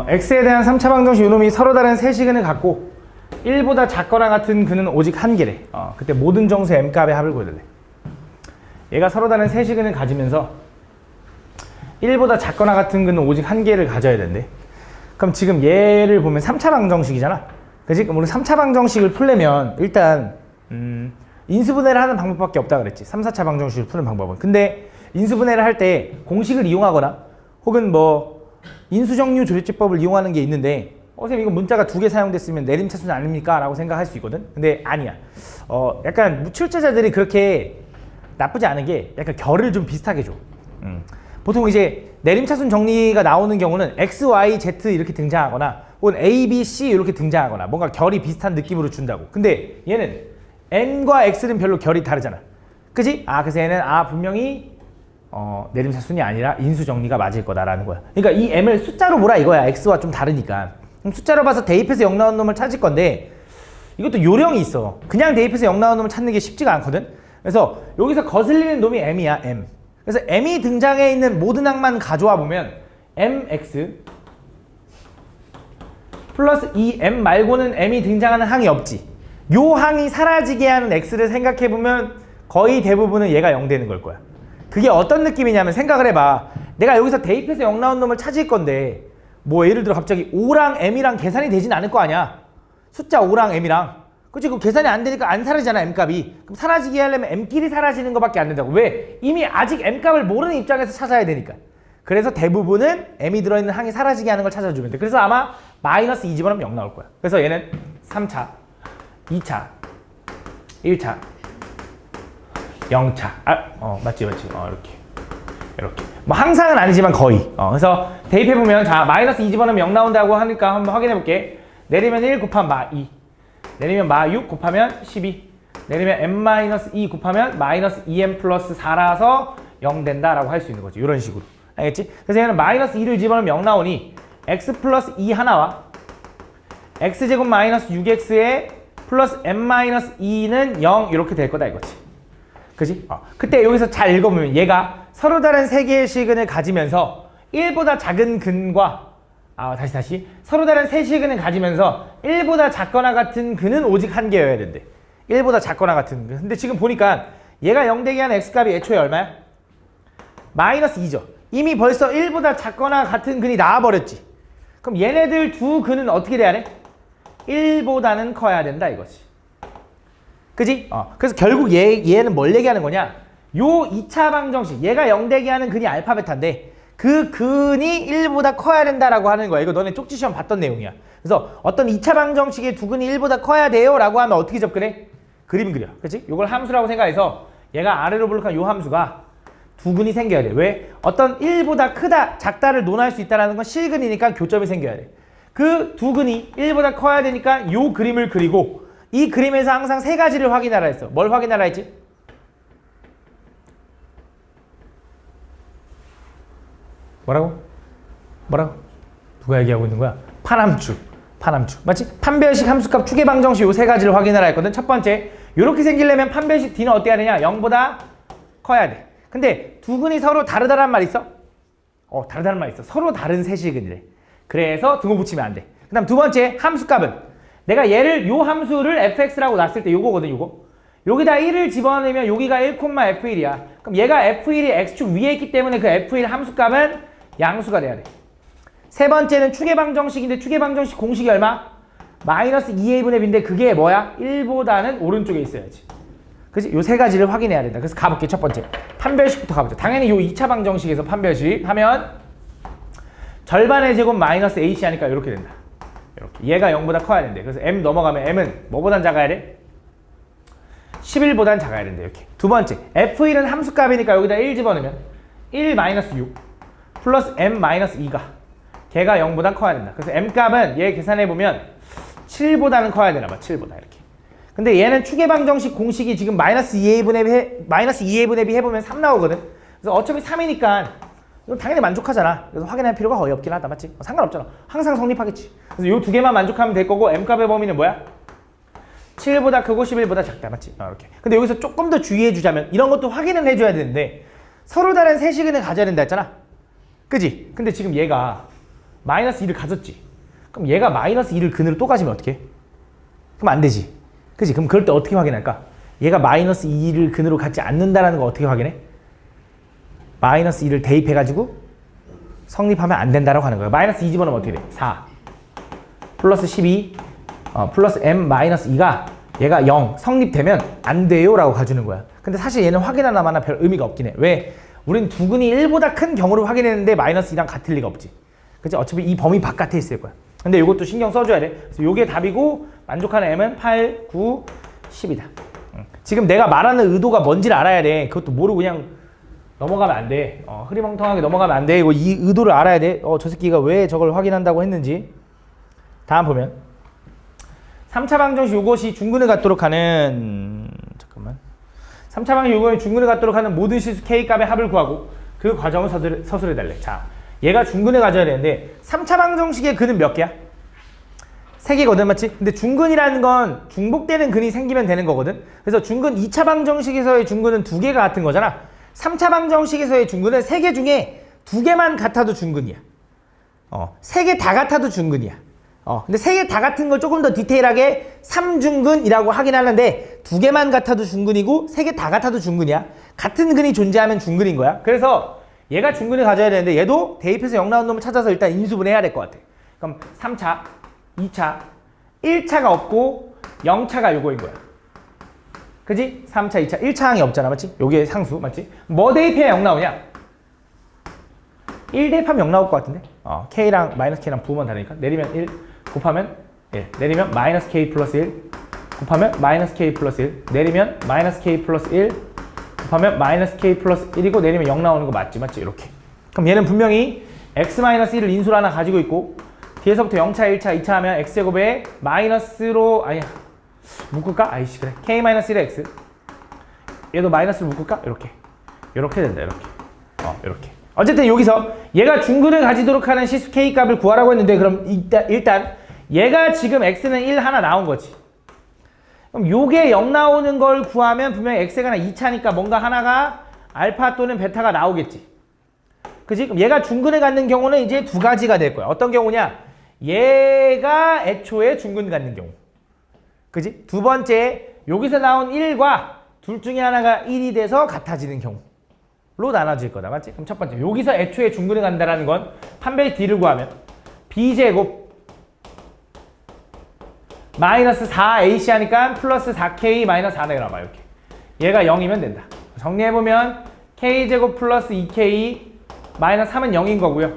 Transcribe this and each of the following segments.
x에 대한 3차 방정식 요놈이 서로 다른 세 시근을 갖고 1보다 작거나 같은 근은 오직 한 개래. 그때 모든 정수 m값의 합을 구해달래. 얘가 서로 다른 세 시근을 가지면서 1보다 작거나 같은 근은 오직 한 개를 가져야 된대. 그럼 지금 얘를 보면 3차 방정식이잖아. 그치? 그럼 우리 3차 방정식을 풀려면 일단 인수분해를 하는 방법밖에 없다 그랬지. 3, 4차 방정식을 푸는 방법은. 근데 인수분해를 할 때 공식을 이용하거나 혹은 뭐 인수정류 조립제법을 이용하는 게 있는데 선생님 이거 문자가 2개 사용됐으면 내림차순 아닙니까? 라고 생각할 수 있거든. 근데 아니야. 약간 무출제자들이 그렇게 나쁘지 않은 게 약간 결을 좀 비슷하게 줘. 보통 이제 내림차순 정리가 나오는 경우는 X, Y, Z 이렇게 등장하거나 혹은 A, B, C 이렇게 등장하거나 뭔가 결이 비슷한 느낌으로 준다고. 근데 얘는 N과 X는 별로 결이 다르잖아. 그지? 그래서 얘는 분명히 내림차순이 아니라 인수정리가 맞을 거다라는 거야. 그러니까 이 M을 숫자로 보라 이거야. X와 좀 다르니까. 그럼 숫자로 봐서 대입해서 0 나온 놈을 찾을 건데 이것도 요령이 있어. 그냥 대입해서 0 나온 놈을 찾는 게 쉽지가 않거든. 그래서 여기서 거슬리는 놈이 M이야. M. 그래서 M이 등장해 있는 모든 항만 가져와 보면 MX 플러스 이 M 말고는 M이 등장하는 항이 없지. 요 항이 사라지게 하는 X를 생각해 보면 거의 대부분은 얘가 0 되는 걸 거야. 그게 어떤 느낌이냐면 생각을 해봐. 내가 여기서 대입해서 0 나온 놈을 찾을 건데 뭐 예를 들어 갑자기 5랑 M이랑 계산이 되진 않을 거 아니야. 숫자 5랑 M이랑. 그치? 그 계산이 안 되니까 안 사라지잖아, M값이. 그럼 사라지게 하려면 M끼리 사라지는 것밖에 안 된다고. 왜? 이미 아직 M값을 모르는 입장에서 찾아야 되니까. 그래서 대부분은 M이 들어있는 항이 사라지게 하는 걸 찾아주면 돼. 그래서 아마 마이너스 2 집어넣으면 0 나올 거야. 그래서 얘는 3차, 2차, 1차, 0차. 맞지. 이렇게. 뭐 항상은 아니지만 거의. 그래서 대입해보면 자, 마이너스 2 집어넣으면 0 나온다고 하니까 한번 확인해볼게. 내리면 1 곱하면 마 2. 내리면 마 6 곱하면 12. 내리면 m-2 곱하면 마이너스 2m 플러스 4라서 0 된다라고 할 수 있는 거지. 이런 식으로. 알겠지? 그래서 얘는 마이너스 2를 집어넣으면 0 나오니 x 플러스 2 하나와 x제곱 마이너스 6x에 플러스 m-2는 0 이렇게 될 거다 이거지. 그지? 그때 여기서 잘 읽어보면 얘가 서로 다른 세 개의 시근을 가지면서 1보다 작은 근과 다시 서로 다른 세 시근을 가지면서 1보다 작거나 같은 근은 오직 한 개여야 된대. 1보다 작거나 같은 근. 근데 지금 보니까 얘가 0 되게 하는 x값이 애초에 얼마야? 마이너스 2죠. 이미 벌써 1보다 작거나 같은 근이 나와버렸지. 그럼 얘네들 두 근은 어떻게 돼야 돼? 1보다는 커야 된다 이거지. 그지? 그래서 결국 얘는 뭘 얘기하는 거냐? 요 2차 방정식, 얘가 0 되게 하는 근이 알파 베타인데 그 근이 1보다 커야 된다라고 하는 거야. 이거 너네 쪽지 시험 봤던 내용이야. 그래서 어떤 2차 방정식의 두 근이 1보다 커야 돼요 라고 하면 어떻게 접근해? 그림 그려. 그치? 요걸 함수라고 생각해서 얘가 아래로 볼록한 요 함수가 두 근이 생겨야 돼. 왜? 어떤 1보다 크다, 작다를 논할 수 있다는 건 실근이니까 교점이 생겨야 돼. 그 두 근이 1보다 커야 되니까 요 그림을 그리고 이 그림에서 항상 세 가지를 확인하라 했어. 뭘 확인하라 했지? 뭐라고? 누가 얘기하고 있는 거야? 파남축. 맞지? 판별식 함수값 추계 방정식 요 세 가지를 확인하라 했거든. 첫 번째, 요렇게 생기려면 판별식 D는 어때야 되냐? 0보다 커야 돼. 근데 두 근이 서로 다르다란 말 있어? 다르다는 말 있어. 서로 다른 세시근이래. 그래서 등호 붙이면 안 돼. 그 다음 두 번째, 함수값은 내가 얘를 요 함수를 fx라고 놨을 때 요거거든, 요거. 여기다 1을 집어넣으면 여기가 1,f1이야. 그럼 얘가 f1이 x축 위에 있기 때문에 그 f1 함수값은 양수가 돼야 돼. 세 번째는 추계방정식인데 추계방정식 공식이 얼마? 마이너스 2a분의 b인데 그게 뭐야? 1보다는 오른쪽에 있어야지. 그치? 요 세 가지를 확인해야 된다. 그래서 가볼게. 첫 번째. 판별식부터 가보자. 당연히 요 2차 방정식에서 판별식 하면 절반의 제곱 마이너스 ac 하니까 이렇게 된다. 이렇게. 얘가 0보다 커야 된대. 그래서 m 넘어가면 m은 뭐보단 작아야 돼? 11보단 작아야 된대. 이렇게. 두 번째. f1은 함수값이니까 여기다 1 집어넣으면 1 마이너스 6 플러스 m 마이너스 2가 걔가 0보다 커야 된다. 그래서 m값은 얘 계산해보면 7보다는 커야 되나 봐. 7보다 이렇게. 근데 얘는 추계방정식 공식이 지금 마이너스 2a분의 b 해보면 3 나오거든. 그래서 어차피 3이니까 이건 당연히 만족하잖아. 그래서 확인할 필요가 거의 없긴 하다. 맞지? 상관없잖아. 항상 성립하겠지. 그래서 요 두 개만 만족하면 될 거고 m값의 범위는 뭐야? 7보다 크고 11보다 작다. 맞지? 이렇게. 근데 여기서 조금 더 주의해 주자면 이런 것도 확인은 해줘야 되는데 서로 다른 세시근을 가져야 된다 했잖아. 그지? 근데 지금 얘가 마이너스 2를 가졌지. 그럼 얘가 마이너스 2를 근으로 또 가지면 어떡해? 그럼 안 되지. 그치? 그럼 그럴 때 어떻게 확인할까? 얘가 마이너스 2를 근으로 갖지 않는다는 거 어떻게 확인해? 마이너스 2를 대입해가지고 성립하면 안 된다라고 하는 거야. 마이너스 2 집어넣으면 어떻게 돼? 4 플러스 12 플러스 m 마이너스 2가 얘가 0 성립되면 안 돼요 라고 가주는 거야. 근데 사실 얘는 확인하나 마나 별 의미가 없긴 해. 왜? 우린 두근이 1보다 큰 경우를 확인했는데 마이너스 2랑 같을 리가 없지. 그치? 어차피 이 범위 바깥에 있을 거야. 근데 이것도 신경 써줘야 돼. 그래서 요게 답이고 만족하는 m은 8, 9, 10이다. 지금 내가 말하는 의도가 뭔지를 알아야 돼. 그것도 모르고 그냥 넘어가면 안 돼. 흐리멍텅하게 넘어가면 안 돼. 이 의도를 알아야 돼. 저 새끼가 왜 저걸 확인한다고 했는지. 다음 보면 3차 방정식 요것이 중근을 갖도록 하는 3차 방정식 요것이 중근을 갖도록 하는 모든 실수 k 값의 합을 구하고 그 과정을 서술해 달래. 자, 얘가 중근을 가져야 되는데 3차 방정식의 근은 몇 개야? 3개거든, 맞지? 근데 중근이라는 건 중복되는 근이 생기면 되는 거거든. 그래서 중근 2차 방정식에서의 중근은 2개가 같은 거잖아. 3차 방정식에서의 중근은 3개 중에 2개만 같아도 중근이야. 3개 다 같아도 중근이야. 근데 3개 다 같은 걸 조금 더 디테일하게 3중근이라고 하긴 하는데 2개만 같아도 중근이고 3개 다 같아도 중근이야. 같은 근이 존재하면 중근인 거야. 그래서 얘가 중근을 가져야 되는데 얘도 대입해서 0 나온 놈을 찾아서 일단 인수분해해야 될 것 같아. 그럼 3차, 2차, 1차가 없고 0차가 요거인 거야. 그지? 3차, 2차, 1차 항이 없잖아, 맞지? 요게 상수, 맞지? 뭐 대입해야 0 나오냐? 1 대입하면 0 나올 것 같은데? K랑 마이너스 K랑 부호만 다르니까 내리면 1 곱하면 1 내리면 마이너스 K 플러스 1 곱하면 마이너스 K 플러스 1 내리면 마이너스 K 플러스 1 곱하면 마이너스 K 플러스 1이고 내리면 0 나오는 거 맞지? 맞지? 이렇게. 그럼 얘는 분명히 X 마이너스 1을 인수로 하나 가지고 있고 뒤에서부터 0차, 1차, 2차 하면 X제곱에 마이너스로 묶을까? 아이씨 그래. K 마이너스 1의 X 얘도 마이너스로 묶을까? 이렇게 된다. 이렇게 어쨌든 여기서 얘가 중근을 가지도록 하는 실수 K 값을 구하라고 했는데 그럼 일단 얘가 지금 X는 1 하나 나온 거지. 그럼 요게 0 나오는 걸 구하면 분명히 X가 하나 2차니까 뭔가 하나가 알파 또는 베타가 나오겠지. 그치? 그럼 얘가 중근을 갖는 경우는 이제 두 가지가 될 거야. 어떤 경우냐? 얘가 애초에 중근 갖는 경우. 그치? 두 번째, 여기서 나온 1과 둘 중에 하나가 1이 돼서 같아지는 경우로 나눠질 거다. 맞지? 그럼 첫 번째, 여기서 애초에 중근을 간다라는 건 판별 D를 구하면 B제곱 마이너스 4AC 하니까 플러스 4K 마이너스 4네 나와 이렇게. 얘가 0이면 된다. 정리해보면 K제곱 플러스 2K 마이너스 3은 0인 거고요.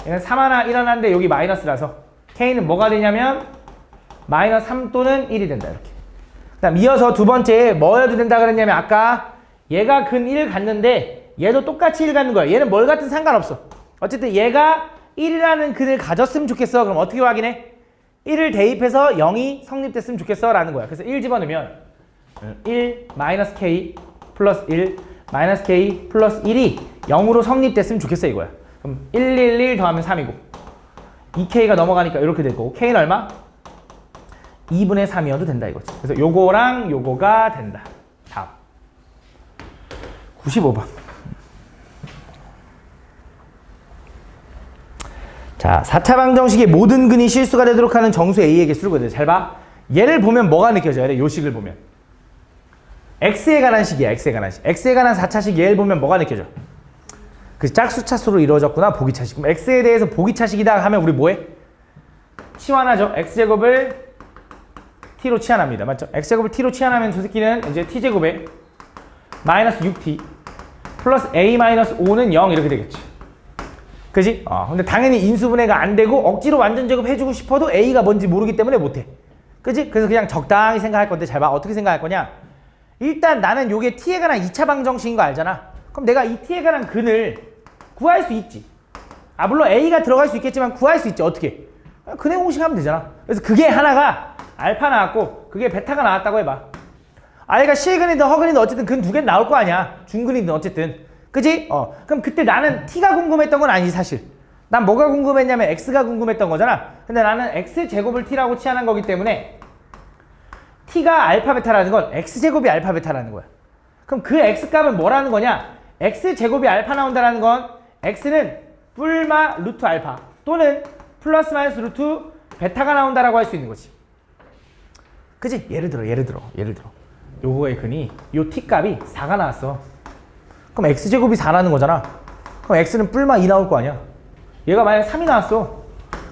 얘는 3 하나 일어났는데 여기 마이너스라서 K는 뭐가 되냐면 마이너스 3 또는 1이 된다. 이렇게. 그 다음 이어서 두 번째 뭐여도 된다 그랬냐면 아까 얘가 근 1 갖는데 얘도 똑같이 1 갖는 거야. 얘는 뭘 갖든 상관없어. 어쨌든 얘가 1이라는 근을 가졌으면 좋겠어. 그럼 어떻게 확인해? 1을 대입해서 0이 성립됐으면 좋겠어 라는 거야. 그래서 1 집어넣으면 1 마이너스 K 플러스 1 마이너스 K 플러스 1이 0으로 성립됐으면 좋겠어 이거야. 그럼 111 더하면 3이고 2K가 넘어가니까 이렇게 될 거고 K는 얼마? 2분의 3이어도 된다 이거지. 그래서 요거랑 요거가 된다. 다음 95번. 자, 4차 방정식의 모든 근이 실수가 되도록 하는 정수 A에게 쓰거든. 잘 봐. 얘를 보면 뭐가 느껴져야 돼? 요 식을 보면. X에 관한 식이야. X에 관한 식. X에 관한 4차식 얘를 보면 뭐가 느껴져? 그 짝수차수로 이루어졌구나. 보기차식. 그럼 X에 대해서 보기차식이다 하면 우리 뭐해? 치환하죠. X제곱을 T로 치환합니다. 맞죠? X제곱을 T로 치환하면 저 새끼는 이제 T제곱에 마이너스 6T 플러스 A 마이너스 5는 0 이렇게 되겠지. 그지? 근데 당연히 인수분해가 안 되고 억지로 완전 제곱해주고 싶어도 A가 뭔지 모르기 때문에 못해. 그지? 그래서 그냥 적당히 생각할 건데 잘 봐. 어떻게 생각할 거냐? 일단 나는 요게 T에 관한 2차 방정식인 거 알잖아. 그럼 내가 이 T에 관한 근을 구할 수 있지. 물론 A가 들어갈 수 있겠지만 구할 수 있지. 어떻게? 근의 공식 하면 되잖아. 그래서 그게 하나가 알파 나왔고 그게 베타가 나왔다고 해봐. 얘가 실근이든 허근이든 어쨌든 근 두 개는 나올 거 아니야. 중근이든 어쨌든. 그지? 그럼 그때 나는 T가 궁금했던 건 아니지 사실. 난 뭐가 궁금했냐면 X가 궁금했던 거잖아. 근데 나는 X제곱을 T라고 치환한 거기 때문에 T가 알파 베타라는 건 X제곱이 알파 베타라는 거야. 그럼 그 X값은 뭐라는 거냐? X제곱이 알파 나온다는 건 X는 뿔마 루트 알파 또는 플러스 마이너스 루트 베타가 나온다라고 할 수 있는 거지. 그지? 예를 들어 요거의 근이 요 t 값이 4가 나왔어. 그럼 x제곱이 4 나는 거잖아. 그럼 x는 뿔마 2 나올 거 아니야. 얘가 만약 3이 나왔어.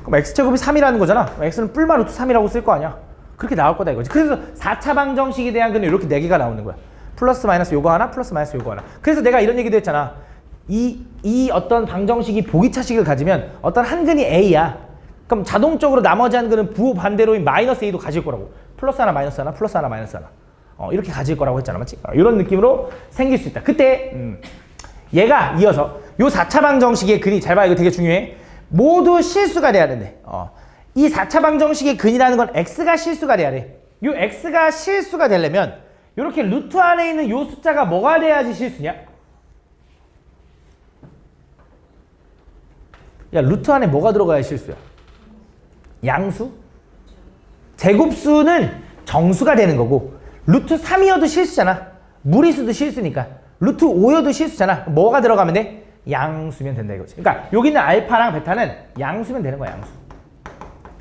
그럼 x제곱이 3이라는 거잖아. 그럼 x는 뿔마 루트 3이라고 쓸 거 아니야. 그렇게 나올 거다 이거지. 그래서 4차 방정식에 대한 근은 이렇게 4개가 나오는 거야. 플러스 마이너스 요거 하나, 플러스 마이너스 요거 하나. 그래서 내가 이런 얘기도 했잖아. 이 어떤 방정식이 보기차식을 가지면 어떤 한 근이 a야. 그럼 자동적으로 나머지 한 근은 부호 반대로인 마이너스 a도 가질 거라고. 플러스 하나, 마이너스 하나, 플러스 하나, 마이너스 하나. 이렇게 가질 거라고 했잖아. 맞지? 이런 느낌으로 생길 수 있다. 그때 얘가 이어서 요 4차 방정식의 근이, 잘 봐, 이거 되게 중요해. 모두 실수가 돼야 된대. 이 4차 방정식의 근이라는 건 x가 실수가 돼야 돼. 요 x가 실수가 되려면 이렇게 루트 안에 있는 요 숫자가 뭐가 돼야지 실수냐? 야, 루트 안에 뭐가 들어가야 실수야? 양수? 제곱수는 정수가 되는 거고, 루트 3이어도 실수잖아. 무리수도 실수니까. 루트 5여도 실수잖아. 뭐가 들어가면 돼? 양수면 된다 이거지. 그러니까 여기 있는 알파랑 베타는 양수면 되는 거야.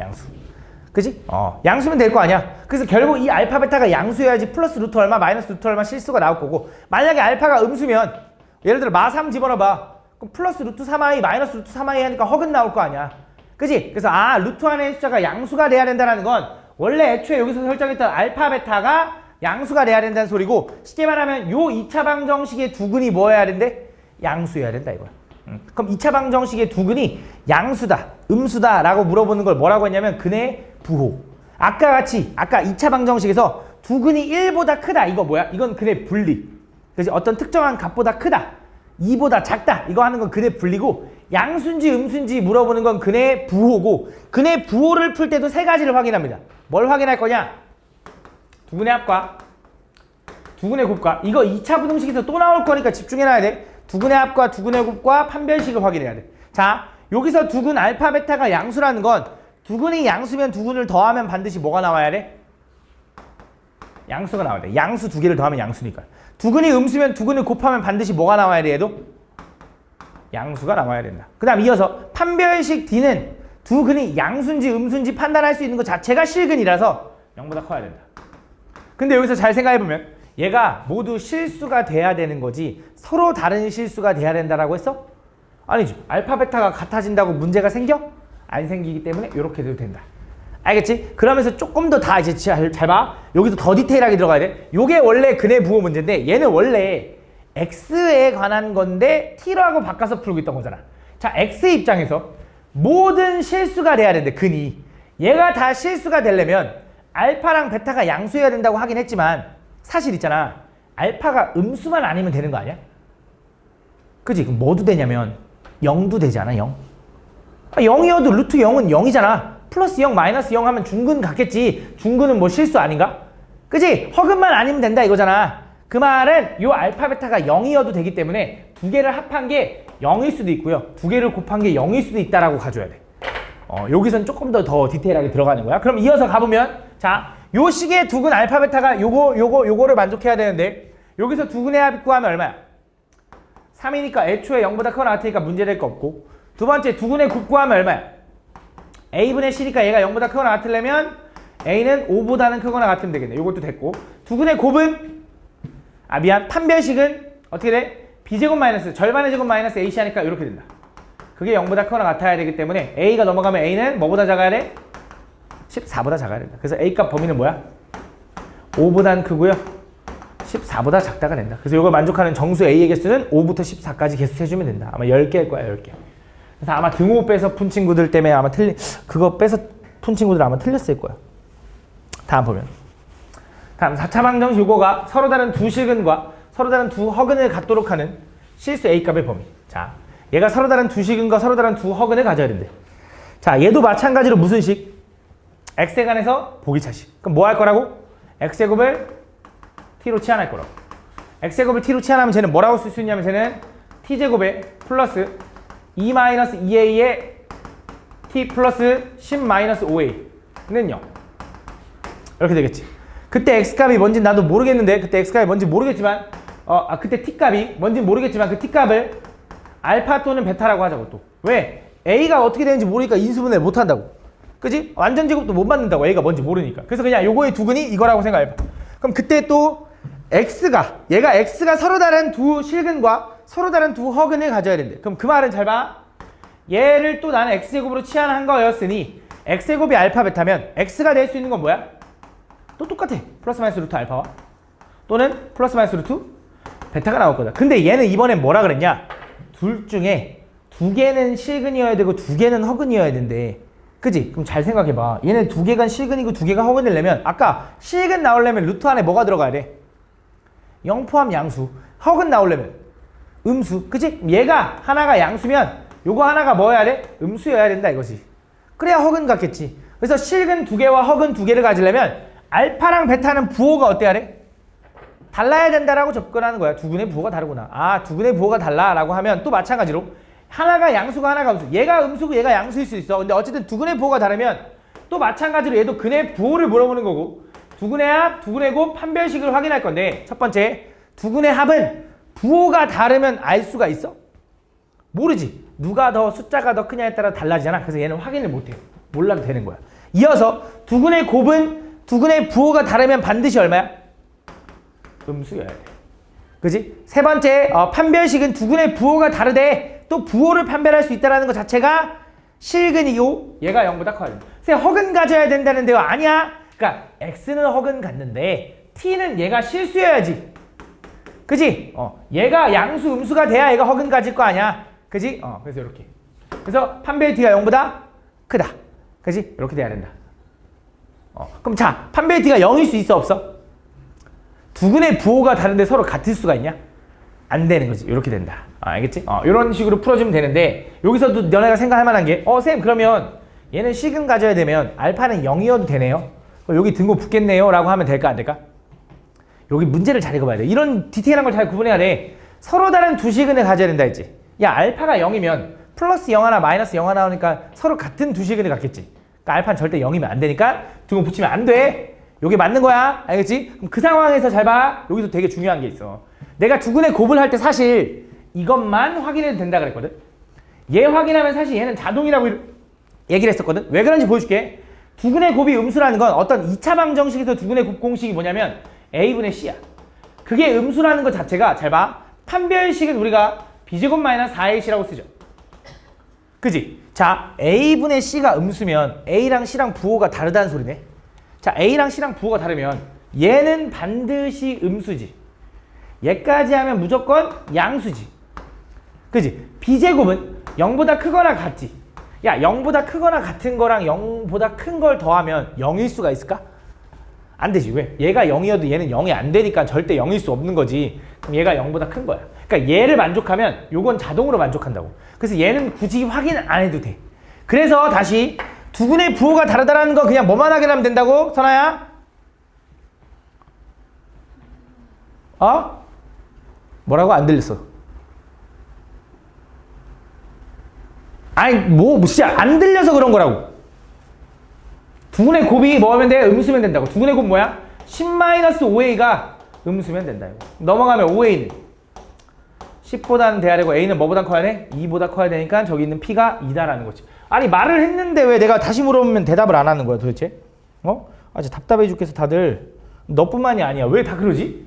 양수. 그지? 양수면 될 거 아니야. 그래서 결국 이 알파 베타가 양수여야지 플러스 루트 얼마 마이너스 루트 얼마 실수가 나올 거고, 만약에 알파가 음수면 예를 들어 마3 집어넣어봐. 그럼 플러스 루트 3i 마이너스 루트 3i 하니까 허근 나올 거 아니야. 그지? 그래서 루트 안의 숫자가 양수가 돼야 된다는 건 원래 애초에 여기서 설정했던 알파 베타가 양수가 돼야 된다는 소리고, 쉽게 말하면 요 2차 방정식의 두 근이 뭐여야 된대? 양수여야 된다 이거야. 그럼 2차 방정식의 두 근이 양수다, 음수다 라고 물어보는 걸 뭐라고 했냐면 근의 부호. 아까 2차 방정식에서 두 근이 1보다 크다, 이거 뭐야? 이건 근의 분리. 그치? 어떤 특정한 값보다 크다, 2보다 작다, 이거 하는 건 근의 분리고, 양수인지 음수인지 물어보는 건 근의 부호고, 근의 부호를 풀 때도 세 가지를 확인합니다. 뭘 확인할 거냐? 두근의 합과, 두근의 곱과. 이거 2차 부등식에서 또 나올 거니까 집중해놔야 돼. 두근의 합과, 두근의 곱과 판별식을 확인해야 돼. 자, 여기서 두근 알파 베타가 양수라는 건 두근이 양수면 두근을 더하면 반드시 뭐가 나와야 돼? 양수가 나와야 돼. 양수 두 개를 더하면 양수니까. 두근이 음수면 두근을 곱하면 반드시 뭐가 나와야 돼? 얘도? 양수가 나와야 된다. 그 다음 이어서 판별식 D는 두 근이 양수인지 음수인지 판단할 수 있는 것 자체가 실근이라서 0보다 커야 된다. 근데 여기서 잘 생각해보면 얘가 모두 실수가 돼야 되는 거지 서로 다른 실수가 돼야 된다라고 했어? 아니죠. 알파 베타가 같아진다고 문제가 생겨? 안 생기기 때문에 이렇게 돼도 된다. 알겠지? 그러면서 조금 더 이제 잘 봐. 여기서 더 디테일하게 들어가야 돼. 요게 원래 근의 부호 문제인데 얘는 원래 x에 관한 건데 t라고 바꿔서 풀고 있던 거잖아. 자, x 입장에서 모든 실수가 돼야 되는데 근이 얘가 다 실수가 되려면 알파랑 베타가 양수여야 된다고 하긴 했지만 사실 있잖아. 알파가 음수만 아니면 되는 거 아니야? 그지? 그럼 뭐도 되냐면 0도 되지 않아? 0? 0이어도 루트 0은 0이잖아. 플러스 0, 마이너스 0 하면 중근 같겠지. 중근은 뭐 실수 아닌가? 그지? 허근만 아니면 된다 이거잖아. 그 말은 요 알파 베타가 0이어도 되기 때문에 두 개를 합한 게 0일 수도 있고요. 두 개를 곱한 게 0일 수도 있다라고 가져야 돼. 여기선 조금 더 디테일하게 들어가는 거야. 그럼 이어서 가보면 자, 요 식의 두근 알파 베타가 요거를 만족해야 되는데 여기서 두근의 합 구하면 얼마야? 3이니까 애초에 0보다 크거나 같으니까 문제될 거 없고, 두 번째 두근의 곱 구하면 얼마야? a분의 c니까 얘가 0보다 크거나 같으려면 a는 5보다는 크거나 같으면 되겠네. 요것도 됐고, 두근의 곱은 판별식은 어떻게 돼? b제곱 마이너스 절반의 제곱 마이너스 ac 하니까 이렇게 된다. 그게 0보다 크거나 같아야 되기 때문에 a가 넘어가면 a는 뭐보다 작아야 돼? 14보다 작아야 된다. 그래서 a값 범위는 뭐야? 5보다는 크고요. 14보다 작다가 된다. 그래서 이걸 만족하는 정수 a의 개수는 5부터 14까지 개수 세주면 된다. 아마 10개일 거야, 10개. 그래서 아마 등호 빼서 푼 친구들 때문에 아마 그거 빼서 푼 친구들 아마 틀렸을 거야. 다음 보면. 다음 4차 방정식 요거가 서로 다른 두 실근과 서로 다른 두 허근을 갖도록 하는 실수 a값의 범위. 자, 얘가 서로 다른 두 실근과 서로 다른 두 허근을 가져야 된대. 자, 얘도 마찬가지로 무슨 식? x에 관해서 보기차식. 그럼 뭐 할 거라고? x제곱을 t로 치환할 거라고. x제곱을 t로 치환하면 쟤는 뭐라고 쓸 수 있냐면 쟤는 t제곱에 플러스 2-2a의 t 플러스 10-5a는 0. 이렇게 되겠지. 그때 x값이 뭔지 나도 모르겠는데, 그때 x값이 뭔지 모르겠지만 그때 t값이 뭔지 모르겠지만 그 t값을 알파 또는 베타라고 하자고. 또 왜? A가 어떻게 되는지 모르니까 인수분해 못 한다고. 그지? 완전 제곱도 못 만든다고. A가 뭔지 모르니까. 그래서 그냥 요거의 두근이 이거라고 생각해봐. 그럼 그때 또 얘가 X가 서로 다른 두 실근과 서로 다른 두 허근을 가져야 된대. 그럼 그 말은 잘 봐. 얘를 또 나는 X제곱으로 치환한 거였으니 X제곱이 알파 베타면 X가 될 수 있는 건 뭐야? 또 똑같아. 플러스 마이너스 루트 알파와 또는 플러스 마이너스 루트 베타가 나올 거다. 근데 얘는 이번엔 뭐라 그랬냐? 둘 중에 두 개는 실근이어야 되고 두 개는 허근이어야 된대. 그지? 그럼 잘 생각해봐. 얘는 두 개가 실근이고 두 개가 허근을 내면 아까 실근 나오려면 루트 안에 뭐가 들어가야 돼? 0 포함 양수. 허근 나오려면 음수. 그지? 얘가 하나가 양수면 요거 하나가 뭐여야 돼? 음수여야 된다 이거지. 그래야 허근 같겠지. 그래서 실근 두 개와 허근 두 개를 가지려면 알파랑 베타는 부호가 어때야 돼? 달라야 된다라고 접근하는 거야. 두근의 부호가 다르구나. 아, 두근의 부호가 달라라고 하면 또 마찬가지로 하나가 양수고 하나가 음수. 얘가 음수고 얘가 양수일 수 있어. 근데 어쨌든 두근의 부호가 다르면 또 마찬가지로 얘도 근의 부호를 물어보는 거고 두근의 합, 두근의 곱, 판별식을 확인할 건데 첫 번째, 두근의 합은 부호가 다르면 알 수가 있어? 모르지. 누가 더 숫자가 더 크냐에 따라 달라지잖아. 그래서 얘는 확인을 못해. 몰라도 되는 거야. 이어서 두근의 곱은 두근의 부호가 다르면 반드시 얼마야? 음수여야 돼. 그지? 세 번째, 판별식은 두근의 부호가 다르대. 또 부호를 판별할 수 있다는 것 자체가 실근이고 얘가 0보다 커야 돼. 그래서 허근 가져야 된다는데요. 아니야. 그러니까 x는 허근 같는데 t는 얘가 실수여야지. 그지? 얘가 양수 음수가 돼야 얘가 허근 가질 거 아니야. 그지? 그래서 이렇게. 그래서 판별 t가 0보다 크다. 그지? 이렇게 돼야 된다. 그럼 자, 판별 t가 0일 수 있어 없어? 두근의 부호가 다른데 서로 같을 수가 있냐? 안 되는 거지. 이렇게 된다. 알겠지? 이런 식으로 풀어주면 되는데 여기서도 너네가 생각할 만한 게 쌤 그러면 얘는 실근 가져야 되면 알파는 0이어도 되네요. 여기 등고 붙겠네요 라고 하면 될까 안 될까? 여기 문제를 잘 읽어봐야 돼. 이런 디테일한 걸 잘 구분해야 돼. 서로 다른 두 실근을 가져야 된다 했지. 야, 알파가 0이면 플러스 0 하나 마이너스 0 하나 나오니까 서로 같은 두 실근을 갖겠지. 그러니까 알파는 절대 0이면 안 되니까 등고 붙이면 안 돼. 여기 맞는 거야. 알겠지? 그럼 그 상황에서 잘 봐. 여기서 되게 중요한 게 있어. 내가 두근의 곱을 할 때 사실 이것만 확인해도 된다 그랬거든. 얘 확인하면 사실 얘는 자동이라고 얘기를 했었거든. 왜 그런지 보여줄게. 두근의 곱이 음수라는 건 어떤 2차 방정식에서 두근의 곱 공식이 뭐냐면 a분의 c야. 그게 음수라는 것 자체가 잘 봐. 판별식은 우리가 b제곱 마이너스 4ac라고 쓰죠. 그지? 자, a분의 c가 음수면 a랑 c랑 부호가 다르다는 소리네. 자, a랑 c랑 부호가 다르면 얘는 반드시 음수지. 얘까지 하면 무조건 양수지. 그지? b제곱은 0보다 크거나 같지. 야, 0보다 크거나 같은 거랑 0보다 큰 걸 더하면 0일 수가 있을까? 안 되지. 왜? 얘가 0이어도 얘는 0이 안 되니까 절대 0일 수 없는 거지. 그럼 얘가 0보다 큰 거야. 그러니까 얘를 만족하면 요건 자동으로 만족한다고. 그래서 얘는 굳이 확인 안 해도 돼. 그래서 다시 두근의 부호가 다르다라는 거 그냥 뭐만 확인하면 된다고? 선아야? 뭐라고? 안 들렸어. 아니 진짜 안 들려서 그런 거라고. 두근의 곱이 뭐 하면 돼? 음수면 된다고. 두근의 곱 뭐야? 10-5a가 음수면 된다. 이거. 넘어가면 5a는 10보다는 돼야 되고 a는 뭐보다 커야 돼? 2보다 커야 되니까 저기 있는 p가 2다라는 거지. 아니 말을 했는데 왜 내가 다시 물어보면 대답을 안 하는 거야 도대체? 진짜 답답해 죽겠어 다들. 너뿐만이 아니야. 왜 다 그러지?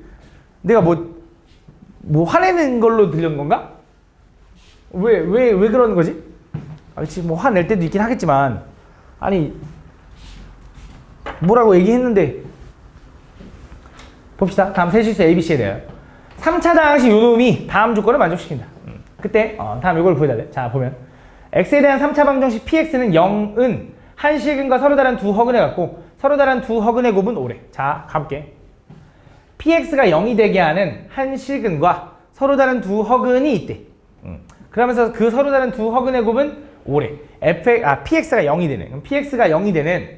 내가 뭐 화내는 걸로 들린 건가? 왜 그러는 거지? 그렇지, 뭐 화낼 때도 있긴 하겠지만 아니 뭐라고 얘기했는데. 봅시다. 다음 세 실수 ABC에 대하여 3차 다항식 요놈이 다음 조건을 만족시킨다. 그때 다음 이걸 보여달래. 자 보면 x에 대한 3차 방정식 px는 0은 한 실근과 서로 다른 두 허근에 같고 서로 다른 두 허근의 곱은 5래. 자 가볼게. px가 0이 되게 하는 한 실근과 서로 다른 두 허근이 있대. 그러면서 그 서로 다른 두 허근의 곱은 5래. px가 0이 되네. 그럼 px가 0이 되는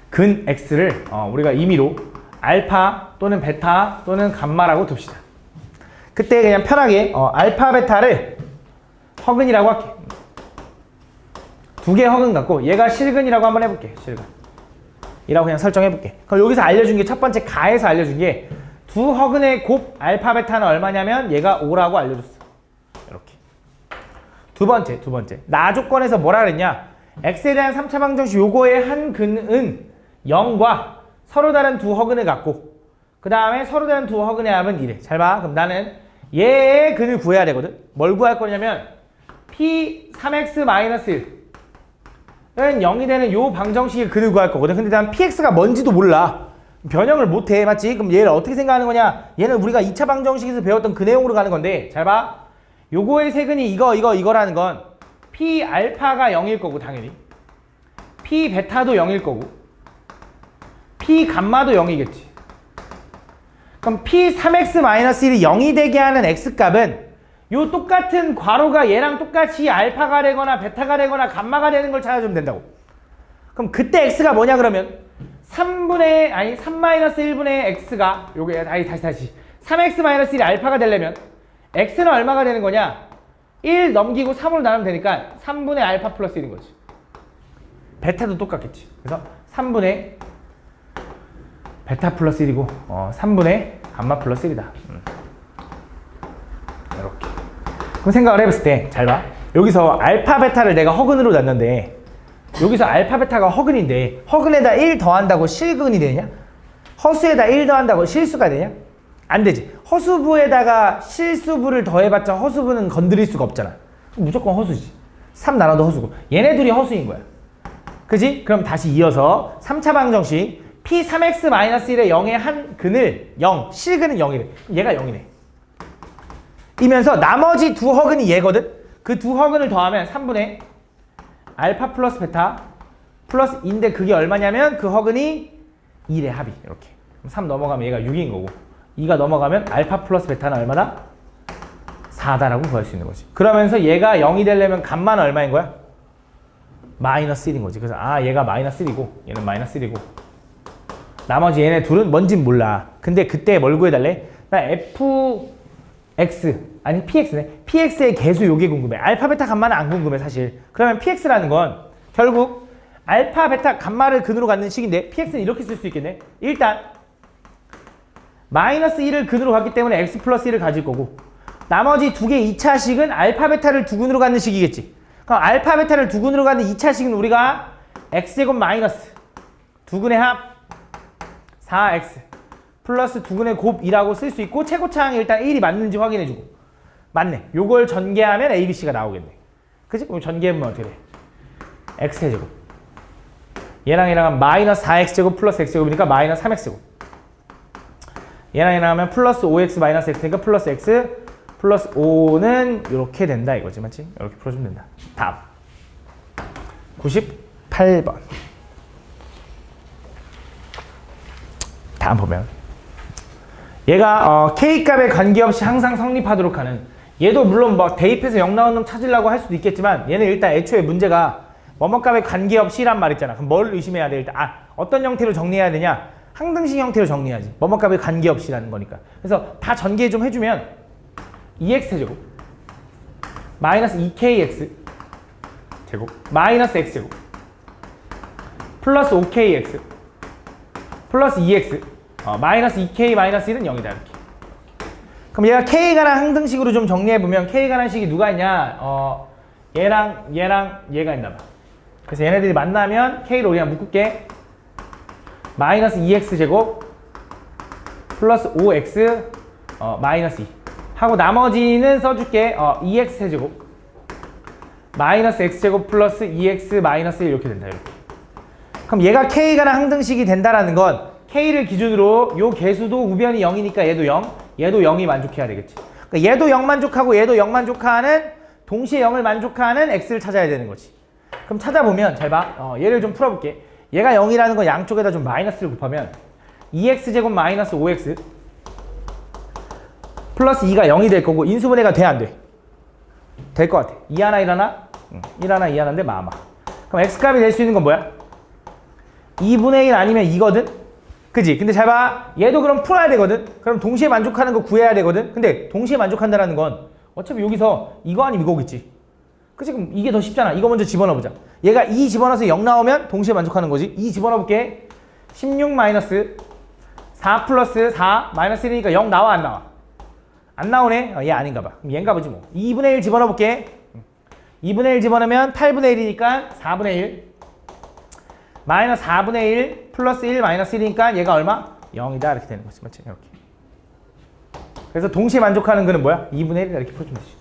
근 x를 우리가 임의로 알파 또는 베타 또는 감마라고 둡시다. 그때 그냥 편하게 알파 베타를 허근이라고 할게. 두 개 허근 같고 얘가 실근이라고 한번 해볼게. 실근 이라고 그냥 설정해볼게. 그럼 여기서 알려준 게 첫 번째 가에서 알려준 게 두 허근의 곱 알파 베타는 얼마냐면 얘가 5라고 알려줬어. 두 번째. 나 조건에서 뭐라 그랬냐? x에 대한 3차 방정식 요거의 한 근은 0과 서로 다른 두 허근을 갖고 그 다음에 서로 다른 두 허근의 합은 1해. 잘 봐. 그럼 나는 얘의 근을 구해야 되거든. 뭘 구할 거냐면 p 3x-1은 0이 되는 요 방정식의 근을 구할 거거든. 근데 난 px가 뭔지도 몰라. 변형을 못해. 맞지? 그럼 얘를 어떻게 생각하는 거냐? 얘는 우리가 2차 방정식에서 배웠던 그 내용으로 가는 건데 잘 봐. 요거의 세근이 이거라는 건 p 알파가 0일 거고 당연히 p 베타도 0일 거고 p 감마도 0이겠지. 그럼 p 3x-1이 0이 되게 하는 x값은 요 똑같은 괄호가 얘랑 똑같이 알파가 되거나 베타가 되거나 감마가 되는 걸 찾아주면 된다고. 그럼 그때 x가 뭐냐 그러면 3-1분의 x가 요게 다시 3x-1이 알파가 되려면 x는 얼마가 되는 거냐? 1 넘기고 3으로 나누면 되니까 3분의 알파 플러스 1인 거지. 베타도 똑같겠지. 그래서 3분의 베타 플러스 1이고 3분의 감마 플러스 1이다. 이렇게. 그럼 생각을 해봤을 때 잘 봐. 여기서 알파 베타를 내가 허근으로 놨는데 여기서 알파 베타가 허근인데 허근에다 1 더한다고 실근이 되냐? 허수에다 1 더한다고 실수가 되냐? 안 되지. 허수부에다가 실수부를 더해봤자 허수부는 건드릴 수가 없잖아. 무조건 허수지. 3 나눠도 허수고. 얘네 둘이 허수인 거야. 그지? 그럼 다시 이어서 3차 방정식 p 3x-1의 0의 한 근을 0, 실근은 0이래. 얘가 0이네. 이면서 나머지 두 허근이 얘거든? 그 두 허근을 더하면 3분의 알파 플러스 베타 플러스 2인데 그게 얼마냐면 그 허근이 1의 합이 이렇게. 3 넘어가면 얘가 6인 거고 2가 넘어가면 알파 플러스 베타는 얼마다? 4다라고 구할 수 있는 거지. 그러면서 얘가 0이 되려면 감마는 얼마인 거야? 마이너스 1인 거지. 그래서 얘가 마이너스 1이고 얘는 마이너스 1이고 나머지 얘네 둘은 뭔진 몰라. 근데 그때 뭘 구해달래? 나 fx 아니 px네. px의 개수 요게 궁금해. 알파 베타 감마는 안 궁금해 사실. 그러면 px라는 건 결국 알파 베타 감마를 근으로 갖는 식인데 px는 이렇게 쓸 수 있겠네. 일단 마이너스 1을 근으로 갖기 때문에 x 플러스 1을 가질 거고 나머지 두 개 2차식은 알파 베타를 두 근으로 갖는 식이겠지. 그럼 알파 베타를 두 근으로 갖는 2차식은 우리가 x제곱 마이너스 두 근의 합 4x 플러스 두 근의 곱 2라고 쓸 수 있고 최고차항이 일단 1이 맞는지 확인해주고 맞네. 요걸 전개하면 abc가 나오겠네. 그치? 그럼 전개해보면 어떻게 돼? x제곱 얘랑 하면 마이너스 4x제곱 플러스 x제곱이니까 마이너스 3x제곱 얘랑 하면 플러스 5x 마이너스 x니까 플러스 x 플러스 5는 이렇게 된다 이거지. 맞지? 이렇게 풀어주면 된다. 다음 98번 다음 보면 얘가 k값에 관계없이 항상 성립하도록 하는 얘도 물론 뭐 대입해서 0 나오는 놈 찾으려고 할 수도 있겠지만 얘는 일단 애초에 문제가 뭐뭐값에 관계없이란 말 있잖아. 그럼 뭘 의심해야 돼? 일단 어떤 형태로 정리해야 되냐? 항등식 형태로 정리해야지. 뭐뭐값에 관계없이라는 거니까. 그래서 다 전개 좀 해주면 2x제곱 마이너스 2kx 제곱 마이너스 x제곱 플러스 5kx 플러스 2x 마이너스 2k 마이너스 1은 0이다 이렇게. 그럼 얘가 k에 관한 항등식으로 좀 정리해보면 k에 관한 식이 누가 있냐? 얘랑 얘가 있나봐. 그래서 얘네들이 만나면 k를 우리가 묶을게. 마이너스 2x제곱 플러스 5x 마이너스 2 하고 나머지는 써줄게. 2x제곱 마이너스 x제곱 플러스 2x 마이너스 1 이렇게 된다 이렇게. 그럼 얘가 k에 관한 항등식이 된다라는 건 k를 기준으로 요 개수도 우변이 0이니까 얘도 0 얘도 0이 만족해야 되겠지. 그러니까 얘도 0 만족하고 얘도 0 만족하는 동시에 0을 만족하는 x를 찾아야 되는 거지. 그럼 찾아보면 잘 봐. 얘를 좀 풀어볼게. 얘가 0이라는 건 양쪽에다 좀 마이너스를 곱하면 2x제곱 마이너스 5x 플러스 2가 0이 될 거고 인수분해가 돼 안 돼? 될 것 같아. 2 하나 1 하나? 1 하나 2 하나인데 마마. 그럼 x값이 될 수 있는 건 뭐야? 2분의 1 아니면 2거든? 그지? 근데 잘 봐. 얘도 그럼 풀어야 되거든? 그럼 동시에 만족하는 거 구해야 되거든? 근데 동시에 만족한다는 건 어차피 여기서 이거 아니면 이거겠지. 그치? 그럼 이게 더 쉽잖아. 이거 먼저 집어넣어보자. 얘가 2 집어넣어서 0 나오면 동시에 만족하는 거지. 2 집어넣어볼게. 16 마이너스 4 플러스 4 마이너스 1이니까 0 나와 안 나와? 안 나오네? 얘 아닌가 봐. 그럼 얘인가 보지 뭐. 2분의 1 집어넣어볼게. 2분의 1 집어넣으면 8분의 1이니까 4분의 1 마이너스 4분의 1 플러스 1 마이너스 1이니까 얘가 얼마? 0이다 이렇게 되는 거지. 맞지? 이렇게. 그래서 동시에 만족하는 거는 뭐야? 2분의 1이다 이렇게 풀어주면 되지.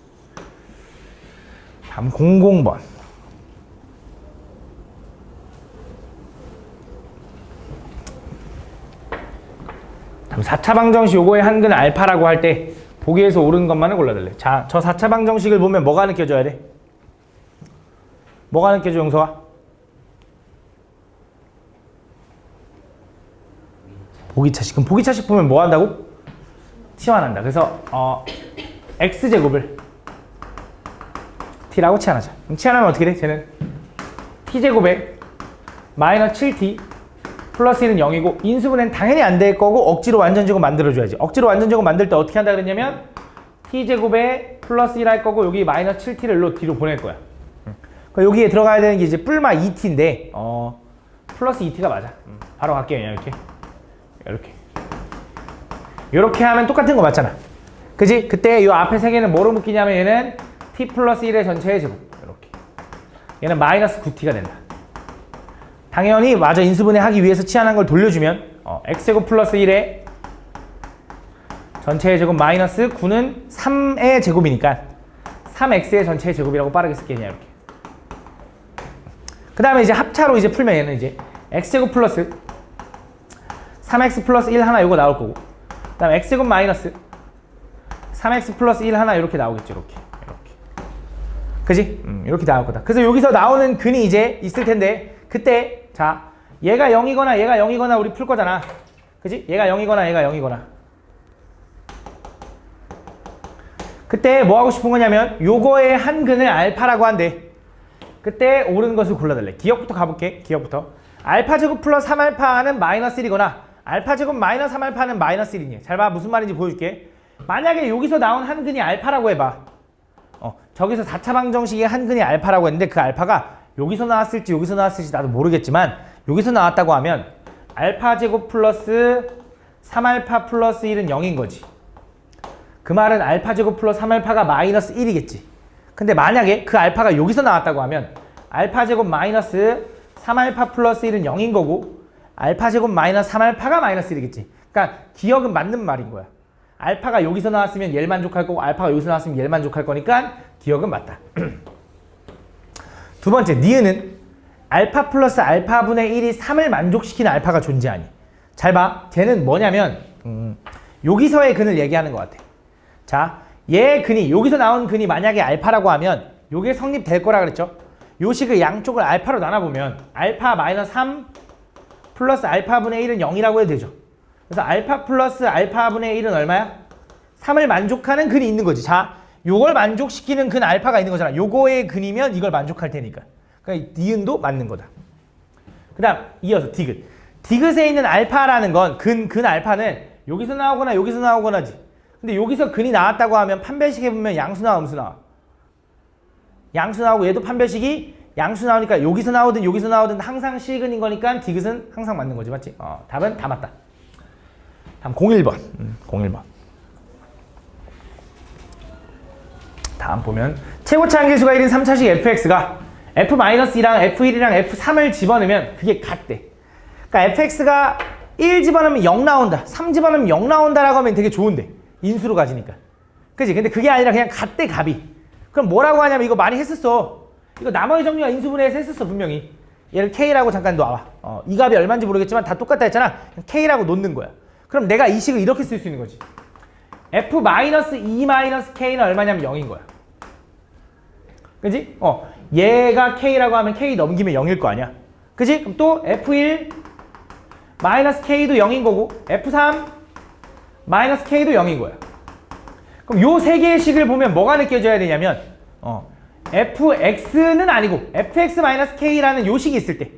다음 00번. 다음 4차 방정식 요거의 한근 알파라고 할 때 보기에서 옳은 것만을 골라달래. 자, 저 4차 방정식을 보면 뭐가 느껴져야 돼? 뭐가 느껴져, 용서아? 보기차식. 그럼 보기차식 보면 뭐 한다고? 치환한다. 그래서 x제곱을 t라고 치환하자. 그럼 치환하면 어떻게 돼? 쟤는 t제곱에 마이너스 7t 플러스 1은 0이고 인수분해는 당연히 안 될 거고 억지로 완전제곱 만들어줘야지. 억지로 완전제곱 만들 때 어떻게 한다 그랬냐면 t제곱에 플러스 1 할 거고 여기 마이너스 7t를 일로 뒤로 보낼 거야. 그러니까 여기에 들어가야 되는 게 이제 뿔마 2t인데 플러스 2t가 맞아. 바로 갈게요. 그냥 이렇게 이렇게 하면 똑같은 거 맞잖아. 그지? 그때 이 앞에 세 개는 뭐로 묶이냐면 얘는 t 플러스 1의 전체의 제곱 이렇게 얘는 마이너스 9t가 된다. 당연히 맞아. 인수분해 하기 위해서 치환한 걸 돌려주면 x제곱 플러스 1의 전체의 제곱 마이너스 9는 3의 제곱이니까 3x의 전체의 제곱이라고 빠르게 쓸게. 그냥 이렇게. 그 다음에 이제 합차로 이제 풀면 얘는 이제 x제곱 플러스 3x 플러스 1 하나 요거 나올 거고 그 다음에 x제곱 마이너스 3x 플러스 1 하나 이렇게 나오겠죠. 이렇게 그지? 이렇게 나올 거다. 그래서 여기서 나오는 근이 이제 있을 텐데 그때 자 얘가 0이거나 얘가 0이거나 우리 풀 거잖아. 그지? 얘가 0이거나 얘가 0이거나 그때 뭐 하고 싶은 거냐면 요거의 한 근을 알파라고 한대. 그때 옳은 것을 골라달래. 기억부터 가볼게. 기억부터 알파 제곱 플러스 3알파는 마이너스 1이거나 알파 제곱 마이너스 3알파는 마이너스 1이니 잘 봐. 무슨 말인지 보여줄게. 만약에 여기서 나온 한 근이 알파라고 해봐. 저기서 4차 방정식의 한 근이 알파라고 했는데 그 알파가 여기서 나왔을지 여기서 나왔을지 나도 모르겠지만 여기서 나왔다고 하면 알파 제곱 플러스 3알파 플러스 1은 0인 거지. 그 말은 알파 제곱 플러스 3알파가 마이너스 1이겠지. 근데 만약에 그 알파가 여기서 나왔다고 하면 알파 제곱 마이너스 3알파 플러스 1은 0인 거고 알파 제곱 마이너스 3알파가 마이너스 1이겠지. 그러니까 기억은 맞는 말인 거야. 알파가 여기서 나왔으면 얘를 만족할 거고 알파가 여기서 나왔으면 얘를 만족할 거니까 기억은 맞다. 두 번째, 니은은 알파 플러스 알파분의 1이 3을 만족시키는 알파가 존재하니. 잘 봐. 쟤는 뭐냐면 여기서의 근을 얘기하는 것 같아. 자, 얘의 근이 여기서 나온 근이 만약에 알파라고 하면 요게 성립될 거라 그랬죠. 요 식을 양쪽을 알파로 나눠보면 알파 마이너스 3 플러스 알파분의 1은 0이라고 해도 되죠. 그래서 알파 플러스 알파분의 1은 얼마야? 3을 만족하는 근이 있는 거지. 자, 요걸 만족시키는 근 알파가 있는 거잖아. 요거의 근이면 이걸 만족할 테니까. 그러니까 니은도 맞는 거다. 그 다음 이어서 디귿. 디귿에 있는 알파라는 건 근 알파는 여기서 나오거나 여기서 나오거나지. 근데 여기서 근이 나왔다고 하면 판별식 해보면 양수 나와 음수 나와? 양수 나오고 얘도 판별식이 양수 나오니까 여기서 나오든 항상 실근인 거니까 디귿은 항상 맞는 거지. 맞지? 답은 다 맞다. 다음 01번. 01번. 다음 보면 최고차 한계수가 1인 3차식 fx가 f-2랑 f1이랑 f3을 집어넣으면 그게 같대. 그러니까 fx가 1 집어넣으면 0 나온다. 3 집어넣으면 0 나온다라고 하면 되게 좋은데. 인수로 가지니까. 그치? 근데 그게 아니라 그냥 같대 값이. 그럼 뭐라고 하냐면 이거 많이 했었어. 이거 나머지 정리와 인수분해해서 했었어 분명히. 얘를 k라고 잠깐 놔봐. 이 값이 얼마인지 모르겠지만 다 똑같다 했잖아. k라고 놓는 거야. 그럼 내가 이 식을 이렇게 쓸 수 있는 거지. f-2-k는 얼마냐면 0인 거야. 그지? 얘가 k라고 하면 k 넘기면 0일 거 아니야. 그지? 그럼 또 f1 k도 0인 거고 f3 k도 0인 거야. 그럼 요 세 개의 식을 보면 뭐가 느껴져야 되냐면 fx는 아니고 fx-k라는 요 식이 있을 때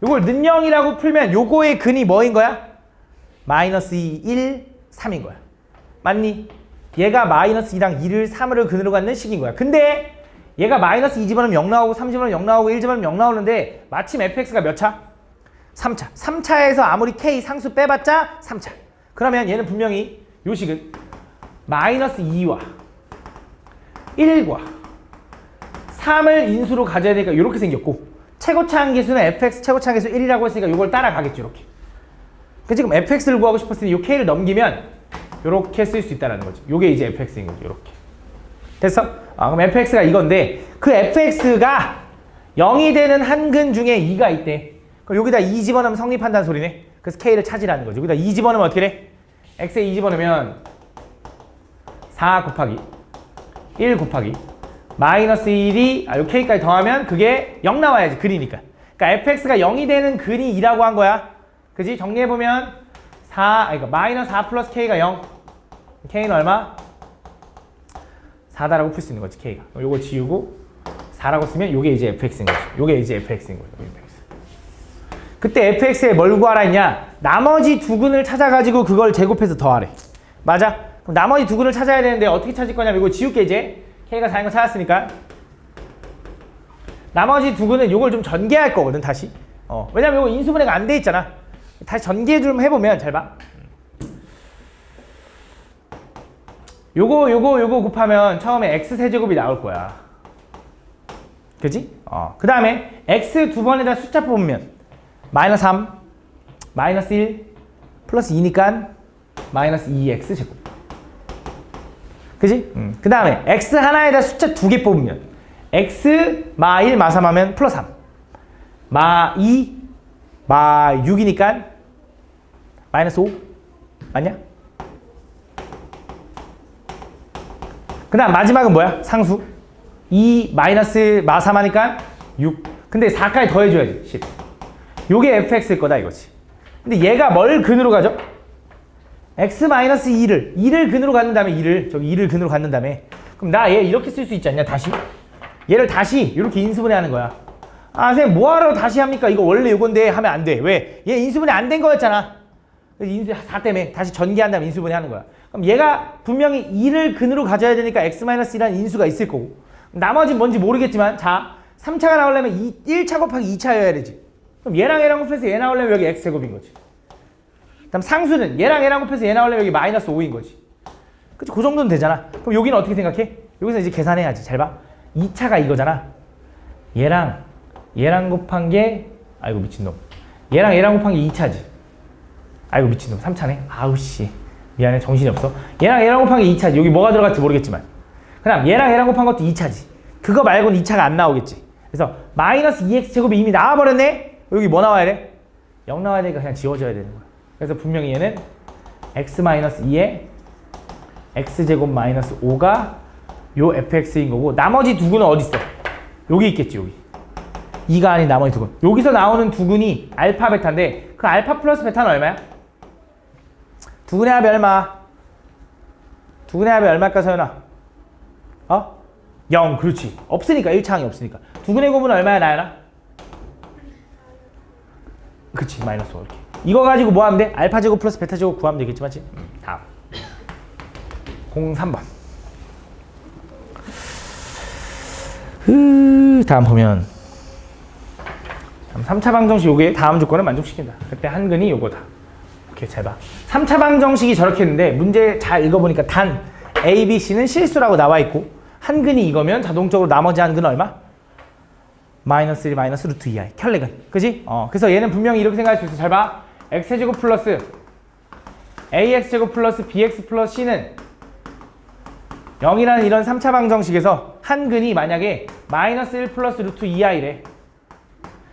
요걸 는0이라고 풀면 요거의 근이 뭐인 거야? 마이너스 2, 1, 3인 거야. 맞니? 얘가 마이너스 2랑 2를 3을 근으로 갖는 식인 거야. 근데 얘가 마이너스 2 집어넣으면 0 나오고 3 집어넣으면 0 나오고 1 집어넣으면 0 나오는데 마침 fx가 몇 차? 3차. 3차에서 아무리 k 상수 빼봤자 3차. 그러면 얘는 분명히 요 식은 마이너스 2와 1과 3을 인수로 가져야 되니까 이렇게 생겼고 최고차 함계수는 fx 최고차 함계수 1이라고 했으니까 이걸 따라가겠죠. 이렇게. 그 지금 fx를 구하고 싶었으니 이 k를 넘기면 이렇게 쓸 수 있다는 거지. 이게 이제 fx인 거죠. 이렇게. 됐어? 그럼 fx가 이건데 그 fx가 0이 되는 한근 중에 2가 있대. 그럼 여기다 2 집어넣으면 성립한다는 소리네. 그래서 k를 찾으라는 거죠. 여기다 2 집어넣으면 어떻게 돼? x에 2 집어넣으면 4 곱하기 1 곱하기 마이너스 1이 요 k까지 더하면 그게 0 나와야지. 근이니까. 그러니까 fx가 0이 되는 근이 2라고 한 거야. 그지? 정리해보면 그러니까 마이너스 4 플러스 k가 0. k는 얼마? 4다라고 풀 수 있는 거지. k가. 요거 지우고 4라고 쓰면 요게 이제 fx인 거지. 요게 이제 fx인 거죠. fx. 그때 fx에 뭘 구하라 했냐? 나머지 두 근을 찾아가지고 그걸 제곱해서 더하래. 맞아? 그럼 나머지 두 근을 찾아야 되는데 어떻게 찾을 거냐면 이거 지울게 이제. k가 4인 거 찾았으니까. 나머지 두 근은 요걸 좀 전개할 거거든 다시. 왜냐면 이거 인수분해가 안 돼 있잖아. 다시 전개 좀 해보면 잘 봐. 요거 곱하면 처음에 x세제곱이 나올 거야. 그지? 그 다음에 x 두 번에다 숫자 뽑으면 마이너스 3, 마이너스 1, 플러스 2니까 마이너스 2x제곱. 그지? 그 다음에 x 하나에다 숫자 두 개 뽑으면 x 마 1, 마 3 하면 플러스 3, 마 2, 마 6이니까 마이너스 5. 맞냐? 그 다음 마지막은 뭐야? 상수 2 마이너스 마 3 하니까 6. 근데 4까지 더해줘야지 10. 요게 fx일 거다 이거지. 근데 얘가 뭘 근으로 가죠? x 마이너스 2를 근으로 갖는 다음에 2를 근으로 갖는 다음에 그럼 나 얘 이렇게 쓸 수 있지 않냐? 다시 얘를 다시 이렇게 인수분해 하는 거야. 선생님 뭐하러 다시 합니까? 이거 원래 요건데 하면 안 돼. 왜? 얘 인수분해 안 된 거였잖아. 그래서 인수 4 때문에 다시 전개한 다음에 인수분해 하는 거야. 그럼 얘가 분명히 2를 근으로 가져야 되니까 x-1이라는 인수가 있을 거고 나머지는 뭔지 모르겠지만 자 3차가 나오려면 1차 곱하기 2차여야 되지. 그럼 얘랑 곱해서 얘 나오려면 여기 x제곱인 거지. 그다음 상수는 얘랑 곱해서 얘 나오려면 여기 마이너스 5인 거지. 그치? 그 정도는 되잖아. 그럼 여기는 어떻게 생각해? 여기서 이제 계산해야지. 잘 봐. 2차가 이거잖아. 얘랑 곱한 게 아이고 미친놈. 얘랑 곱한 게 2차지. 아이고 미친놈. 3차네. 아우 씨. 미안해. 정신이 없어. 얘랑 곱한 게 2차지. 여기 뭐가 들어갈지 모르겠지만. 그 다음 얘랑 곱한 것도 2차지. 그거 말고는 2차가 안 나오겠지. 그래서 마이너스 2x제곱이 이미 나와버렸네? 여기 뭐 나와야 돼? 0 나와야 되니까 그냥 지워져야 되는 거야. 그래서 분명히 얘는 x-2에 x제곱 마이너스 5가 요 fx인 거고 나머지 두 근은 어디 있어? 여기 있겠지. 여기 2가 아닌 나머지 두 근. 여기서 나오는 두 근이 알파 베타인데 그 알파 플러스 베타는 얼마야? 두 근의 합이 얼마? 두 근의 합이 얼마일까 서연아? 0. 그렇지. 없으니까 1차항이 없으니까. 두 근의 곱은 얼마야 나연아? 그치. 마이너스 5 이렇게. 이거 가지고 뭐 하면 돼? 알파 제곱 플러스 베타 제곱 구하면 되겠지 맞지? 다음 03번 다음 보면 3차 방정식 요게 다음 조건을 만족시킨다. 그때 한근이 요거다. 오케이 잘 봐. 3차 방정식이 저렇게 했는데 문제 잘 읽어보니까 단 A, B, C는 실수라고 나와 있고 한근이 이거면 자동적으로 나머지 한근은 얼마? 마이너스 1 마이너스 루트 2i 켤레근. 그지? 그래서 얘는 분명히 이렇게 생각할 수 있어. 잘 봐. x제곱 플러스 ax제곱 플러스 bx 플러스 c는 0이라는 이런 3차 방정식에서 한근이 만약에 마이너스 1 플러스 루트 2i래.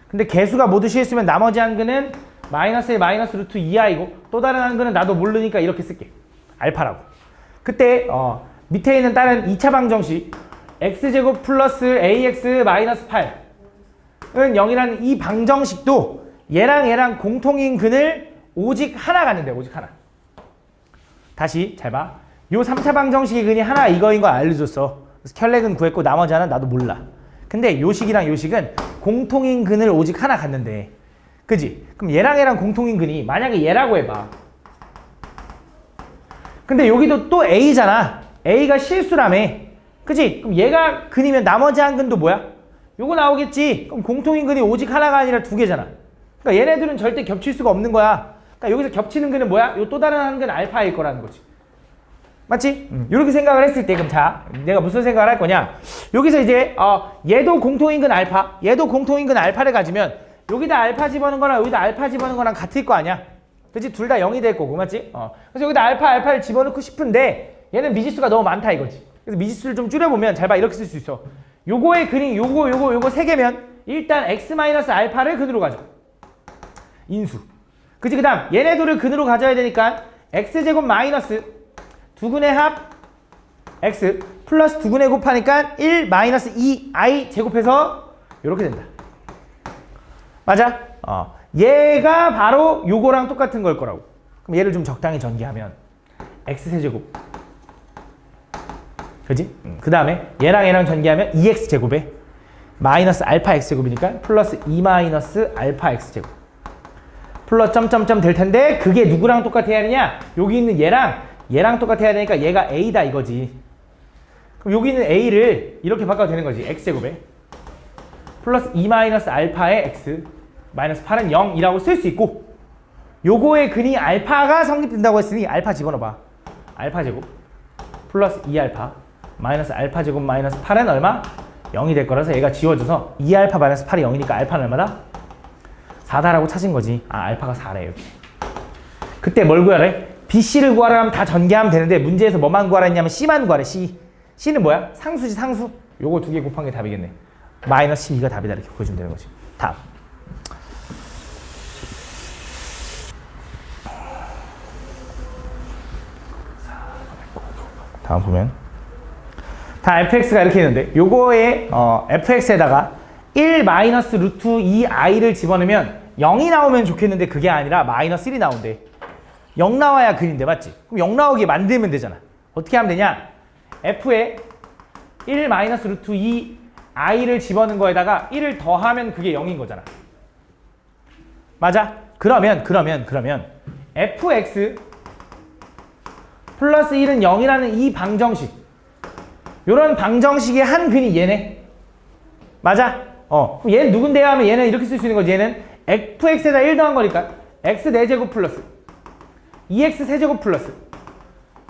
근데 개수가 모두 실수면 나머지 한근은 마이너스 1 마이너스 루트 2i고 또 다른 한근은 나도 모르니까 이렇게 쓸게. 알파라고. 그때 밑에 있는 다른 2차 방정식 x제곱 플러스 ax 마이너스 8은 0이라는 이 방정식도 얘랑 공통인 근을 오직 하나 갖는데 오직 하나. 다시 잘 봐. 요 3차 방정식의 근이 하나 이거인 거 알려줬어. 그래서 켤레근 구했고 나머지 하나는 나도 몰라. 근데 요식이랑 요식은 공통인 근을 오직 하나 갖는데 그지? 그럼 얘랑 공통인 근이 만약에 얘라고 해봐. 근데 여기도 또 A잖아. A가 실수라며. 그지? 그럼 얘가 근이면 나머지 한 근도 뭐야? 요거 나오겠지? 그럼 공통인 근이 오직 하나가 아니라 두 개잖아. 그러니까 얘네들은 절대 겹칠 수가 없는 거야. 그러니까 여기서 겹치는 근은 뭐야? 요 또 다른 한 근 알파일 거라는 거지. 맞지? 이렇게 생각을 했을 때 그럼 자 내가 무슨 생각을 할 거냐 여기서 이제 얘도 공통인근 알파 얘도 공통인근 알파를 가지면 여기다 알파 집어넣은 거랑 여기다 알파 집어넣은 거랑 같을 거 아니야 그치? 둘 다 0이 될 거고 맞지? 그래서 여기다 알파를 집어넣고 싶은데 얘는 미지수가 너무 많다 이거지 그래서 미지수를 좀 줄여보면 잘 봐 이렇게 쓸 수 있어 요거의 근이 요거 세 개면 일단 x-알파를 근으로 가져 인수 그치? 그 다음 얘네들을 근으로 가져야 되니까 x제곱 마이너스 두근의 합 x 플러스 두근의 곱하니까 1 마이너스 2i 제곱해서 이렇게 된다. 맞아? 얘가 바로 요거랑 똑같은 걸 거라고. 그럼 얘를 좀 적당히 전개하면 x세제곱 그지? 그 다음에 얘랑 전개하면 2x제곱에 마이너스 알파 x제곱이니까 플러스 2 마이너스 알파 x제곱 플러스 점점점 될 텐데 그게 누구랑 똑같아야 하느냐? 여기 있는 얘랑 똑같아야 되니까 얘가 a다 이거지. 그럼 여기 있는 a를 이렇게 바꿔도 되는 거지. x제곱에 플러스 2 마이너스 알파의 x 마이너스 8은 0이라고 쓸 수 있고 요거의 근이 알파가 성립된다고 했으니 알파 집어넣어봐. 알파 제곱 플러스 2알파 마이너스 알파 제곱 마이너스 8은 얼마? 0이 될 거라서 얘가 지워져서 2알파 마이너스 8이 0이니까 알파는 얼마다? 4다라고 찾은 거지. 알파가 4래 여기. 그때 뭘 구하래? BC를 구하라 하면 다 전개하면 되는데 문제에서 뭐만 구하라 했냐면 C만 구하래. C는 뭐야? 상수지 상수. 요거 두 개 곱한 게 답이겠네. 마이너스 12가 답이다 이렇게 보여주면 되는 거지. 다음. 다음 보면 다 fx가 이렇게 있는데 요거에 fx에다가 1 마이너스 루트 2i를 집어넣으면 0이 나오면 좋겠는데 그게 아니라 마이너스 1이 나온대. 0 나와야 근인데 맞지? 그럼 0 나오게 만들면 되잖아. 어떻게 하면 되냐? f에 1 마이너스 루트 2i를 집어넣은 거에다가 1을 더하면 그게 0인 거잖아. 맞아? 그러면 fx 플러스 1은 0이라는 이 방정식 요런 방정식의 한 근이 얘네. 맞아? 그럼 얘는 누군데요 하면 얘는 이렇게 쓸 수 있는 거지. 얘는 fx에다 1 더한 거니까 x 4제곱 플러스 2x 세제곱 플러스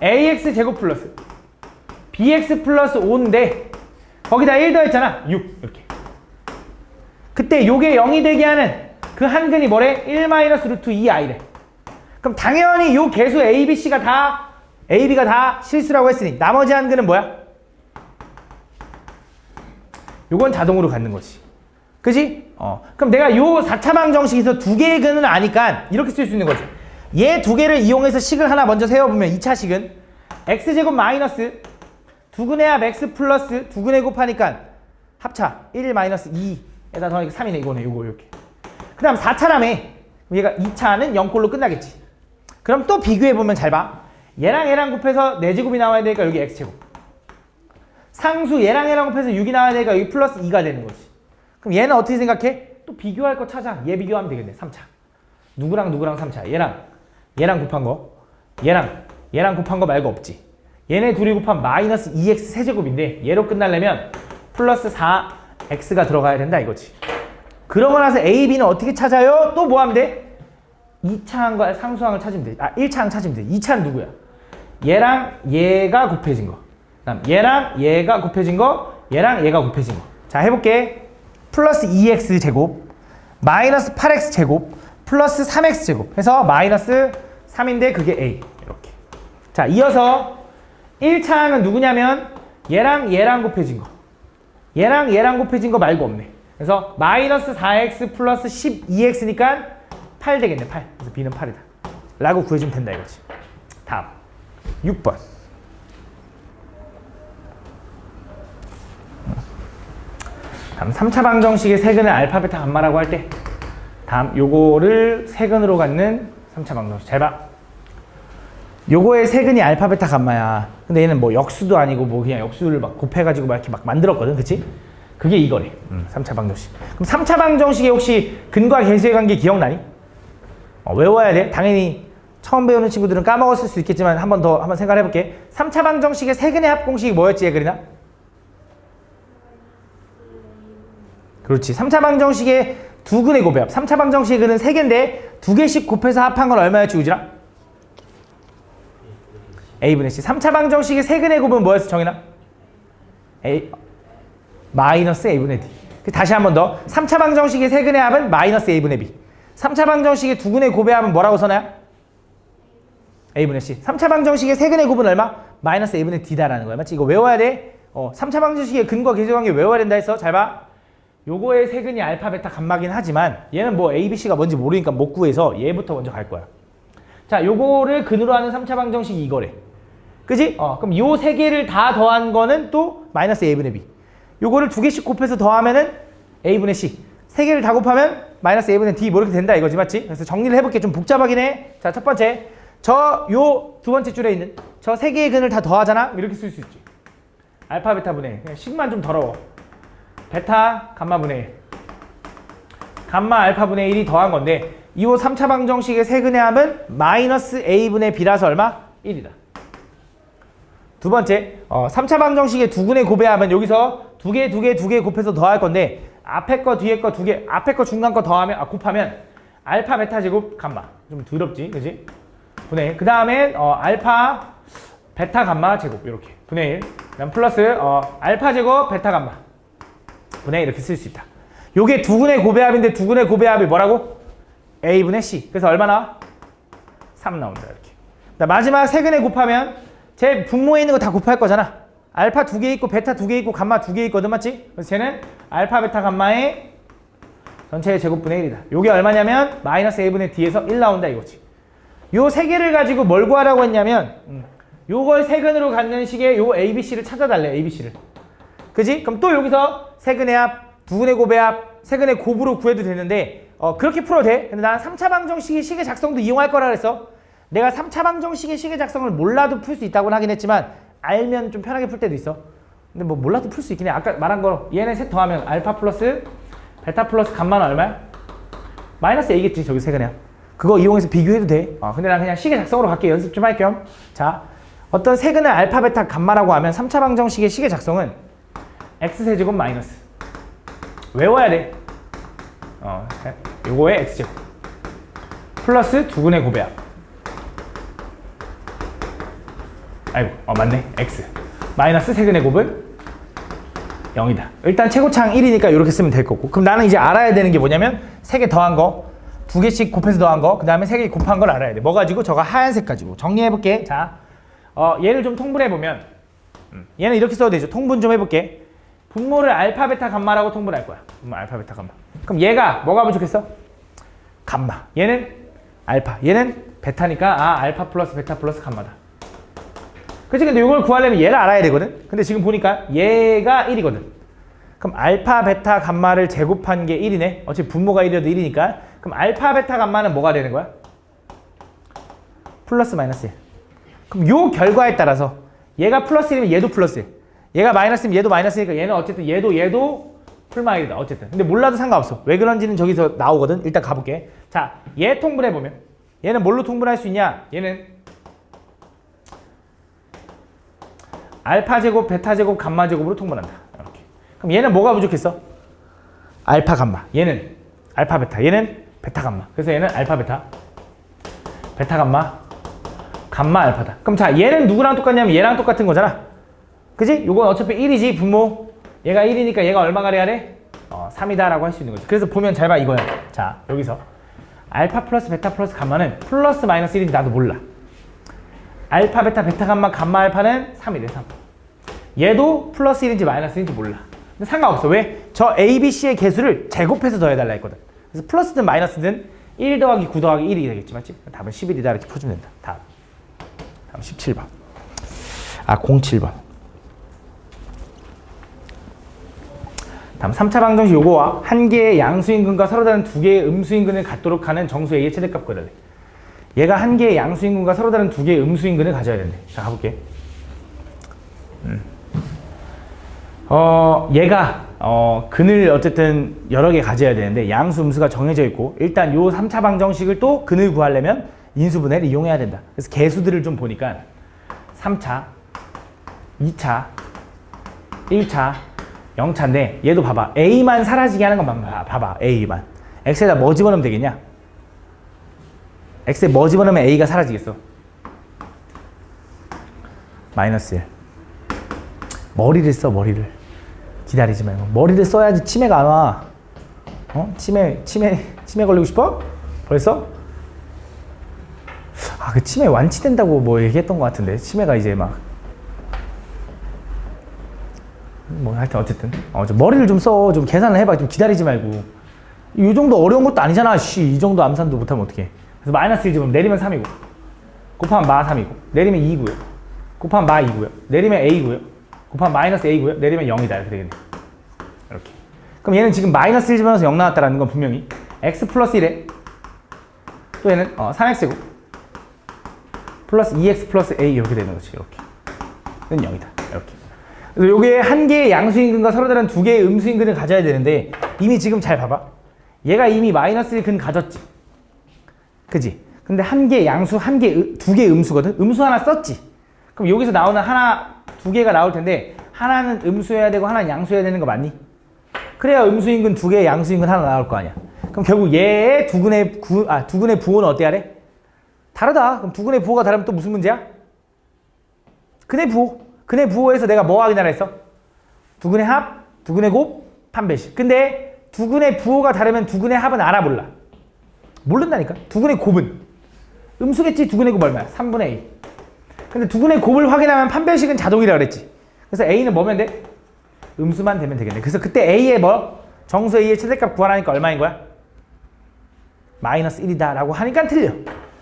ax 제곱 플러스 bx 플러스 5인데 거기다 1 더했잖아. 6 이렇게. 그때 요게 0이 되게 하는 그 한 근이 뭐래? 1 마이너스 루트 2i래. 그럼 당연히 요 개수 ab가 다 실수라고 했으니 나머지 한 근은 뭐야? 요건 자동으로 갖는 거지. 그지? 그럼 내가 요 4차 방정식에서 두 개의 근을 아니까 이렇게 쓸 수 있는 거지. 얘 두 개를 이용해서 식을 하나 먼저 세워보면 2차 식은 x제곱 마이너스 두근의 합 x 플러스 두근의 곱하니까 합차 1 마이너스 2에다 더하니까 3이네 이거네. 요거 이렇게. 그 다음 4차라며 얘가 2차는 0꼴로 끝나겠지. 그럼 또 비교해보면 잘 봐. 얘랑 곱해서 4제곱이 나와야 되니까 여기 x제곱. 상수 얘랑 곱해서 6이 나와야 되니까 여기 플러스 2가 되는 거지. 그럼 얘는 어떻게 생각해? 또 비교할 거 찾아. 얘 비교하면 되겠네. 3차. 누구랑 3차. 얘랑 곱한 거. 얘랑 곱한 거 말고 없지. 얘네 둘이 곱한 마이너스 2x 세제곱인데 얘로 끝나려면 플러스 4x가 들어가야 된다 이거지. 그러고 나서 a, b는 어떻게 찾아요? 또 뭐 하면 돼? 2차항과 상수항을 찾으면 돼. 1차항 찾으면 돼. 2차는 누구야? 얘랑 얘가 곱해진 거. 그다음 얘랑 얘가 곱해진 거. 얘랑 얘가 곱해진 거. 자 해볼게. 플러스 2x 제곱 마이너스 8x 제곱 플러스 3x 제곱 해서 마이너스 3인데 그게 a 이렇게. 자 이어서 1차항은 누구냐면 얘랑 곱해진 거. 얘랑 곱해진 거 말고 없네. 그래서 마이너스 4x 플러스 12x니까 8 되겠네. 8. 그래서 b는 8이다 라고 구해주면 된다 이거지. 다음 6번. 다음 3차 방정식의 세근을 알파 베타 감마라고 할 때 다음 요거를 세근으로 갖는 3차 방정식. 잘 봐. 요거의 세근이 알파 베타 감마야. 근데 얘는 뭐 역수도 아니고 뭐 그냥 역수를 막 곱해가지고 막 이렇게 막 만들었거든. 그치? 그게 이거래. 3차 방정식. 그럼 3차 방정식에 혹시 근과 계수의 관계 기억나니? 외워야 돼. 당연히 처음 배우는 친구들은 까먹었을 수 있겠지만 한번 생각해 볼게. 3차 방정식의 세근의 합 공식이 뭐였지, 얘들이나? 그렇지. 3차 방정식의 두 근의 곱합. 3차 방정식의 근은 3개인데 2개씩 곱해서 합한 건 얼마였지, 우지라? a분의 c. 3차 방정식의 세근의 곱은 뭐였어 정인아? a 마이너스 a분의 d. 다시 한 번 더. 3차 방정식의 세근의 합은 마이너스 a분의 b. 3차 방정식의 두근의 곱의 합은 뭐라고 써놔요? a분의 c. 3차 방정식의 세근의 곱은 얼마? 마이너스 a분의 d다라는 거야. 맞지? 이거 외워야 돼. 3차 방정식의 근거 계수관계 외워야 된다 해서 잘 봐. 요거의 세근이 알파, 베타, 감마긴 하지만 얘는 뭐 a, b, c가 뭔지 모르니까 못 구해서 얘부터 먼저 갈 거야. 자, 요거를 근으로 하는 3차 방정식이 이거래. 그지? 그럼 요 세 개를 다 더한 거는 또 마이너스 a분의 b. 요거를 두 개씩 곱해서 더하면은 a분의 c. 세 개를 다 곱하면 마이너스 a분의 d 뭐 이렇게 된다 이거지, 맞지? 그래서 정리를 해볼게. 좀 복잡하긴 해. 자, 첫 번째. 요 두 번째 줄에 있는 저 세 개의 근을 다 더하잖아? 이렇게 쓸 수 있지. 알파, 베타 분의 1. 그냥 식만 좀 더러워. 베타, 감마 분의 1. 감마, 알파 분의 1이 더한 건데 이 3차 방정식의 세근의 합은 마이너스 a분의 b라서 얼마? 1이다. 두 번째, 3차 방정식의 두근의 곱의 합은 여기서 두 개 곱해서 더할 건데 앞에 거, 뒤에 거 두 개, 앞에 거, 중간 거 더하면, 곱하면 알파, 베타 제곱, 감마. 좀 더럽지, 그지? 분의 1. 그 다음에 알파, 베타, 감마 제곱 이렇게 분의 1. 그다음 플러스 알파 제곱, 베타, 감마 분의 1 이렇게 쓸 수 있다. 요게 두근의 곱의 합인데 두근의 곱의 합이 뭐라고? a분의 c. 그래서 얼마 나와? 3 나온다 이렇게. 마지막 세근에 곱하면 제 분모에 있는 거 다 곱할 거잖아. 알파 두 개 있고 베타 두 개 있고 감마 두 개 있거든, 맞지? 그래서 쟤는 알파, 베타, 감마의 전체의 제곱분의 1이다. 요게 얼마냐면 마이너스 a분의 d에서 1 나온다 이거지. 요 세 개를 가지고 뭘 구하라고 했냐면 요걸 세근으로 갖는 식의 요 ABC를 찾아달래. ABC를. 그지? 그럼 또 여기서 세근의 합, 두근의 곱의 합, 세근의 곱으로 구해도 되는데 그렇게 풀어도 돼. 근데 난 3차 방정식의 식의 작성도 이용할 거라 그랬어. 내가 3차 방정식의 식의 작성을 몰라도 풀 수 있다고는 하긴 했지만 알면 좀 편하게 풀 때도 있어. 근데 뭐 몰라도 풀 수 있긴 해. 아까 말한 거 얘네 셋 더하면 알파 플러스 베타 플러스 감마는 얼마야? 마이너스 a겠지. 저기 세근의 합. 그거 이용해서 비교해도 돼. 근데 난 그냥 식의 작성으로 갈게. 연습 좀 할 겸. 자, 어떤 세근을 알파, 베타, 감마라고 하면 3차 방정식의 식의 작성은 x세제곱 마이너스. 외워야 돼. 요거의 x제곱. 플러스 두근의 곱의 합. 아이고, 맞네. x. 마이너스 세근의 곱은 0이다. 일단 최고창 1이니까 이렇게 쓰면 될 거고. 그럼 나는 이제 알아야 되는 게 뭐냐면 3개 더한 거. 2개씩 곱해서 더한 거, 그 다음에 3개 곱한 걸 알아야 돼. 뭐 가지고? 저거 하얀색 가지고. 정리해볼게. 자, 얘를 좀 통분해보면 얘는 이렇게 써도 되죠. 통분 좀 해볼게. 분모를 알파, 베타, 감마라고 통분할 거야. 알파, 베타, 감마. 그럼 얘가 뭐가 하면 좋겠어? 감마. 얘는 알파. 얘는 베타니까 알파 플러스 베타 플러스 감마다. 그치? 근데 이걸 구하려면 얘를 알아야 되거든? 근데 지금 보니까 얘가 1이거든. 그럼 알파, 베타, 감마를 제곱한 게 1이네. 어차피 분모가 1이어도 1이니까. 그럼 알파, 베타, 감마는 뭐가 되는 거야? 플러스 마이너스 1. 그럼 요 결과에 따라서 얘가 플러스 1이면 얘도 플러스 1. 얘가 마이너스면 얘도 마이너스니까 얘는 어쨌든 얘도 풀마일이다. 어쨌든. 근데 몰라도 상관없어. 왜 그런지는 저기서 나오거든. 일단 가볼게. 자, 얘 통분해보면 얘는 뭘로 통분할 수 있냐? 얘는 알파 제곱, 베타 제곱, 감마 제곱으로 통분한다. 이렇게. 그럼 얘는 뭐가 부족했어? 알파, 감마. 얘는 알파, 베타. 얘는 베타, 감마. 그래서 얘는 알파, 베타, 베타, 감마, 감마, 알파다. 그럼 자, 얘는 누구랑 똑같냐면 얘랑 똑같은 거잖아. 그지? 요건 어차피 1이지, 분모. 얘가 1이니까 얘가 얼마가 돼야 돼? 3이다 라고 할 수 있는 거지. 그래서 보면 잘 봐, 이거야. 자, 여기서 알파 플러스 베타 플러스 감마는 플러스 마이너스 1인지 나도 몰라. 알파, 베타, 베타, 감마, 감마, 알파는 3이래, 3. 얘도 플러스 1인지 마이너스 1인지 몰라. 근데 상관없어. 왜? 저 A, B, C의 개수를 제곱해서 더해달라 했거든. 그래서 플러스든 마이너스든 1 더하기 9 더하기 1이 되겠지, 맞지? 답은 11이다 이렇게 풀어주면 된다. 다음 17번. 07번. 다음 3차 방정식 요거와 한 개의 양수인근과 서로 다른 두 개의 음수인근을 갖도록 하는 정수 A의 최대값 구해달래. 얘가 한 개의 양수인근과 서로 다른 두 개의 음수인근을 가져야 된대. 자, 가볼게. 얘가 근을 어쨌든 여러 개 가져야 되는데 양수 음수가 정해져 있고 일단 요 3차 방정식을 또 근을 구하려면 인수분해를 이용해야 된다. 그래서 개수들을 좀 보니까 3차, 2차, 1차, 0차인데 얘도 봐봐. A만 사라지게 하는 것만 봐봐. A만. X에다 뭐 집어넣으면 되겠냐? X에 뭐 집어넣으면 A가 사라지겠어? 마이너스 1. 머리를 써, 머리를. 기다리지 말고. 머리를 써야지 치매가 안 와. 치매 걸리고 싶어? 벌써? 그 치매 완치된다고 뭐 얘기했던 것 같은데. 치매가 이제 하여튼 어쨌든. 머리를 좀 써. 좀 계산을 해봐. 좀 기다리지 말고. 이 정도 어려운 것도 아니잖아. 이 정도 암산도 못하면 어떡해. 그래서 마이너스 1 집으면 내리면 3이고. 곱하면 마 3이고. 내리면 2고요. 곱하면 마 2고요. 내리면 a고요. 곱하면 마이너스 a고요. 내리면 0이다. 이렇게 되겠네. 이렇게. 그럼 얘는 지금 마이너스 1 집어넣어서 0 나왔다라는 건 분명히 x 플러스 1에 또 얘는 3x고 플러스 2x 플러스 a 이렇게 되는 거지. 이렇게. 는 0이다. 이렇게. 그래서 요게 한 개의 양수인근과 서로 다른 두 개의 음수인근을 가져야 되는데 이미 지금 잘 봐봐. 얘가 이미 마이너스 1 근 가졌지. 그지? 근데 한 개의 양수, 두 개의 음수거든? 음수 하나 썼지? 그럼 여기서 나오는 두 개가 나올 텐데 하나는 음수여야 되고 하나는 양수여야 되는 거 맞니? 그래야 음수인근 두 개의 양수인근 하나 나올 거 아니야. 그럼 결국 얘의 두근의 부호는 어때 하래? 다르다. 그럼 두근의 부호가 다르면 또 무슨 문제야? 근의 부호. 근의 부호에서 내가 뭐 확인하라 했어? 두근의 합, 두근의 곱, 판별식. 근데 두근의 부호가 다르면 두근의 합은 알아 몰라? 모른다니까. 두근의 곱은 음수겠지. 두근의 곱 얼마야? 3분의 a. 근데 두근의 곱을 확인하면 판별식은 자동이라 그랬지. 그래서 a는 뭐면 돼? 음수만 되면 되겠네. 그래서 그때 a의 정수 a의 최대값 구하라니까 얼마인 거야? 마이너스 1이다 라고 하니까 틀려.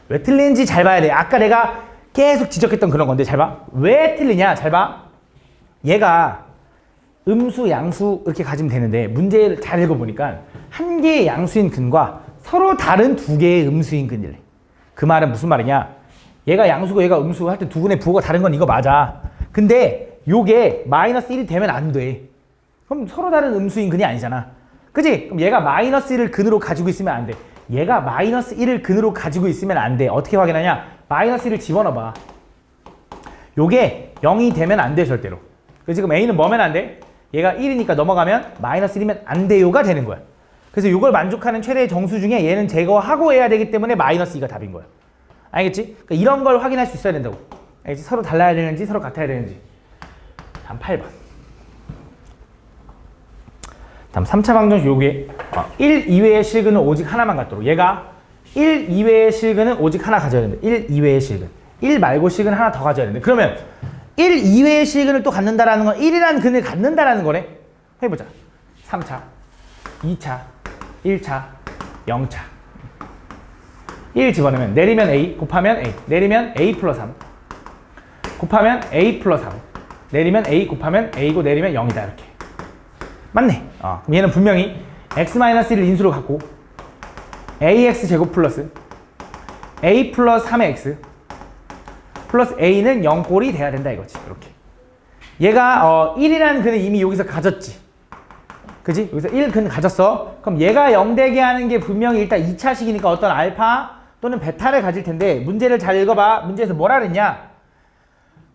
왜 틀리는지 잘 봐야 돼. 아까 내가 계속 지적했던 그런 건데 잘 봐. 왜 틀리냐? 잘 봐. 얘가 음수, 양수 이렇게 가지면 되는데 문제를 잘 읽어보니까 한 개의 양수인 근과 서로 다른 두 개의 음수인 근이래. 그 말은 무슨 말이냐? 얘가 양수고 얘가 음수고 할 때 두근의 부호가 다른 건 이거 맞아. 근데 요게 마이너스 1이 되면 안 돼. 그럼 서로 다른 음수인 근이 아니잖아. 그치? 그럼 얘가 마이너스 1을 근으로 가지고 있으면 안 돼. 얘가 마이너스 1을 근으로 가지고 있으면 안 돼. 어떻게 확인하냐? 마이너스 1을 집어넣어봐. 요게 0이 되면 안 돼, 절대로. 그래서 지금 a는 뭐면 안 돼? 얘가 1이니까 넘어가면 마이너스 1이면 안 돼요가 되는 거야. 그래서 이걸 만족하는 최대의 정수 중에 얘는 제거하고 해야 되기 때문에 마이너스 2가 답인 거야. 알겠지? 그러니까 이런 걸 확인할 수 있어야 된다고. 알겠지? 서로 달라야 되는지 서로 같아야 되는지. 다음 8번. 다음 3차 방정식 요게 1 이외의 실근은 오직 하나만 갖도록. 얘가 1 이외의 실근은 오직 하나 가져야 된다. 1 이외의 실근. 1 말고 실근 하나 더 가져야 된다. 그러면 1 이외의 실근을 또 갖는다라는 건 1이라는 근을 갖는다라는 거네. 해보자. 3차, 2차, 1차, 0차. 1 집어넣으면 내리면 a 곱하면 a 내리면 a 플러스 3 곱하면 a 플러스 3 내리면 a 곱하면 a고 내리면 0이다. 이렇게. 맞네. 그럼 얘는 분명히 x-1을 인수로 갖고 ax 제곱 플러스 a 플러스 3의 x 플러스 a는 0꼴이 돼야 된다 이거지. 이렇게. 얘가 1이라는 근을 이미 여기서 가졌지. 그지? 여기서 1근 가졌어. 그럼 얘가 0 되게 하는 게 분명히 일단 2차식이니까 어떤 알파 또는 베타를 가질 텐데 문제를 잘 읽어봐. 문제에서 뭐라 그랬냐?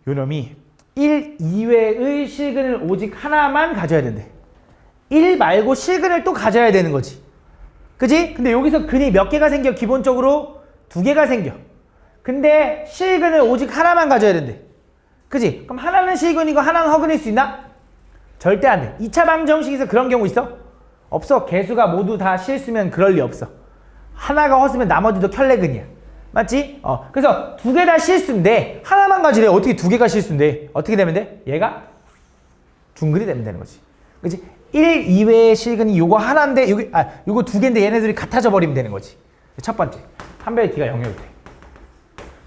요 놈이 1 이외의 실근을 오직 하나만 가져야 된대. 1 말고 실근을 또 가져야 되는 거지. 그지? 근데 여기서 근이 몇 개가 생겨? 기본적으로 2개가 생겨. 근데 실근을 오직 하나만 가져야 된대. 그지? 그럼 하나는 실근이고 하나는 허근일 수 있나? 절대 안 돼. 2차 방정식에서 그런 경우 있어? 없어. 개수가 모두 다 실수면 그럴 리 없어. 하나가 허수면 나머지도 켤레근이야. 맞지? 그래서 2개 다 실수인데 하나만 가지래. 어떻게 2개가 실수인데? 어떻게 되면 돼? 얘가 중근이 되면 되는 거지. 그치? 1 이외의 실근이 요거 하나인데 요거 2개인데 얘네들이 같아져 버리면 되는 거지. 첫 번째. 판별의 D가 0이어도 돼.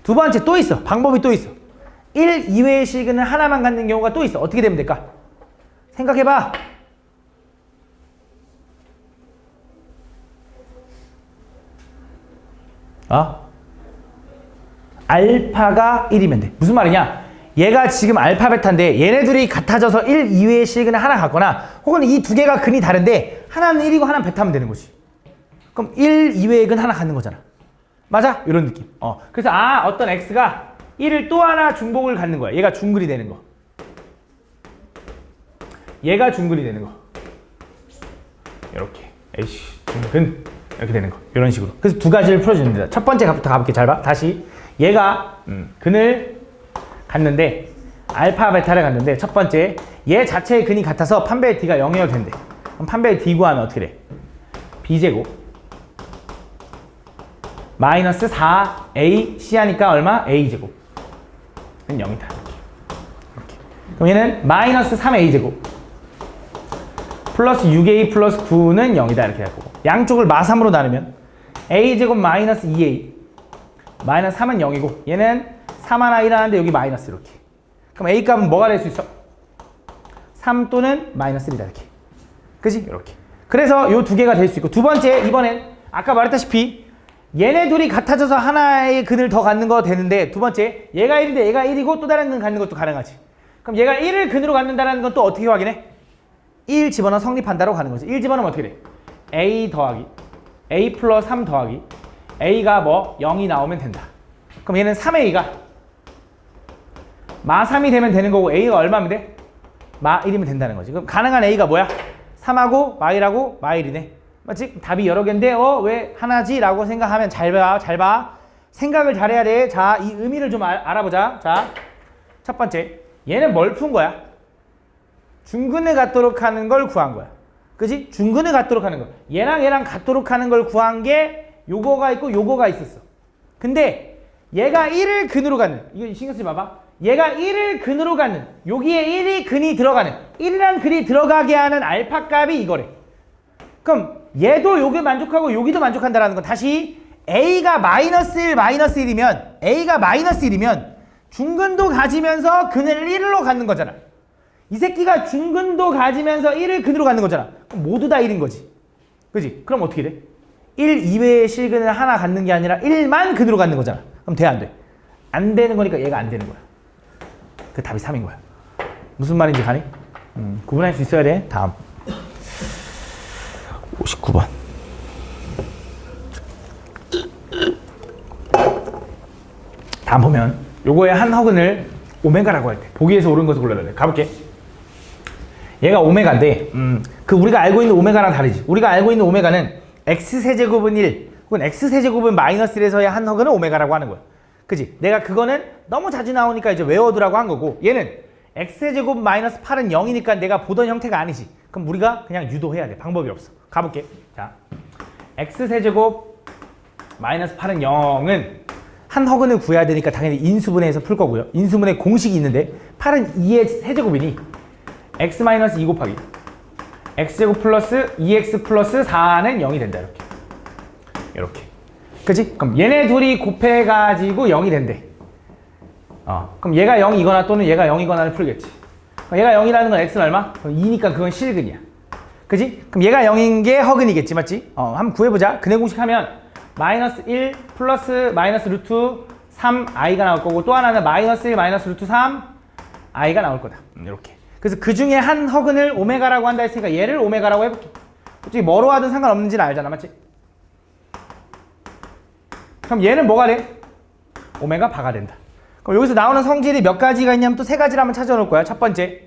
두 번째 또 있어. 방법이 또 있어. 1 이외의 실근을 하나만 갖는 경우가 또 있어. 어떻게 되면 될까? 생각해봐. 알파가 1이면 돼. 무슨 말이냐? 얘가 지금 알파 베타인데 얘네들이 같아져서 1 이외의 실근을 하나 갖거나 혹은 이 2개가 근이 다른데 하나는 1이고 하나는 베타면 되는 거지. 그럼 1 이외의 근 하나 갖는 거잖아. 맞아? 이런 느낌. 그래서 어떤 x가 1을 또 하나 중복을 갖는 거야. 얘가 중근이 되는 거. 얘가 중근이 되는 거. 이렇게. 중근. 이렇게 되는 거. 이런 식으로. 그래서 두 가지를 풀어주는 데다. 첫 번째 값부터 가볼게. 잘 봐. 다시. 얘가 근을 갖는데 알파, 베타를 갔는데 첫 번째 얘 자체의 근이 같아서 판별 D가 0이어도 된대. 그럼 판별 D 구하면 어떻게 돼? B제곱 마이너스 4AC 하니까 얼마? A제곱. 그럼 0이다. 이렇게. 그럼 얘는 마이너스 3A제곱 플러스 6A 플러스 9는 0이다. 이렇게 할 거고. 양쪽을 마3으로 나누면 A제곱 마이너스 2A 마이너스 3은 0이고 얘는 3 하나 1 하나인데 여기 마이너스 이렇게. 그럼 A 값은 뭐가 될 수 있어? 3 또는 마이너스 1이다. 이렇게. 그지? 이렇게. 그래서 요 두 개가 될 수 있고 두 번째 이번엔 아까 말했다시피 얘네 둘이 같아져서 하나의 근을 더 갖는 거 되는데 두 번째 얘가 1인데 얘가 1이고 또 다른 근 갖는 것도 가능하지. 그럼 얘가 1을 근으로 갖는다는 건 또 어떻게 확인해? 1 집어넣어 성립한다로 가는 거지. 1 집어넣으면 어떻게 돼? A 더하기 A 플러스 3 더하기 A가 뭐 0이 나오면 된다. 그럼 얘는 3A가 마 3이 되면 되는 거고 A가 얼마면 돼? 마 1이면 된다는 거지. 그럼 가능한 A가 뭐야? 3하고 마 1하고 마 1이네. 맞지? 답이 여러 개인데 왜 하나지? 라고 생각하면 잘 봐. 생각을 잘해야 돼. 자, 이 의미를 좀 알아보자. 자, 첫 번째 얘는 뭘 푼 거야? 중근을 갖도록 하는 걸 구한 거야. 그지? 중근을 갖도록 하는 거. 얘랑 갖도록 하는 걸 구한 게 요거가 있고 요거가 있었어. 근데 얘가 1을 근으로 가는, 이거 신경 쓰지 마봐. 얘가 1을 근으로 가는, 여기에 1이 근이 들어가는, 1이란 근이 들어가게 하는 알파 값이 이거래. 그럼 얘도 여기 만족하고 여기도 만족한다라는 건 다시 A가 마이너스 1, 마이너스 1이면 A가 마이너스 1이면 중근도 가지면서 근을 1로 갖는 거잖아. 이 새끼가 중근도 가지면서 1을 근으로 갖는 거잖아. 그럼 모두 다 1인 거지. 그지? 그럼 어떻게 돼? 1 이외의 실근을 하나 갖는 게 아니라 1만 근으로 갖는 거잖아. 그럼 돼, 안 돼? 안 되는 거니까 얘가 안 되는 거야. 그 답이 3인 거야. 무슨 말인지 가니? 구분할 수 있어야 돼. 다음 59번. 다음 보면 요거의 한 허근을 오메가라고 할 때 보기에서 옳은 것을 골라야 돼. 가볼게. 얘가 오메가인데 그 우리가 알고 있는 오메가랑 다르지. 우리가 알고 있는 오메가는 x세제곱은 1 혹은 x세제곱은 마이너스 1에서의 한 허근을 오메가라고 하는 거야. 그지? 내가 그거는 너무 자주 나오니까 이제 외워두라고 한 거고 얘는 x제곱 마이너스 8은 0이니까 내가 보던 형태가 아니지. 그럼 우리가 그냥 유도해야 돼. 방법이 없어. 가볼게. 자, x세제곱 마이너스 8은 0은 한 허근을 구해야 되니까 당연히 인수분해해서 풀 거고요. 인수분해 공식이 있는데 8은 2의 세제곱이니 x 마이너스 2 곱하기 x제곱 플러스 2x 플러스 4는 0이 된다. 이렇게. 그치? 그럼 얘네 둘이 곱해가지고 0이 된대. 그럼 얘가 0이거나 또는 얘가 0이거나를 풀겠지. 얘가 0이라는 건 x는 얼마? 2니까 그건 실근이야. 그치? 그럼 얘가 0인 게 허근이겠지. 맞지? 한번 구해보자. 근해 공식 하면 마이너스 1 플러스 마이너스 루트 3i가 나올 거고 또 하나는 마이너스 1 마이너스 루트 3i가 나올 거다. 이렇게. 그래서 그 중에 한 허근을 오메가라고 한다 했으니까 얘를 오메가라고 해볼게. 솔직히 뭐로 하든 상관없는지는 알잖아. 맞지? 그럼 얘는 뭐가 돼? 오메가 바가 된다. 그럼 여기서 나오는 성질이 몇 가지가 있냐면 또 세 가지를 한번 찾아놓을 거야. 첫 번째,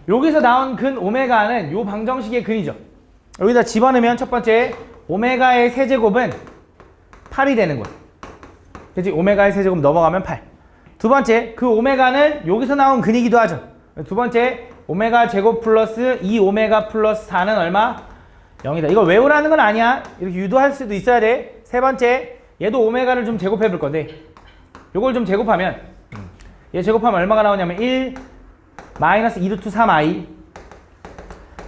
여기서 나온 근 오메가는 요 방정식의 근이죠. 여기다 집어넣으면 첫 번째 오메가의 세제곱은 8이 되는 거야. 그치? 오메가의 세제곱 넘어가면 8. 두 번째, 그 오메가는 여기서 나온 근이기도 하죠. 두 번째, 오메가 제곱 플러스 2오메가 플러스 4는 얼마? 0이다. 이걸 외우라는 건 아니야. 이렇게 유도할 수도 있어야 돼. 세 번째, 얘도 오메가를 좀 제곱해 볼 건데 요걸 좀 제곱하면 얘 제곱하면 얼마가 나오냐면 1 마이너스 2 루트 3i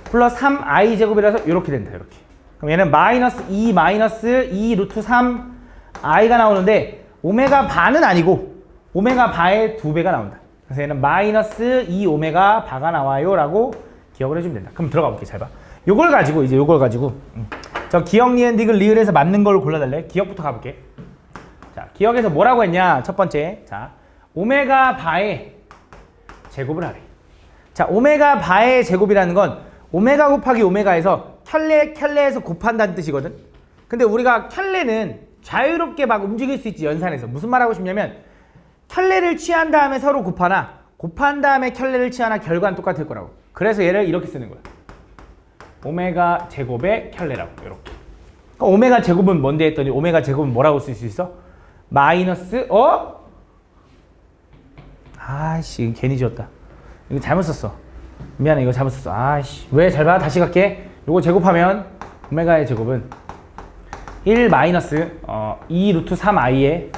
플러스 3i 제곱이라서 이렇게 된다. 이렇게. 그럼 얘는 마이너스 2 루트 3i가 나오는데 오메가 바는 아니고 오메가 바의 2배가 나온다. 그래서 얘는 마이너스 2 오메가 바가 나와요 라고 기억을 해주면 된다. 그럼 들어가 볼게. 잘 봐. 요걸 가지고 이제 요걸 가지고 저 기억, 니은, 디귿, 리을에서 맞는 걸 골라달래. 기억부터 가볼게. 자, 기억에서 뭐라고 했냐? 첫 번째, 자, 오메가 바의 제곱을 하래. 자, 오메가 바의 제곱이라는 건 오메가 곱하기 오메가에서 켤레에서 곱한다는 뜻이거든. 근데 우리가 켤레는 자유롭게 막 움직일 수 있지, 연산에서. 무슨 말 하고 싶냐면 켤레를 취한 다음에 서로 곱하나 곱한 다음에 켤레를 취하나 결과는 똑같을 거라고. 그래서 얘를 이렇게 쓰는 거야. 오메가 제곱의 켤레라고. 이렇게. 그러니까 오메가 제곱은 뭔데 했더니 오메가 제곱은 뭐라고 쓸 수 있어? 마이너스 아씨 괜히 지웠다. 이거 잘못 썼어. 미안해 이거 잘못 썼어. 아씨 왜 잘 봐. 다시 갈게. 요거 제곱하면 오메가의 제곱은 1 마이너스 2 루트 3i에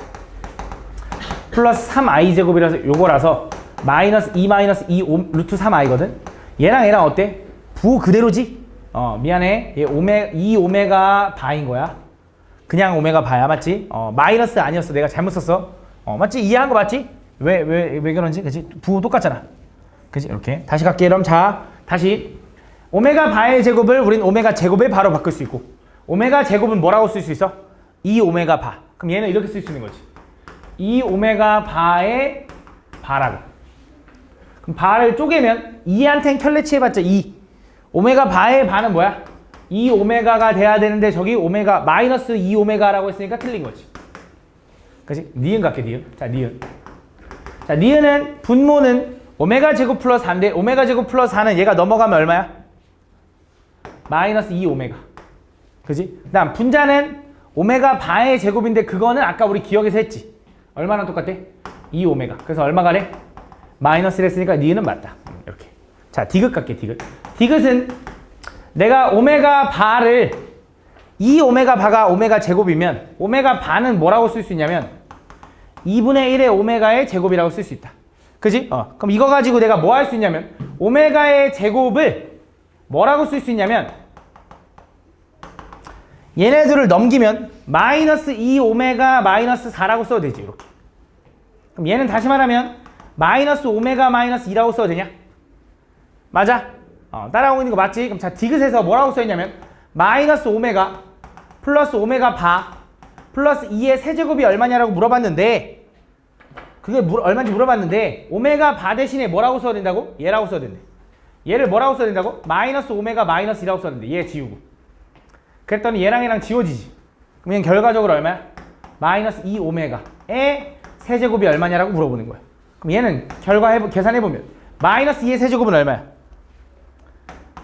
플러스 3i 제곱이라서 요거라서 마이너스 2 마이너스 2 루트 3i거든. 얘랑 얘랑 어때? 부호 그대로지? 미안해. 얘 2 오메가 바인 거야. 그냥 오메가 바야 맞지? 마이너스 아니었어. 내가 잘못 썼어. 맞지? 이해한 거 맞지? 왜 그런지? 그치? 부호 똑같잖아. 그치? 이렇게. 다시 갈게. 그럼 자, 다시. 오메가 바의 제곱을 우린 오메가 제곱에 바로 바꿀 수 있고, 오메가 제곱은 뭐라고 쓸 수 있어? 2 오메가 바. 그럼 얘는 이렇게 쓸 수 있는 거지. 2 오메가 바의 바라고. 그럼 바를 쪼개면 2한텐 켤레치 해봤자 2. 오메가 바의 바는 뭐야? 2 오메가가 돼야 되는데 저기 오메가 마이너스 2 오메가라고 했으니까 틀린 거지. 그치? 니은 갈게 니은. 자 니은. 자 니은은 분모는 오메가 제곱 플러스 4인데 오메가 제곱 플러스 4는 얘가 넘어가면 얼마야? 마이너스 2 오메가. 그지? 그 다음 분자는 오메가 바의 제곱인데 그거는 아까 우리 기억에서 했지. 얼마나 똑같아? 2 오메가. 그래서 얼마가 래? 마이너스를 했으니까 니은은 맞다. 이렇게. 자 디귿 갈게 디귿. 디귿은 내가 오메가 바를 2 오메가 바가 오메가 제곱이면 오메가 바는 뭐라고 쓸 수 있냐면 2분의 1의 오메가의 제곱이라고 쓸 수 있다. 그지? 그럼 이거 가지고 내가 뭐 할 수 있냐면 오메가의 제곱을 뭐라고 쓸 수 있냐면 얘네들을 넘기면 마이너스 2 오메가 마이너스 4라고 써도 되지. 이렇게. 그럼 얘는 다시 말하면 마이너스 오메가 마이너스 2라고 써도 되냐? 맞아? 따라오고 있는 거 맞지? 그럼 자 디귿에서 뭐라고 써있냐면 마이너스 오메가 플러스 오메가 바 플러스 2의 세제곱이 얼마냐라고 물어봤는데 그게 얼마인지 물어봤는데 오메가 바 대신에 뭐라고 써야 된다고? 얘라고 써야 된대. 얘를 뭐라고 써야 된다고? 마이너스 오메가 마이너스 2라고 써야 된대. 얘 지우고. 그랬더니 얘랑 얘랑 지워지지. 그럼 얘는 결과적으로 얼마야? 마이너스 2 오메가의 세제곱이 얼마냐라고 물어보는 거야. 그럼 얘는 계산해보면 마이너스 2의 세제곱은 얼마야?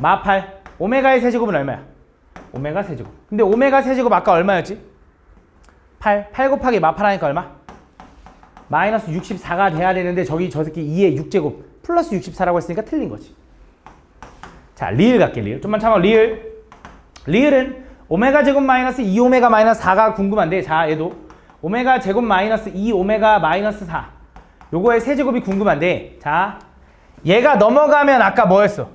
마8. 오메가의 세제곱은 얼마야? 오메가 세제곱. 근데 오메가 세제곱 아까 얼마였지? 8. 8 곱하기 마8 하니까 얼마? 마이너스 64가 돼야 되는데 저기 저 새끼 2의 6제곱 플러스 64라고 했으니까 틀린 거지. 자 리을 갈게. 리을. 좀만 참아. 리을은 오메가 제곱 마이너스 2 오메가 마이너스 4가 궁금한데 자 얘도 오메가 제곱 마이너스 2 오메가 마이너스 4 요거의 세제곱이 궁금한데 자 얘가 넘어가면 아까 뭐였어?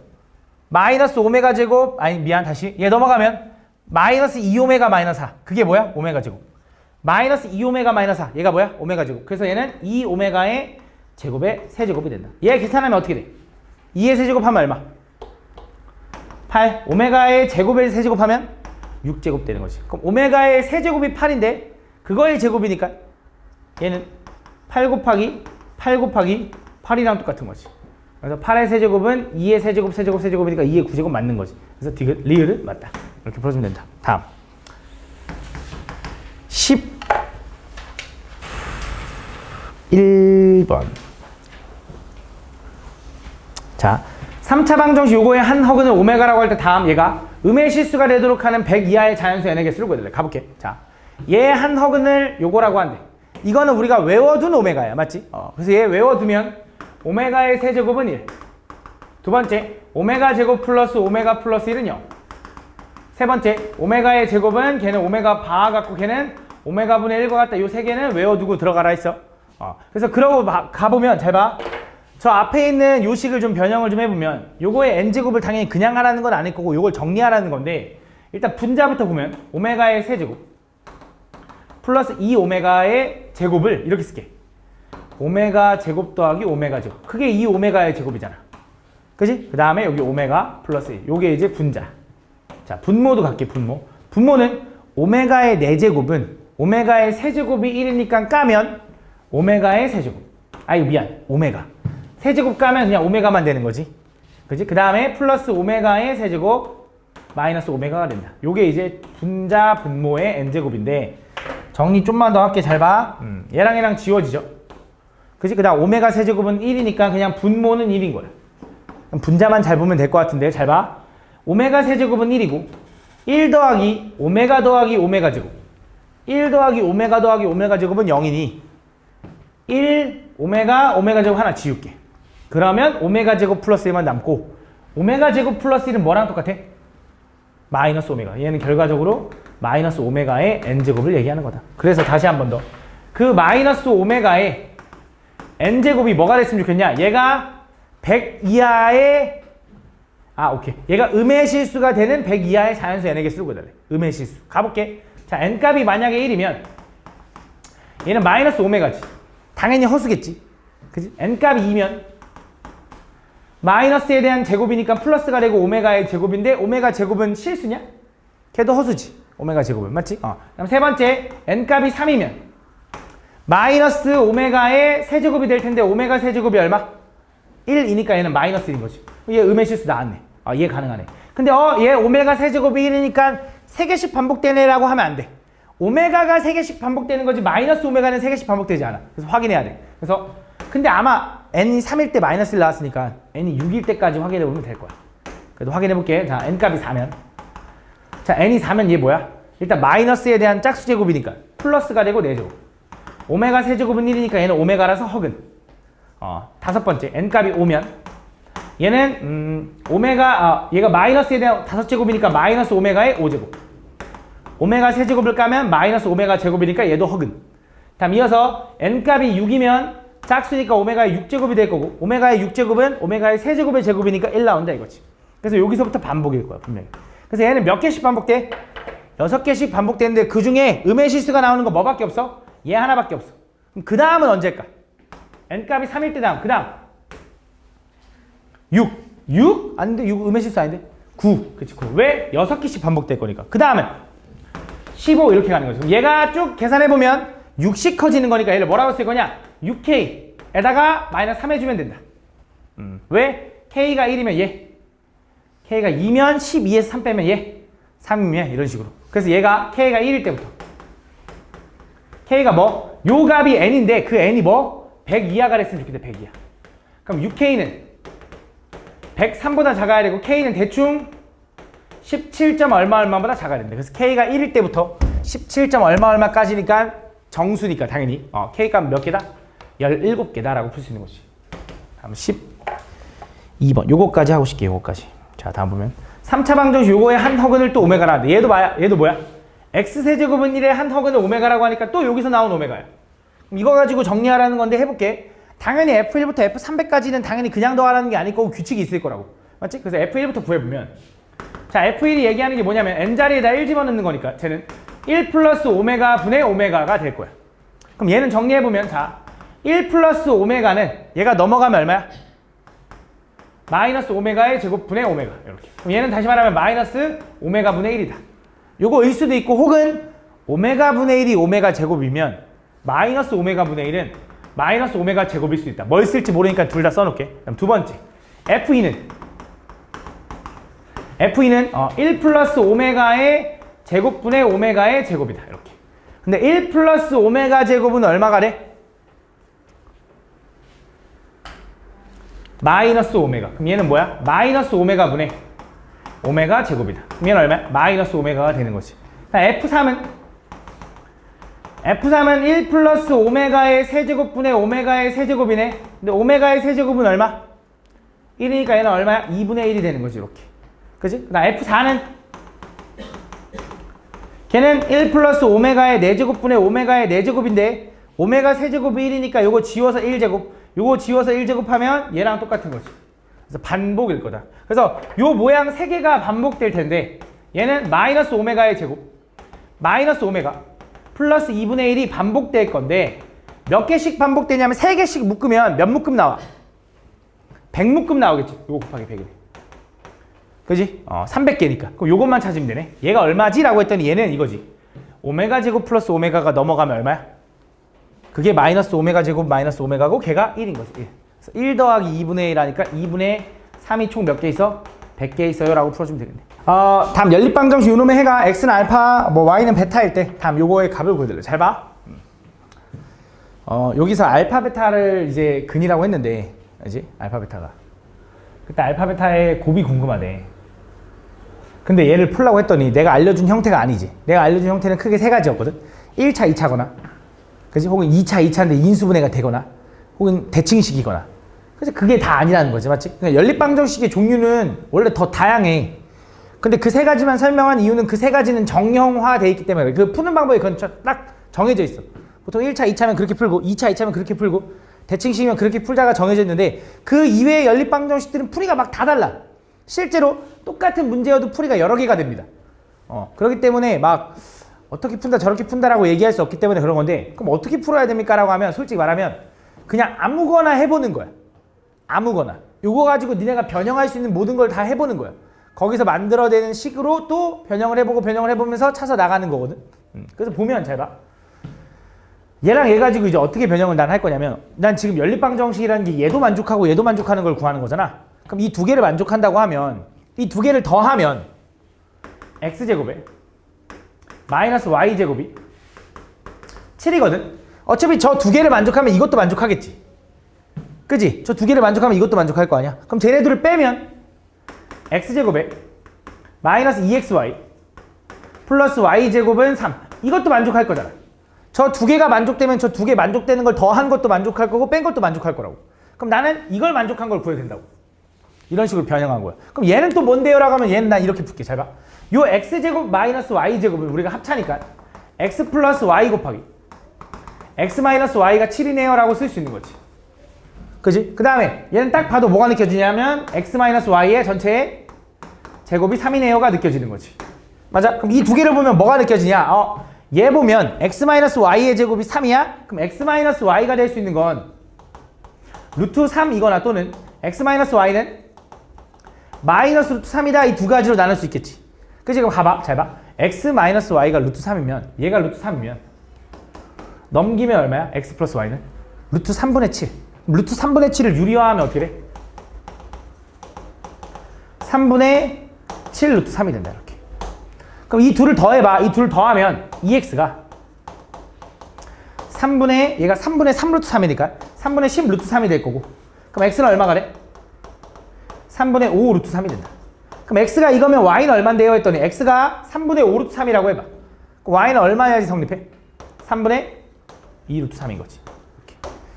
마이너스 오메가 제곱 아니 미안 다시 얘 넘어가면 마이너스 2 오메가 마이너스 4 그게 뭐야? 오메가 제곱 마이너스 2 오메가 마이너스 4 얘가 뭐야? 오메가 제곱. 그래서 얘는 2 오메가의 제곱의 세제곱이 된다. 얘 계산하면 어떻게 돼? 2의 세제곱 하면 얼마? 8. 오메가의 제곱의 세제곱하면 6제곱 되는 거지. 그럼 오메가의 세제곱이 8인데 그거의 제곱이니까 얘는 8 곱하기 8이랑 똑같은 거지. 그래서 8의 세제곱은 2의 세제곱이니까 2의 9제곱 맞는 거지. 그래서 디귿, 리을은 맞다. 이렇게 풀어주면 된다. 다음 11번. 자 3차 방정식 요거의 한 허근을 오메가라고 할 때 다음 얘가 음의 실수가 되도록 하는 100 이하의 자연수 n의 개수를 구해달래. 가볼게. 자, 얘 한 허근을 요거라고 한대. 이거는 우리가 외워둔 오메가야. 맞지? 그래서 얘 외워두면 오메가의 세제곱은 1. 두 번째, 오메가 제곱 플러스 오메가 플러스 1은 0. 세 번째, 오메가의 제곱은 걔는 오메가 바 같고 걔는 오메가 분의 1과 같다. 요 세 개는 외워두고 들어가라 했어. 그래서 그러고 가보면 잘 봐. 저 앞에 있는 요식을 좀 변형을 좀 해보면 요거의 n제곱을 당연히 그냥 하라는 건 아닐 거고 요걸 정리하라는 건데 일단 분자부터 보면 오메가의 세제곱 플러스 2 오메가의 제곱을 이렇게 쓸게. 오메가 제곱 더하기 오메가 제곱. 그게 2 오메가의 제곱이잖아. 그지? 그 다음에 여기 오메가 플러스 1. 요게 이제 분자. 자, 분모도 갈게. 분모는 오메가의 4제곱은 오메가의 세제곱이 1이니까 까면 오메가의 세제곱. 아이고 미안. 오메가. 세제곱 까면 그냥 오메가만 되는 거지. 그지? 그 다음에 플러스 오메가의 세제곱 마이너스 오메가가 된다. 요게 이제 분자 분모의 n제곱인데 정리 좀만 더 할게. 잘 봐. 얘랑 얘랑 지워지죠. 그지? 그 다음 오메가 세제곱은 1이니까 그냥 분모는 1인 거야. 그럼 분자만 잘 보면 될 것 같은데 잘 봐. 오메가 세제곱은 1이고 1 더하기 오메가 더하기 오메가 제곱 1 더하기 오메가 더하기 오메가 제곱은 0이니 1 오메가 제곱 하나 지울게. 그러면 오메가 제곱 플러스 1만 남고 오메가 제곱 플러스 1은 뭐랑 똑같아? 마이너스 오메가. 얘는 결과적으로 마이너스 오메가의 n제곱을 얘기하는 거다. 그래서 다시 한 번 더. 그 마이너스 오메가의 n제곱이 뭐가 됐으면 좋겠냐? 얘가 100 이하의 오케이. 얘가 음의 실수가 되는 100 이하의 자연수 n에게 쓰고 달래. 음의 실수. 가볼게. 자, n값이 만약에 1이면 얘는 마이너스 오메가지. 당연히 허수겠지. 그치? n값이 2면 마이너스에 대한 제곱이니까 플러스가 되고 오메가의 제곱인데 오메가 제곱은 실수냐? 걔도 허수지. 오메가 제곱은. 맞지? 그럼 세 번째 n값이 3이면 마이너스 오메가의 세제곱이 될 텐데 오메가 세제곱이 얼마? 1이니까 얘는 마이너스 1인 거지. 얘 음의 실수 나왔네. 얘 가능하네. 근데 얘 오메가 세제곱이 1이니까 3개씩 반복되네 라고 하면 안 돼. 오메가가 3개씩 반복되는 거지 마이너스 오메가는 3개씩 반복되지 않아. 그래서 확인해야 돼. 그래서 근데 아마 n이 3일 때 마이너스 1 나왔으니까 n이 6일 때까지 확인해 보면 될 거야. 그래도 확인해 볼게. 자, n값이 4면 자, n이 4면 얘 뭐야? 일단 마이너스에 대한 짝수 제곱이니까 플러스가 되고 4제곱. 오메가 세제곱은 1이니까 얘는 오메가라서 허근. 다섯 번째 n값이 5면 얘는 얘가 마이너스에 대한 5제곱이니까 마이너스 오메가의 5제곱. 오메가 세제곱을 까면 마이너스 오메가 제곱이니까 얘도 허근. 다음 이어서 n값이 6이면 짝수니까 오메가의 6제곱이 될 거고 오메가의 6제곱은 오메가의 세제곱의 제곱이니까 1 나온다 이거지. 그래서 여기서부터 반복일 거야 분명히. 그래서 얘는 몇 개씩 반복돼? 6개씩 반복되는데 그 중에 음의 실수가 나오는 거 뭐밖에 없어? 얘 하나밖에 없어. 그럼 그 다음은 언제일까? n값이 3일 때 다음. 그 다음 6? 아닌데 6 음의 실수 아닌데? 9. 그치 9. 왜? 6개씩 반복될 거니까. 그 다음은 15 이렇게 가는 거죠. 얘가 쭉 계산해보면 6씩 커지는 거니까 얘를 뭐라고 쓸 거냐? 6k에다가 마이너스 3 해주면 된다. 왜? k가 1이면 얘. k가 2면 12에서 3 빼면 얘. 3이면 이런 식으로. 그래서 얘가 k가 1일 때부터. k가 뭐? 요 값이 n인데 그 n이 뭐? 100 이하가 됐으면 좋겠다. 100 이하. 그럼 6k는 103보다 작아야 되고 k는 대충 17. 얼마보다 작아야 된다. 그래서 k가 1일 때부터 17. 얼마까지니까 정수니까 당연히 k값 몇 개다? 17개다라고 풀 수 있는 거지. 다음 12번. 요거까지 하고 싶게 요거까지. 자, 다음 보면 3차 방정식 요거의 한 허근을 또 오메가라 하는데 얘도 뭐야? x세제곱은 1의 한 허근을 오메가라고 하니까 또 여기서 나온 오메가야. 이거 가지고 정리하라는 건데 해볼게. 당연히 F1부터 F300까지는 당연히 그냥 더하라는 게 아닐 거고 규칙이 있을 거라고. 맞지? 그래서 F1부터 구해보면 자, F1이 얘기하는 게 뭐냐면 n자리에다 1 집어넣는 거니까 쟤는 1 플러스 오메가 분의 오메가가 될 거야. 그럼 얘는 정리해보면 자, 1 플러스 오메가는 얘가 넘어가면 얼마야? 마이너스 오메가의 제곱 분의 오메가. 이렇게. 그럼 얘는 다시 말하면 마이너스 오메가 분의 1이다. 요거일 수도 있고 혹은 오메가 분의 1이 오메가 제곱이면 마이너스 오메가 분의 1은 마이너스 오메가 제곱일 수 있다. 뭘 쓸지 모르니까 둘 다 써놓게. 그럼 두 번째 F2는 1 플러스 오메가의 제곱분의 오메가의 제곱이다. 이렇게. 근데 1 플러스 오메가 제곱은 얼마가 돼? 마이너스 오메가. 그럼 얘는 뭐야? 마이너스 오메가 분의 오메가 제곱이다. 그럼 얘는 얼마야? 마이너스 오메가가 되는 거지. F3은 1 플러스 오메가의 세제곱분의 오메가의 세제곱이네. 근데 오메가의 세제곱은 얼마? 1이니까 얘는 얼마야? 2분의 1이 되는 거지. 이렇게. 그치? 그 다음 F4는 걔는 1 플러스 오메가의 4제곱분의 오메가의 4제곱인데 오메가 세제곱이 1이니까 요거 지워서 1제곱, 요거 지워서 1제곱 하면 얘랑 똑같은 거지. 그래서 반복일 거다. 그래서 요 모양 3개가 반복될 텐데 얘는 마이너스 오메가의 제곱, 마이너스 오메가 플러스 2분의 1이 반복될 건데 몇 개씩 반복되냐면 3개씩 묶으면 몇 묶음 나와? 100묶음 나오겠지. 요거 곱하기 100이네. 그지? 300개니까. 그럼 요것만 찾으면 되네. 얘가 얼마지? 라고 했더니 얘는 이거지. 오메가 제곱 플러스 오메가가 넘어가면 얼마야? 그게 마이너스 오메가 제곱 마이너스 오메가고 걔가 1인 거지. 1. 그래서 1 더하기 2분의 1하니까 2분의 3이 총 몇 개 있어? 100개 있어요 라고 풀어주면 되겠네. 다음 연립방정식 요놈의 해가 x는 알파, y는 베타일 때 다음 요거의 값을 구해달래. 잘 봐. 여기서 알파 베타를 이제 근이라고 했는데 알지? 알파 베타가 그때 알파 베타의 곱이 궁금하대. 근데 얘를 풀라고 했더니 내가 알려준 형태가 아니지. 내가 알려준 형태는 크게 3가지였거든. 1차, 2차거나 그지? 혹은 2차, 2차인데 인수분해가 되거나 혹은 대칭식이거나. 그래서 그게 다 아니라는 거지, 맞지? 그러니까 연립방정식의 종류는 원래 더 다양해. 근데 그 세 가지만 설명한 이유는 그 세 가지는 정형화돼 있기 때문에 그 푸는 방법이 그건 딱 정해져 있어. 보통 1차, 2차면 그렇게 풀고 2차, 2차면 그렇게 풀고 대칭식이면 그렇게 풀자가 정해져 있는데 그 이외의 연립방정식들은 풀이가 막 다 달라. 실제로 똑같은 문제여도 풀이가 여러 개가 됩니다. 그렇기 때문에 막 어떻게 푼다 저렇게 푼다라고 얘기할 수 없기 때문에 그런 건데 그럼 어떻게 풀어야 됩니까? 라고 하면 솔직히 말하면 그냥 아무거나 해보는 거야. 아무거나. 요거 가지고 니네가 변형할 수 있는 모든 걸 다 해보는 거야. 거기서 만들어내는 식으로 또 변형을 해보고 변형을 해보면서 차서 나가는 거거든. 그래서 보면 잘 봐. 얘랑 얘 가지고 이제 어떻게 변형을 난 할 거냐면 난 지금 연립방정식이라는 게 얘도 만족하고 얘도 만족하는 걸 구하는 거잖아. 그럼 이 두 개를 만족한다고 하면 이 두 개를 더하면 x제곱에 마이너스 y제곱이 7이거든. 어차피 저 두 개를 만족하면 이것도 만족하겠지. 그지? 저 두 개를 만족하면 이것도 만족할 거 아니야. 그럼 쟤네들을 빼면 x제곱에 마이너스 2xy 플러스 y제곱은 3. 이것도 만족할 거잖아. 저 두 개가 만족되면 저 두 개 만족되는 걸 더한 것도 만족할 거고 뺀 것도 만족할 거라고. 그럼 나는 이걸 만족한 걸 구해야 된다고. 이런 식으로 변형한 거야. 그럼 얘는 또 뭔데요? 라고 하면 얘는 난 이렇게 풀게. 잘 봐. 요 x제곱 마이너스 y제곱을 우리가 합차니까 x 플러스 y 곱하기 x 마이너스 y가 7이네요 라고 쓸 수 있는 거지. 그지? 그 다음에 얘는 딱 봐도 뭐가 느껴지냐면 x 마이너스 y의 전체의 제곱이 3이네요가 느껴지는 거지. 맞아? 그럼 이 두 개를 보면 뭐가 느껴지냐? 얘 보면 x 마이너스 y의 제곱이 3이야? 그럼 x 마이너스 y가 될 수 있는 건 루트 3이거나 또는 x 마이너스 y는 마이너스 루트 3이다. 이 두 가지로 나눌 수 있겠지. 그치? 그럼 봐봐. 잘 봐. x 마이너스 y가 루트 3이면 얘가 루트 3이면 넘기면 얼마야? x 플러스 y는? 루트 3분의 7. 루트 3분의 7을 유리화하면 어떻게 돼? 3분의 7 루트 3이 된다. 이렇게. 그럼 이 둘을 더해봐. 이 둘을 더하면 2x가 3분의 얘가 3분의 3 루트 3이니까 3분의 10 루트 3이 될 거고 그럼 x는 얼마가 돼? 3분의 5 루트 3이 된다. 그럼 x가 이거면 y는 얼마인데요? 했더니 x가 3분의 5 루트 3이라고 해봐. 그럼 y는 얼마여야지 성립해? 3분의 2 루트 3인 거지. 이렇게.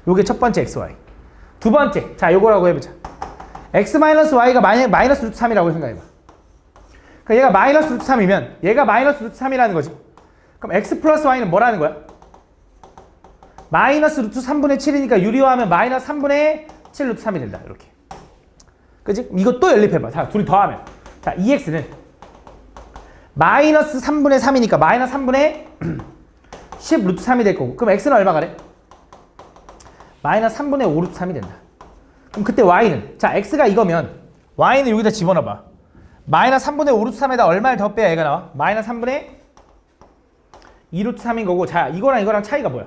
요게 첫 번째 xy. 두 번째, 자 요거라고 해보자. x 마이너스 y가 마이너스 루트 3이라고 생각해봐. 그러니까 얘가 마이너스 루트 3이면 얘가 마이너스 루트 3이라는 거지. 그럼 x 플러스 y는 뭐라는 거야? 마이너스 루트 3분의 7이니까 유리화하면 마이너스 3분의 7 루트 3이 된다. 이렇게. 그치? 이거 또 연립해봐. 자, 둘이 더하면. 자, 2x는 마이너스 3분의 3이니까 마이너스 3분의 10 루트 3이 될 거고. 그럼 x는 얼마가 돼? 마이너스 3분의 5 루트 3이 된다. 그럼 그때 y는, 자, x가 이거면 y는 여기다 집어넣어봐. 마이너스 3분의 5 루트 3에다 얼마를 더 빼야 얘가 나와? 마이너스 3분의 2 루트 3인 거고. 자, 이거랑 이거랑 차이가 뭐야?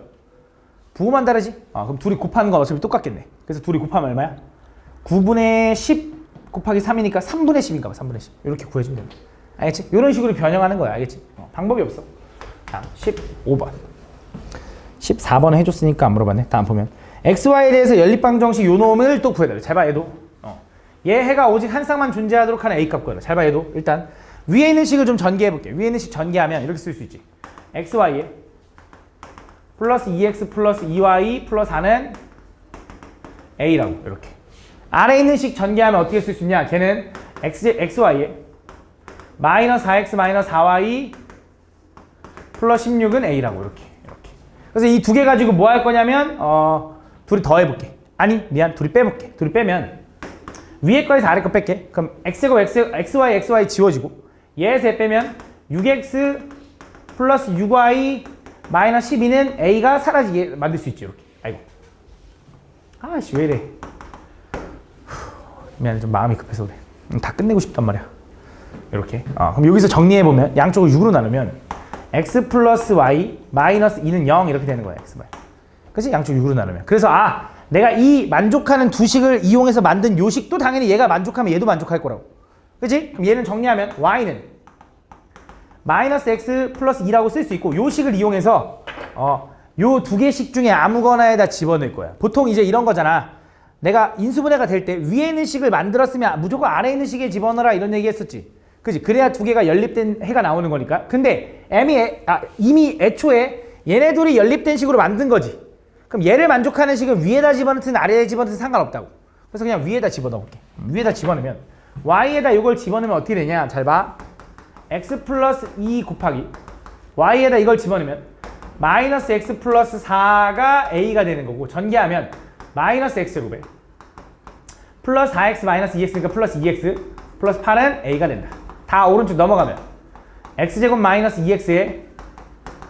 부호만 다르지? 그럼 둘이 곱하는 건 어차피 똑같겠네. 그래서 둘이 곱하면 얼마야? 9분의 10 곱하기 3이니까 3분의 10인가 봐. 3분의 10. 이렇게 구해주면 됩니다. 알겠지? 이런 식으로 변형하는 거야. 알겠지? 방법이 없어. 다음 15번. 14번은 해줬으니까 안 물어봤네. 다음 보면 xy에 대해서 연립방정식 요 놈을 또 구해야 돼. 잘 봐 얘도. 얘 해가 오직 한 쌍만 존재하도록 하는 a값 구해라. 잘 봐 얘도. 일단 위에 있는 식을 좀 전개해볼게. 위에 있는 식 전개하면 이렇게 쓸 수 있지. xy에 플러스 2x 플러스 2y 플러스 4는 a라고 이렇게. 아래에 있는 식 전개하면 어떻게 쓸 수 있냐? 걔는 xy에 마이너스 4x 마이너스 4y 플러스 16은 a라고 이렇게. 그래서 이 두 개 가지고 뭐 할 거냐면 둘이 더해볼게. 아니 미안, 둘이 빼볼게. 둘이 빼면 위에 거에서 아래 거 뺄게. 그럼 x제곱 xy 지워지고 얘에서 얘 빼면 6x 플러스 6y 마이너스 12는 a가 사라지게 만들 수 있지. 이렇게. 아이고. 아씨 왜 이래. 미안해, 좀 마음이 급해서 그래. 다 끝내고 싶단 말이야. 이렇게. 그럼 여기서 정리해보면 양쪽을 6으로 나누면 x 플러스 y 마이너스 2는 0 이렇게 되는 거야. x y. 그치? 양쪽 6으로 나누면. 그래서 내가 이 만족하는 두 식을 이용해서 만든 요 식도 당연히 얘가 만족하면 얘도 만족할 거라고. 그치? 그럼 얘는 정리하면 y는 마이너스 x 플러스 2라고 쓸 수 있고 요 식을 이용해서 요 두 개식 중에 아무거나에다 집어넣을 거야. 보통 이제 이런 거잖아. 내가 인수분해가 될 때 위에 있는 식을 만들었으면 무조건 아래에 있는 식에 집어넣어라 이런 얘기 했었지. 그지? 그래야 두 개가 연립된 해가 나오는 거니까. 근데 이미 애초에 얘네 둘이 연립된 식으로 만든 거지. 그럼 얘를 만족하는 식은 위에다 집어넣든 아래에 집어넣든 상관없다고. 그래서 그냥 위에다 집어넣을게. 위에다 집어넣으면 y에다 이걸 집어넣으면 어떻게 되냐. 잘 봐. x 플러스 2 곱하기 y에다 이걸 집어넣으면 마이너스 x 플러스 4가 a가 되는 거고 전개하면 마이너스 x제곱에 플러스 4x 마이너스 2x니까 플러스 2x 플러스 8은 a가 된다. 다 오른쪽 넘어가면 x제곱 마이너스 2x에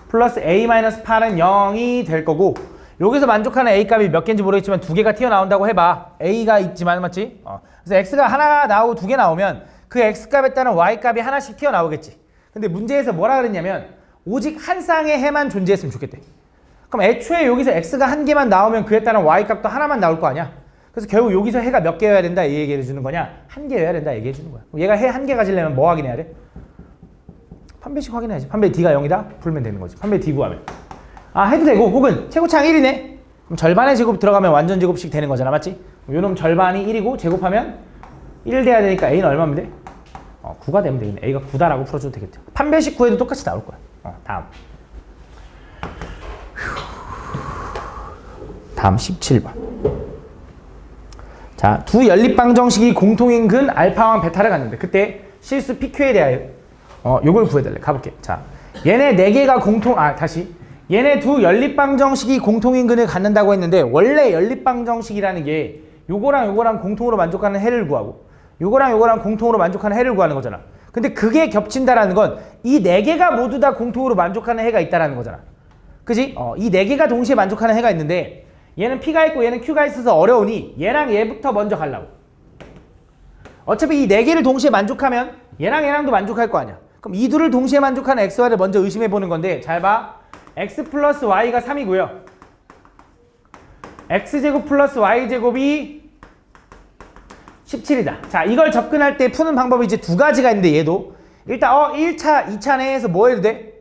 플러스 a 마이너스 8은 0이 될 거고 여기서 만족하는 a 값이 몇 개인지 모르겠지만 두 개가 튀어나온다고 해봐. a가 있지만 맞지? 그래서 x가 하나 나오고 두 개 나오면 그 x 값에 따른 y 값이 하나씩 튀어나오겠지. 근데 문제에서 뭐라 그랬냐면 오직 한 쌍의 해만 존재했으면 좋겠대. 그럼 애초에 여기서 x가 한 개만 나오면 그에 따른 y 값도 하나만 나올 거 아니야. 그래서 결국 여기서 해가 몇 개여야 된다 이 얘기해 주는 거냐? 한 개여야 된다 얘기해 주는 거야. 그럼 얘가 해 한 개 가지려면 뭐 확인해야 돼? 판별식 확인해야지. 판별 d가 0이다? 풀면 되는 거지. 판별 d 구하면. 해도 되고 혹은 최고차항 1이네? 그럼 절반의 제곱 들어가면 완전 제곱식 되는 거잖아. 맞지? 요놈 절반이 1이고 제곱하면 1 돼야 되니까 a는 얼마면 돼? 9가 되면 되겠네. a가 9다라고 풀어줘도 되겠다. 판별식 구해도 똑같이 나올 거야. 다음 17번. 자, 두 연립방정식이 공통인 근 알파와 베타를 갖는데 그때 실수 PQ에 대하여 요걸 구해달래. 가볼게. 자, 얘네 4개가 얘네 두 연립방정식이 공통인 근을 갖는다고 했는데 원래 연립방정식이라는 게 요거랑 요거랑 공통으로 만족하는 해를 구하고 요거랑 요거랑 공통으로 만족하는 해를 구하는 거잖아. 근데 그게 겹친다라는 건 이 4개가 모두 다 공통으로 만족하는 해가 있다라는 거잖아. 그지? 이 4개가 동시에 만족하는 해가 있는데 얘는 P가 있고 얘는 Q가 있어서 어려우니 얘랑 얘부터 먼저 가려고. 어차피 이 4개를 동시에 만족하면 얘랑 얘랑도 만족할 거 아니야. 그럼 이 둘을 동시에 만족하는 xy를 먼저 의심해 보는 건데 잘 봐. x 플러스 y가 3이고요. x제곱 플러스 y제곱이 17이다. 자, 이걸 접근할 때 푸는 방법이 이제 두 가지가 있는데 얘도 일단 1차, 2차 내에서 뭐 해도 돼?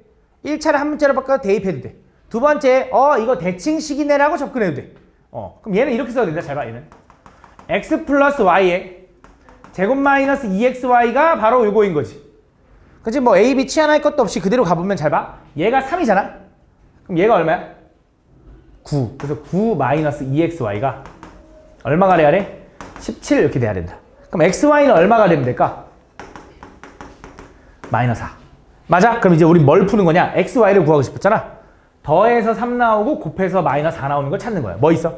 1차를 한 문자로 바꿔서 대입해도 돼. 두 번째, 이거 대칭식이네 라고 접근해도 돼. 그럼 얘는 이렇게 써도 된다. 잘 봐, 얘는. x 플러스 y에 제곱 마이너스 2xy가 바로 요거인 거지. 그치? 뭐 a, b 치환할 것도 없이 그대로 가보면 잘 봐. 얘가 3이잖아? 그럼 얘가 얼마야? 9. 그래서 9 마이너스 2xy가 얼마가 돼야 돼? 17 이렇게 돼야 된다. 그럼 xy는 얼마가 되면 될까? 마이너스 4. 맞아? 그럼 이제 우리 뭘 푸는 거냐? xy를 구하고 싶었잖아. 더해서 3 나오고 곱해서 마이너스 4 나오는 걸 찾는 거야. 뭐 있어?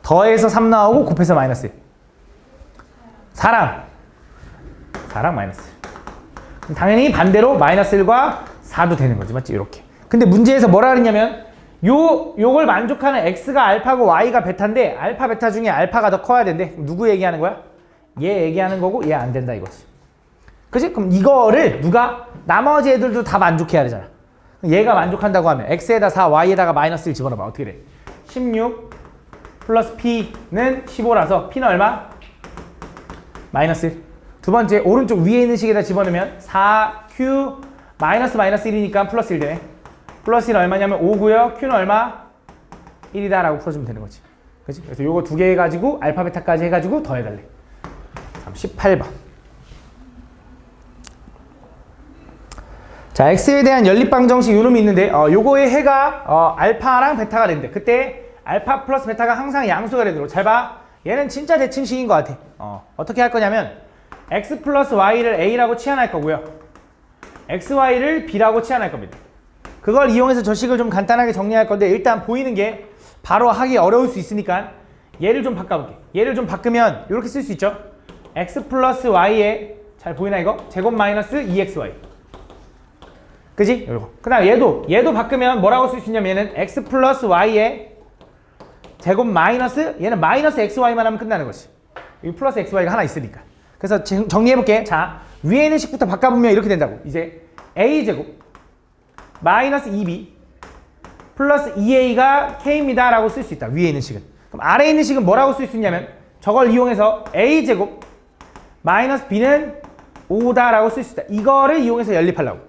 더해서 3 나오고 곱해서 마이너스 1. 4랑 마이너스 1. 그럼 당연히 반대로 마이너스 1과 4도 되는 거지. 맞지? 이렇게. 근데 문제에서 뭐라 그랬냐면 요걸 만족하는 x가 알파고 y가 베타인데 알파 베타 중에 알파가 더 커야 된대. 누구 얘기하는 거야? 얘 얘기하는 거고 얘 안 된다 이거지. 그치? 그럼 이거를 누가 나머지 애들도 다 만족해야 되잖아. 얘가 만족한다고 하면 x에다 4, y에다가 마이너스 1 집어넣어봐. 어떻게 돼? 16 플러스 p는 15라서 p는 얼마? 마이너스 1. 두 번째 오른쪽 위에 있는 식에다 집어넣으면 4q 마이너스 1이니까 플러스 1 되네. 플러스 1은 얼마냐면 5고요. q는 얼마? 1이다 라고 풀어주면 되는 거지. 그치? 그래서 요거 두 개 해가지고 알파 베타까지 해가지고 더해달래. 18번. 자, x에 대한 연립방정식 요놈이 있는데 요거의 해가 알파랑 베타가 된대. 그때 알파 플러스 베타가 항상 양수가 되도록. 잘 봐. 얘는 진짜 대칭식인 것 같아. 어떻게 할 거냐면 x 플러스 y를 a라고 치환할 거고요. xy를 b라고 치환할 겁니다. 그걸 이용해서 저 식을 좀 간단하게 정리할 건데 일단 보이는 게 바로 하기 어려울 수 있으니까 얘를 좀 바꿔볼게. 얘를 좀 바꾸면 이렇게 쓸 수 있죠. x 플러스 y에 잘 보이나 이거? 제곱 마이너스 2xy. 그지? 그 다음 얘도 바꾸면 뭐라고 쓸 수 있냐면 얘는 x 플러스 y에 제곱 마이너스 얘는 마이너스 xy만 하면 끝나는 거지. 여기 플러스 xy가 하나 있으니까. 그래서 정리해볼게. 자, 위에 있는 식부터 바꿔보면 이렇게 된다고. 이제 a제곱 마이너스 2b 플러스 2a가 k입니다 라고 쓸 수 있다. 위에 있는 식은. 그럼 아래에 있는 식은 뭐라고 쓸 수 있냐면 저걸 이용해서 a제곱 마이너스 b는 5다 라고 쓸 수 있다. 이거를 이용해서 연립하려고.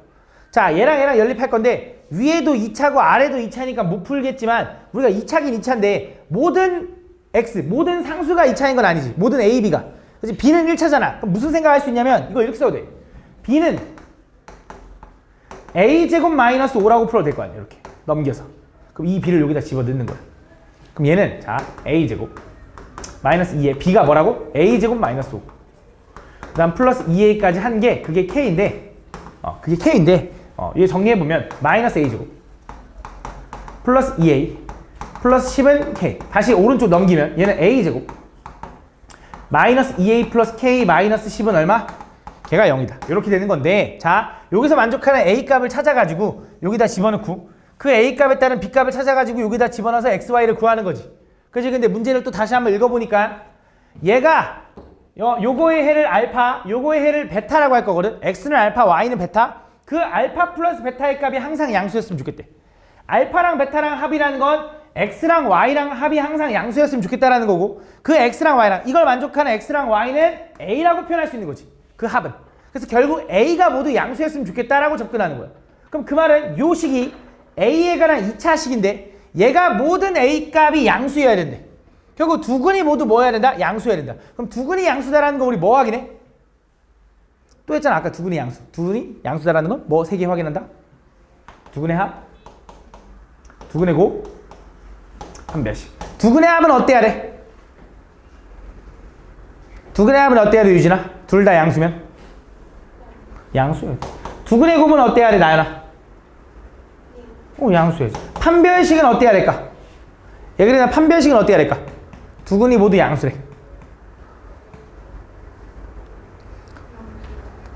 자, 얘랑 연립할 건데 위에도 2차고 아래도 2차니까 못 풀겠지만 우리가 2차긴 2차인데 모든 상수가 2차인 건 아니지. 모든 a, b가. 그치? b는 1차잖아. 그럼 무슨 생각할 수 있냐면 이거 이렇게 써도 돼. b는 a제곱 마이너스 5라고 풀어도 될 거 아니에요. 이렇게 넘겨서. 그럼 이 b를 여기다 집어넣는 거야. 그럼 얘는 자 a제곱 마이너스 2에 b가 뭐라고? a제곱 마이너스 5. 그 다음 플러스 2a까지 한 게 그게 k인데 얘 정리해보면 마이너스 a제곱 플러스 2a 플러스 10은 k. 다시 오른쪽 넘기면 얘는 a제곱 마이너스 2a 플러스 k 마이너스 10은 얼마? 걔가 0이다. 이렇게 되는 건데 자 여기서 만족하는 a 값을 찾아가지고 여기다 집어넣고 그 a 값에 따른 b 값을 찾아가지고 여기다 집어넣어서 x, y를 구하는 거지. 그치? 근데 문제를 또 다시 한번 읽어보니까 얘가 요거의 해를 알파, 요거의 해를 베타라고 할 거거든. x는 알파, y는 베타. 그 알파 플러스 베타의 값이 항상 양수였으면 좋겠대. 알파랑 베타랑 합이라는 건 x랑 y랑 합이 항상 양수였으면 좋겠다라는 거고 그 x랑 y랑 이걸 만족하는 x랑 y는 a라고 표현할 수 있는 거지. 그 합은. 그래서 결국 a가 모두 양수였으면 좋겠다라고 접근하는 거야. 그럼 그 말은 요 식이 a에 관한 2차식인데 얘가 모든 a 값이 양수여야 된대. 결국 두근이 모두 뭐 해야 된다? 양수여야 된다. 그럼 두근이 양수다라는 거 우리 뭐 확인해? 또 했잖아. 아까 두근이 양수. 두근이 양수다라는 건 뭐 세 개 확인한다? 두근의 합, 두근의 곱, 한 몇씩. 두근의 합은 어때야 돼? 두근의 합은 어때야 돼, 유진아? 둘 다 양수면? 양수여야 돼. 두근의 곱은 어때야 돼, 나연아? 양수여야지. 판별식은 어때야 될까? 얘들아 판별식은 어때야 될까? 두근이 모두 양수래.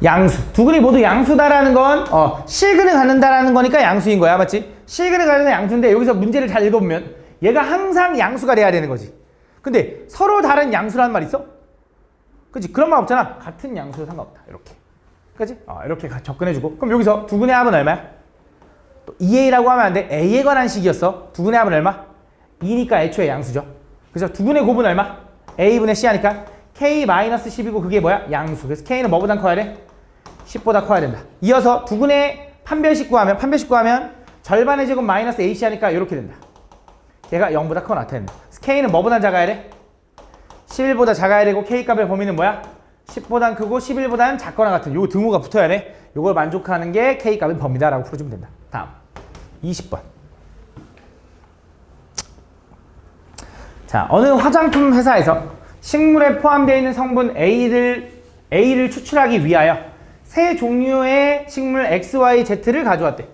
양수. 두근이 모두 양수다라는 건 실근을 갖는다라는 거니까 양수인 거야. 맞지? 실근을 갖는 양수인데 여기서 문제를 잘 읽어보면 얘가 항상 양수가 돼야 되는 거지. 근데 서로 다른 양수라는 말 있어? 그치? 그런 말 없잖아. 같은 양수도 상관없다. 이렇게. 그치? 이렇게 접근해주고. 그럼 여기서 두근의 합은 얼마야? 또 2a라고 하면 안 돼. a에 관한 식이었어. 두근의 합은 얼마? 2니까 애초에 양수죠. 그래서 두근의 곱은 얼마? a분의 c 하니까 k-10이고 그게 뭐야? 양수. 그래서 k는 뭐보다 커야 돼? 10보다 커야 된다. 이어서 두근의 판별식 구하면 절반의 제곱 마이너스 ac 하니까 이렇게 된다. 걔가 0보다 크고 나타낸다. 그래서 k는 뭐보다 작아야 돼? 11보다 작아야 되고 k값의 범위는 뭐야? 10보단 크고 11보다는 작거나 같은 요 등호가 붙어야 돼. 요걸 만족하는 게 k값의 범위다라고 풀어주면 된다. 다음 20번. 자, 어느 화장품 회사에서 식물에 포함되어 있는 성분 A를 추출하기 위하여 세 종류의 식물 X, Y, Z를 가져왔대.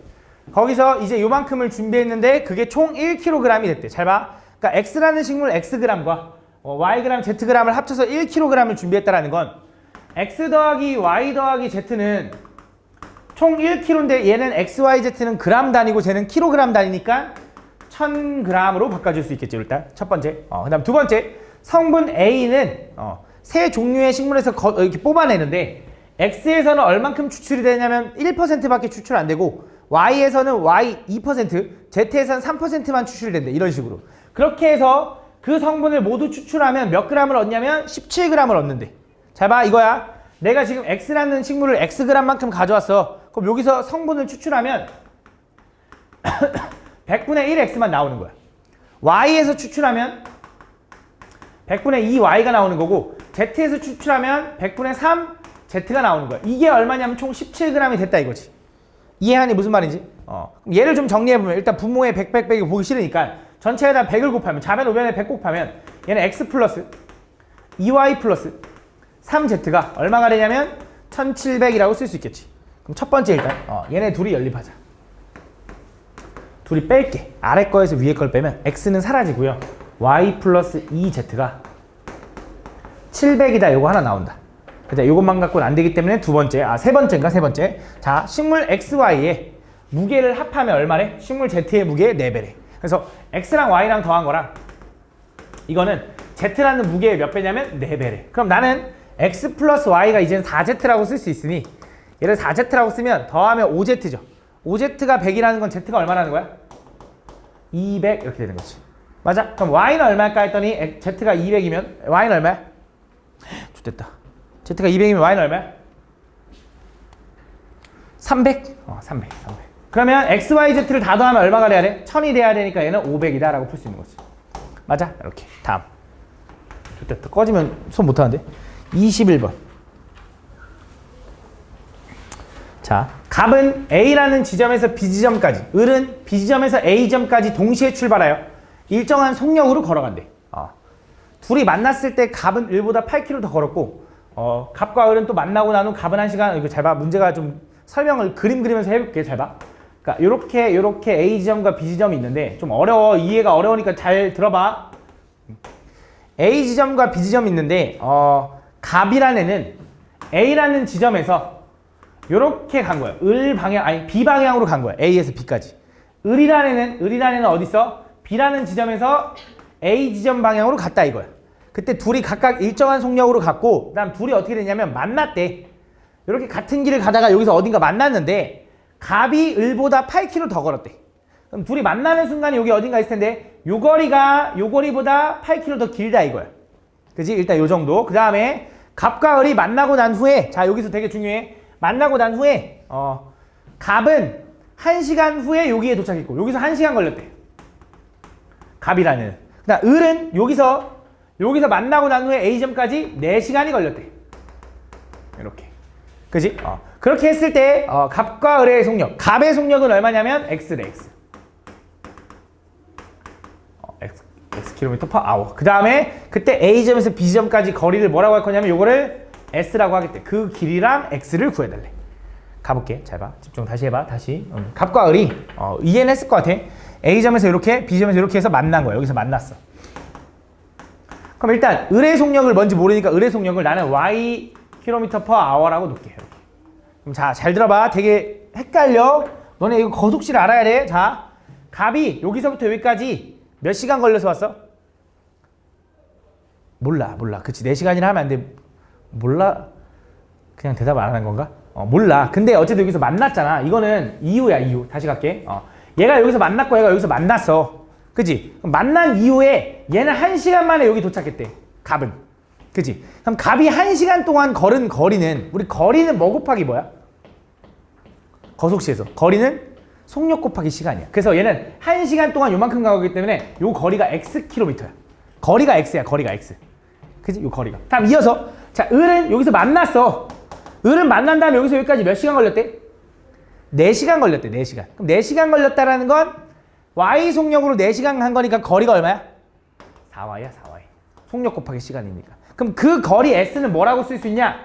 거기서 이제 요만큼을 준비했는데 그게 총 1kg이 됐대. 잘 봐. 그러니까 X라는 식물 Xg과 Yg, Zg을 합쳐서 1kg을 준비했다라는 건 X 더하기 Y 더하기 Z는 총 1kg인데 얘는 X, Y, Z는 그램 단위고 쟤는 킬로그램 단위니까 1000g으로 바꿔줄 수 있겠죠. 일단 첫 번째. 그 다음 두 번째. 성분 A는 세 종류의 식물에서 이렇게 뽑아내는데 X에서는 얼만큼 추출이 되냐면 1%밖에 추출 안 되고 Y에서는 Y 2%, Z에서는 3%만 추출이 된대. 이런 식으로. 그렇게 해서 그 성분을 모두 추출하면 몇 g을 얻냐면 17g을 얻는데. 잘 봐. 이거야. 내가 지금 X라는 식물을 Xg만큼 가져왔어. 그럼 여기서 성분을 추출하면 100분의 1X만 나오는 거야. Y에서 추출하면 100분의 2Y가 나오는 거고 Z에서 추출하면 100분의 3Z가 나오는 거야. 이게 얼마냐면 총 17g이 됐다 이거지. 이해하니 무슨 말인지? 얘를 좀 정리해보면 일단 분모에 100, 100, 100이 보기 싫으니까 전체에다 100을 곱하면 좌변 우변에 100 곱하면 얘는 X 플러스 2Y 플러스 3Z가 얼마가 되냐면 1700이라고 쓸 수 있겠지. 그럼 첫 번째 일단 얘네 둘이 연립하자. 둘이 뺄게. 아래 거에서 위에 걸 빼면 X는 사라지고요. Y 플러스 2Z가 700이다. 요거 하나 나온다. 근데 요것만 갖고는 안 되기 때문에 두 번째, 세 번째. 자, 식물 XY의 무게를 합하면 얼마래? 식물 Z의 무게의 4배래. 그래서 X랑 Y랑 더한 거랑 이거는 Z라는 무게의 몇 배냐면 4배래. 그럼 나는 X 플러스 Y가 이제는 4Z라고 쓸 수 있으니 얘를 4Z라고 쓰면 더하면 5Z죠. 5Z가 100이라는 건 Z가 얼마라는 거야? 200 이렇게 되는 거지. 맞아? 그럼 Y는 얼마일까 했더니 Z가 200이면 Y는 얼마야? 좋됐다. Z가 200이면 Y는 얼마야? 300? 300. 그러면 X, Y, Z를 다 더하면 얼마가 돼야 돼? 1000이 돼야 되니까 얘는 500이다 라고 풀 수 있는 거지. 맞아? 이렇게. 다음. 좋됐다. 꺼지면 손 못하는데. 21번. 자, 자, 갑은 A라는 지점에서 B 지점까지, 을은 B 지점에서 A 지점까지 동시에 출발하여 일정한 속력으로 걸어간대. 둘이 만났을 때 갑은 을보다 8km 더 걸었고, 갑과 을은 또 만나고 난 후 갑은 1시간, 이거 잘 봐. 문제가 좀 설명을 그림 그리면서 해볼게. 잘 봐. 그러니까 요렇게 A 지점과 B 지점이 있는데 좀 어려워. 이해가 어려우니까 잘 들어봐. A 지점과 B 지점이 있는데 갑이라는 애는 A라는 지점에서 요렇게 간 거야. B 방향으로 간 거야. A에서 B까지. 을이라는 애는 어디 있어? B라는 지점에서 A 지점 방향으로 갔다 이거야. 그때 둘이 각각 일정한 속력으로 갔고, 그다음 둘이 어떻게 됐냐면 만났대. 이렇게 같은 길을 가다가 여기서 어딘가 만났는데 갑이 을보다 8km 더 걸었대. 그럼 둘이 만나는 순간에 여기 어딘가 있을 텐데 요 거리가 요 거리보다 8km 더 길다 이거야. 그지? 일단 요 정도. 그 다음에 갑과 을이 만나고 난 후에, 자 여기서 되게 중요해. 만나고 난 후에 갑은 1시간 후에 여기에 도착했고 여기서 1시간 걸렸대. 갑이라는. 그다음 을은 여기서 만나고 난 후에 A점까지 4시간이 걸렸대. 이렇게. 그지? 그렇게 했을 때 갑과 을의 속력. 갑의 속력은 얼마냐면 X래, X. X km per hour. 그 다음에 그때 A점에서 B점까지 거리를 뭐라고 할 거냐면 요거를 S라고 하겠대. 그 길이랑 X를 구해달래. 가볼게. 잘 봐. 집중 다시 해봐. 다시. 갑과 을이 이해는 했을 것 같아. A점에서 이렇게, B점에서 이렇게 해서 만난 거야. 여기서 만났어. 그럼 일단 을의 속력을 뭔지 모르니까 을의 속력을 나는 Y km per hour라고 놓을게. 이렇게. 그럼 자, 잘 들어봐. 되게 헷갈려. 너네 이거 거속실 알아야 돼. 자, 갑이 여기서부터 여기까지 몇 시간 걸려서 왔어? 몰라. 그치. 4시간이라 하면 안 돼. 몰라. 그냥 대답 안 하는 건가? 몰라. 근데 어쨌든 여기서 만났잖아. 이거는 이유야, 이유. 다시 갈게. 얘가 여기서 만났고 얘가 여기서 만났어. 그치? 그럼 만난 이후에 얘는 1시간 만에 여기 도착했대. 갑은. 그치? 그럼 갑이 1시간 동안 걸은 거리는, 우리 거리는 뭐 곱하기 뭐야? 거속시에서. 거리는 속력 곱하기 시간이야. 그래서 얘는 1시간 동안 요만큼 가기 때문에 요 거리가 Xkm야. 거리가 X야, 거리가 X. 그치? 요 거리가. 다음 이어서, 자, 을은 여기서 만났어. 을은 만난 다음에 여기서 여기까지 몇 시간 걸렸대? 4시간 걸렸대, 4시간. 그럼 4시간 걸렸다라는 건 Y 속력으로 4시간 간 거니까 거리가 얼마야? 4Y야, 4Y. 속력 곱하기 시간이니까. 그럼 그 거리 S는 뭐라고 쓸 수 있냐?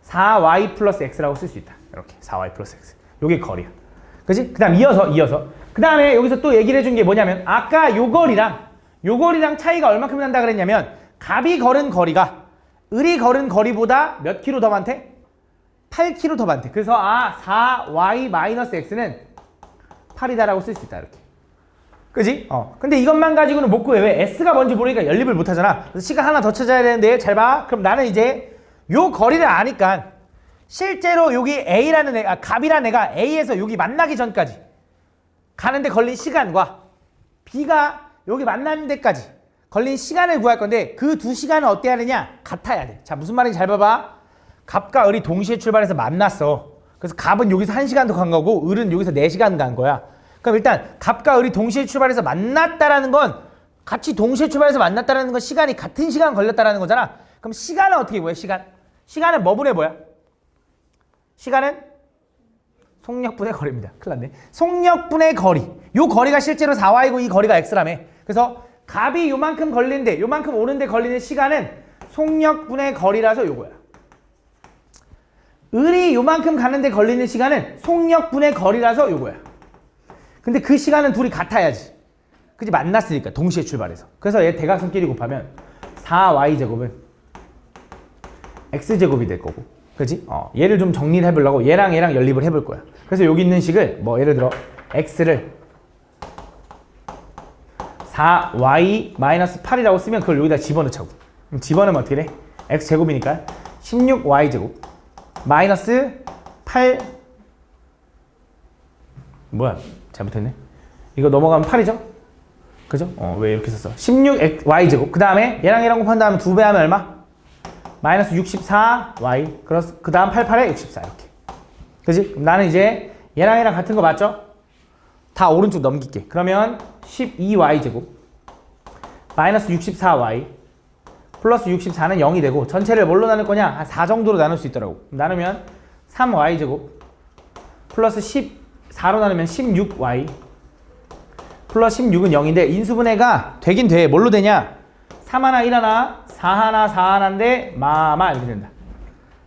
4Y 플러스 X라고 쓸 수 있다. 이렇게 4Y 플러스 X. 요게 거리야. 그치? 그 다음 이어서. 그 다음에 여기서 또 얘기를 해준 게 뭐냐면 아까 요 거리랑 차이가 얼마큼 난다 그랬냐면 갑이 걸은 거리가 을이 걸은 거리보다 몇 킬로 더 많대? 8km 더 많대. 그래서 4y 마이너스 x는 8이다라고 쓸 수 있다. 이렇게. 그지? 근데 이것만 가지고는 못 구해. 왜? s가 뭔지 모르니까 연립을 못 하잖아. 그래서 시간 하나 더 찾아야 되는데 잘 봐. 그럼 나는 이제 요 거리를 아니까 실제로 여기 A라는 애가, 갑이라는 애가 A에서 여기 만나기 전까지 가는데 걸린 시간과 B가 여기 만나는 데까지 걸린 시간을 구할 건데 그 두 시간은 어때야 되냐? 같아야 돼. 자, 무슨 말인지 잘 봐봐. 갑과 을이 동시에 출발해서 만났어. 그래서 갑은 여기서 1시간 더 간 거고 을은 여기서 4시간 간 거야. 그럼 일단 갑과 을이 동시에 출발해서 만났다라는 건 같이 동시에 출발해서 만났다라는 건 시간이 같은 시간 걸렸다라는 거잖아. 그럼 시간은 어떻게 구해? 시간은 뭐분의 뭐야? 시간은 속력분의 거리입니다. 큰일 났네. 속력분의 거리. 요 거리가 실제로 4y고 이 거리가 x라며. 그래서 갑이 요만큼 걸리는데 요만큼 오는데 걸리는 시간은 속력분의 거리라서 요거야. 을이 요만큼 가는데 걸리는 시간은 속력분의 거리라서 요거야. 근데 그 시간은 둘이 같아야지. 그치? 만났으니까 동시에 출발해서. 그래서 얘 대각선끼리 곱하면 4y제곱은 x제곱이 될 거고. 그치? 얘를 좀 정리를 해보려고 얘랑 연립을 해볼 거야. 그래서 여기 있는 식을 뭐 예를 들어 x를 4y-8이라고 쓰면 그걸 여기다 집어넣자고. 그럼 집어넣으면 어떻게 돼? x제곱이니까 16y제곱 마이너스 8 뭐야? 잘못했네. 이거 넘어가면 8이죠? 그죠? 왜 이렇게 썼어? 16y제곱. 그 다음에 얘랑 곱한 다음에 2배 하면 얼마? 마이너스 64y. 그 다음 88에 64 이렇게. 그지? 그럼 나는 이제 얘랑 같은 거 맞죠? 다 오른쪽 넘길게. 그러면 12y제곱 마이너스 64y 플러스 64는 0이 되고 전체를 뭘로 나눌 거냐? 한 4 정도로 나눌 수 있더라고. 나누면 3y제곱 플러스 14로 나누면 16y 플러스 16은 0인데 인수분해가 되긴 돼. 뭘로 되냐? 3 하나 1 하나 4 하나 4 하나인데 마마 이렇게 된다.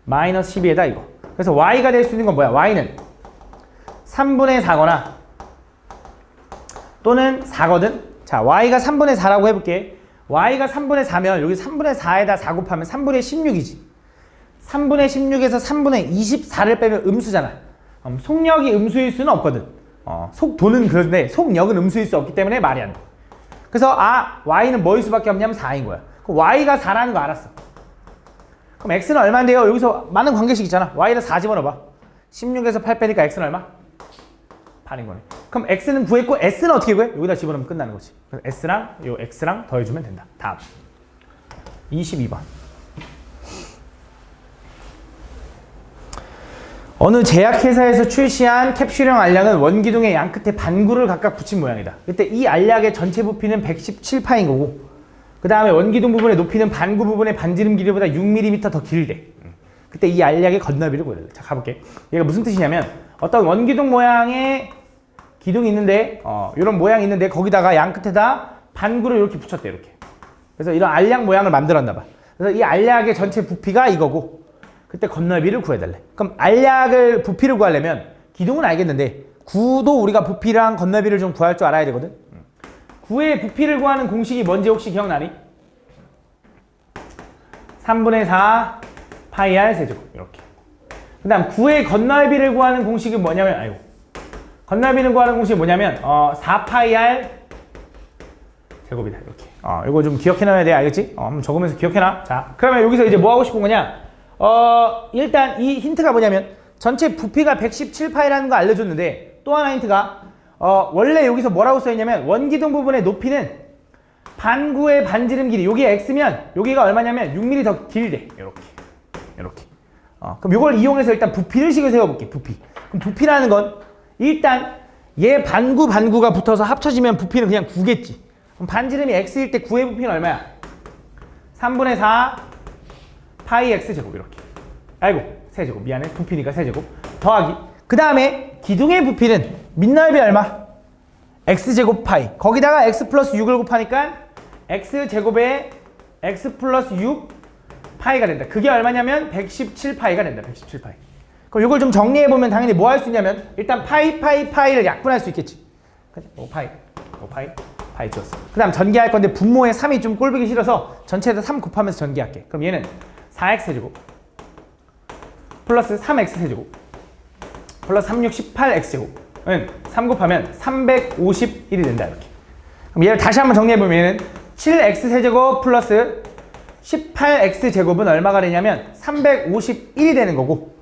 마이너스 12에다 이거. 그래서 y가 될 수 있는 건 뭐야? y는 3분의 4거나 또는 4거든. 자, y가 3분의 4라고 해볼게. y가 3분의 4면 여기 3분의 4에다 4 곱하면 3분의 16이지. 3분의 16에서 3분의 24를 빼면 음수잖아. 속력이 음수일 수는 없거든. 속도는 그런데 속력은 음수일 수 없기 때문에 말이 안 돼. 그래서 y는 뭐일 수밖에 없냐면 4인 거야. 그럼 y가 4라는 거 알았어. 그럼 x는 얼마인데요? 여기서 많은 관계식 있잖아. y를 4 집어넣어봐. 16에서 8 빼니까 x는 얼마? 8인 거네. 그럼 x는 구했고 s는 어떻게 구해? 여기다 집어넣으면 끝나는 거지. 그래서 s랑 요 x랑 더해주면 된다. 다음 22번. 어느 제약회사에서 출시한 캡슐형 알약은 원기둥의 양끝에 반구를 각각 붙인 모양이다. 그때 이 알약의 전체 부피는 117파인 거고 그 다음에 원기둥 부분의 높이는 반구 부분의 반지름 길이보다 6mm 더 길대. 그때 이 알약의 건너비를 구해달래. 자, 가볼게. 얘가 무슨 뜻이냐면 어떤 원기둥 모양의 기둥이 있는데 이런 모양이 있는데 거기다가 양끝에다 반구를 이렇게 붙였대. 이렇게. 그래서 이런 알약 모양을 만들었나 봐. 그래서 이 알약의 전체 부피가 이거고 그때 건너비를 구해달래. 그럼 알약을 부피를 구하려면 기둥은 알겠는데 구도 우리가 부피랑 건너비를 좀 구할 줄 알아야 되거든. 구의 부피를 구하는 공식이 뭔지 혹시 기억나니? 3분의 4 파이 r 세제곱 이렇게. 그 다음 구의 건너비를 구하는 공식은 뭐냐면 건너비를 구하는 공식이 뭐냐면 4 파이 r 제곱이다 이렇게. 이거 좀 기억해놔야 돼. 알겠지? 한번 적으면서 기억해놔. 자, 그러면 여기서 이제 뭐 하고 싶은 거냐? 일단 이 힌트가 뭐냐면 전체 부피가 117파이라는 거 알려줬는데 또 하나 힌트가 원래 여기서 뭐라고 써있냐면 원기둥 부분의 높이는 반구의 반지름 길이 요게 x면 여기가 얼마냐면 6mm 더 길대. 이렇게. 그럼 이걸 이용해서 일단 부피의식을 세워볼게. 부피. 그럼 부피라는 건 일단 얘 반구가 붙어서 합쳐지면 부피는 그냥 9겠지. 그럼 반지름이 x일 때 9의 부피는 얼마야? 3분의 4 파이 x 제곱 이렇게. 세제곱. 미안해. 부피니까 세제곱. 더하기. 그 다음에 기둥의 부피는 밑넓이 얼마? x 제곱 파이. 거기다가 x 플러스 6을 곱하니까 x 제곱에 x 플러스 6 파이가 된다. 그게 얼마냐면 117파이가 된다. 117파이. 그럼 이걸 좀 정리해보면 당연히 뭐 할 수 있냐면 일단 파이를 약분할 수 있겠지. 그치? 5파이 줬어. 그 다음 전개할 건데 분모에 3이 좀 꼴보기 싫어서 전체에다 3 곱하면서 전개할게. 그럼 얘는 4x 세제곱 플러스 3x 세제곱 플러스 3, 6, 18x 제곱은 3 곱하면 351이 된다. 이렇게. 그럼 얘를 다시 한번 정리해보면 얘는 7x 세제곱 플러스 18x 제곱은 얼마가 되냐면 351이 되는 거고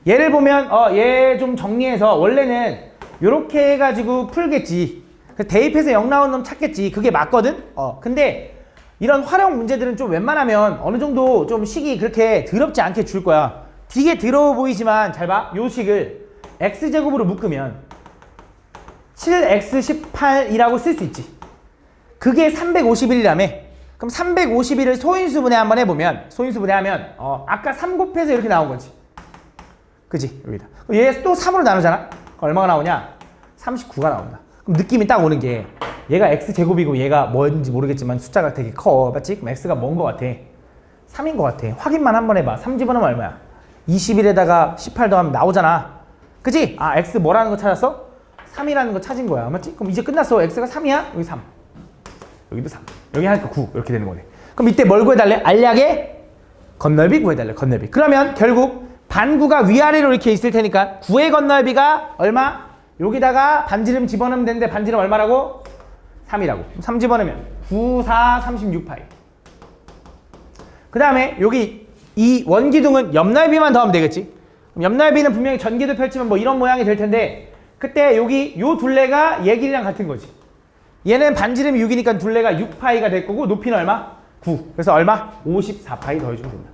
얘를 보면 얘 좀 정리해서 원래는 이렇게 해가지고 풀겠지. 대입해서 0 나온 놈 찾겠지. 그게 맞거든? 근데 이런 활용 문제들은 좀 웬만하면 어느 정도 좀 식이 그렇게 더럽지 않게 줄 거야. 되게 더러워 보이지만 잘 봐. 요 식을 x제곱으로 묶으면 7x18이라고 쓸 수 있지. 그게 351이라며. 그럼 351을 소인수분해 한번 해보면 소인수분해하면 아까 3 곱해서 이렇게 나온 거지. 그지? 여기다. 얘 또 3으로 나누잖아? 얼마가 나오냐? 39가 나온다. 그럼 느낌이 딱 오는 게 얘가 x제곱이고 얘가 뭔지 모르겠지만 숫자가 되게 커. 맞지? 그럼 x가 뭔 거 같아? 3인 거 같아. 확인만 한번 해봐. 3 집어넣으면 얼마야? 21에다가 18 더하면 나오잖아. 그치? x 뭐라는 거 찾았어? 3이라는 거 찾은 거야. 맞지? 그럼 이제 끝났어. x가 3이야? 여기 3. 여기도 3. 여기 하니까 9. 이렇게 되는 거네. 그럼 이때 뭘 구해달래? 알약의 건널비 구해달래. 건널비. 그러면 결국 반구가 위아래로 이렇게 있을 테니까 9의 건널비가 얼마? 여기다가 반지름 집어넣으면 되는데 반지름 얼마라고? 3이라고. 3 집어넣으면 9, 4, 36파이. 그 다음에 여기 이 원기둥은 옆넓이만 더하면 되겠지. 그럼 옆넓이는 분명히 전기도 펼치면 뭐 이런 모양이 될 텐데 그때 여기 요 둘레가 얘 길이랑 같은 거지. 얘는 반지름이 6이니까 둘레가 6파이가 될 거고 높이는 얼마? 9. 그래서 얼마? 54파이 더해주면 된다.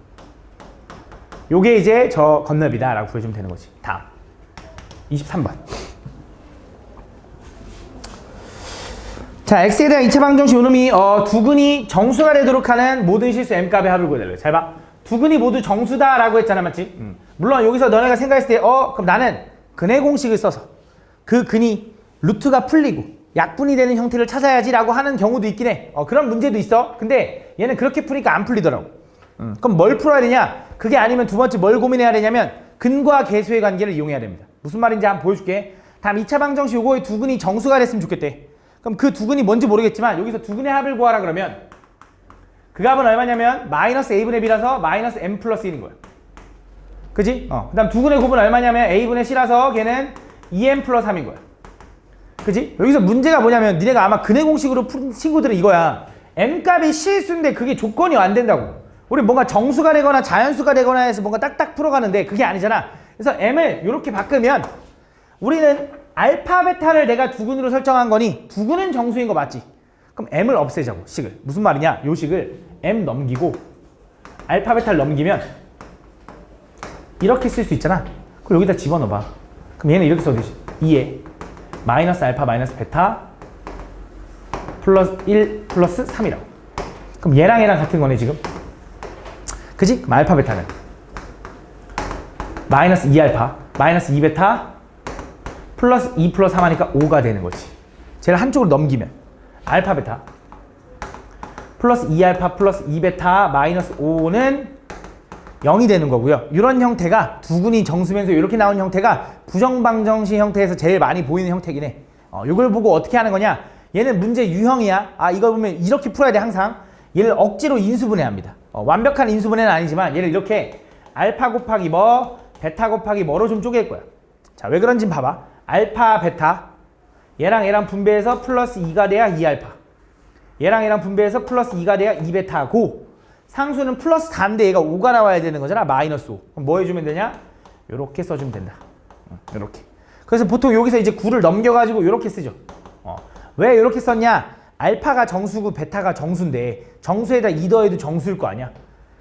요게 이제 저 건너비다 라고 구해주면 되는 거지. 다음 23번. 자, x에 대한 2차 방정식 요놈이 두근이 정수가 되도록 하는 모든 실수 m값의 합을 구해달래. 잘 봐. 두근이 모두 정수다 라고 했잖아. 맞지? 물론 여기서 너네가 생각했을 때 그럼 나는 근의 공식을 써서 그 근이 루트가 풀리고 약분이 되는 형태를 찾아야지 라고 하는 경우도 있긴 해. 그런 문제도 있어. 근데 얘는 그렇게 푸니까 안 풀리더라고. 그럼 뭘 풀어야 되냐? 그게 아니면 두 번째 뭘 고민해야 되냐면 근과 계수의 관계를 이용해야 됩니다. 무슨 말인지 한번 보여줄게. 다음 2차 방정식 요거의 두 근이 정수가 됐으면 좋겠대. 그럼 그 두 근이 뭔지 모르겠지만 여기서 두 근의 합을 구하라 그러면 그 값은 얼마냐면 마이너스 a분의 b라서 마이너스 m 플러스 1인 거야. 그지? 그 다음 두 근의 곱은 얼마냐면 a분의 c라서 걔는 2m 플러스 3인 거야. 그지? 여기서 문제가 뭐냐면 니네가 아마 근의 공식으로 푼 친구들은 이거야. m값이 실수인데 그게 조건이 안 된다고. 우리 뭔가 정수가 되거나 자연수가 되거나 해서 뭔가 딱딱 풀어가는데 그게 아니잖아. 그래서 m을 이렇게 바꾸면 우리는 알파 베타를 내가 두 근으로 설정한 거니 두 근은 정수인 거 맞지? 그럼 m을 없애자고 식을. 무슨 말이냐? 요 식을 m 넘기고 알파 베타를 넘기면 이렇게 쓸 수 있잖아. 그럼 여기다 집어넣어봐. 그럼 얘는 이렇게 써주지. 2에 마이너스 알파 마이너스 베타 플러스 1 플러스 3이라고. 그럼 얘랑 같은 거네 지금. 그지? 그럼 알파 베타는 마이너스 2알파 마이너스 2베타 플러스 2 플러스 3 하니까 5가 되는 거지. 쟤를 한쪽으로 넘기면 알파 베타 플러스 2알파 플러스 2베타 마이너스 5는 0이 되는 거고요. 이런 형태가 두 근이 정수면서 이렇게 나온 형태가 부정방정식 형태에서 제일 많이 보이는 형태긴 해. 이걸 보고 어떻게 하는 거냐? 얘는 문제 유형이야. 이걸 보면 이렇게 풀어야 돼 항상. 얘를 억지로 인수분해합니다. 완벽한 인수분해는 아니지만 얘를 이렇게 알파 곱하기 뭐 베타 곱하기 뭐로 좀 쪼갤 거야. 자, 왜 그런지 봐봐. 알파 베타 얘랑 분배해서 플러스 2가 돼야 2알파 얘랑 분배해서 플러스 2가 돼야 2베타고 상수는 플러스 4인데 얘가 5가 나와야 되는 거잖아. 마이너스 5. 그럼 뭐 해주면 되냐? 요렇게 써주면 된다. 요렇게. 그래서 보통 여기서 이제 9를 넘겨가지고 요렇게 쓰죠. 왜 요렇게 썼냐? 알파가 정수고 베타가 정수인데 정수에다 2 더해도 정수일 거 아니야.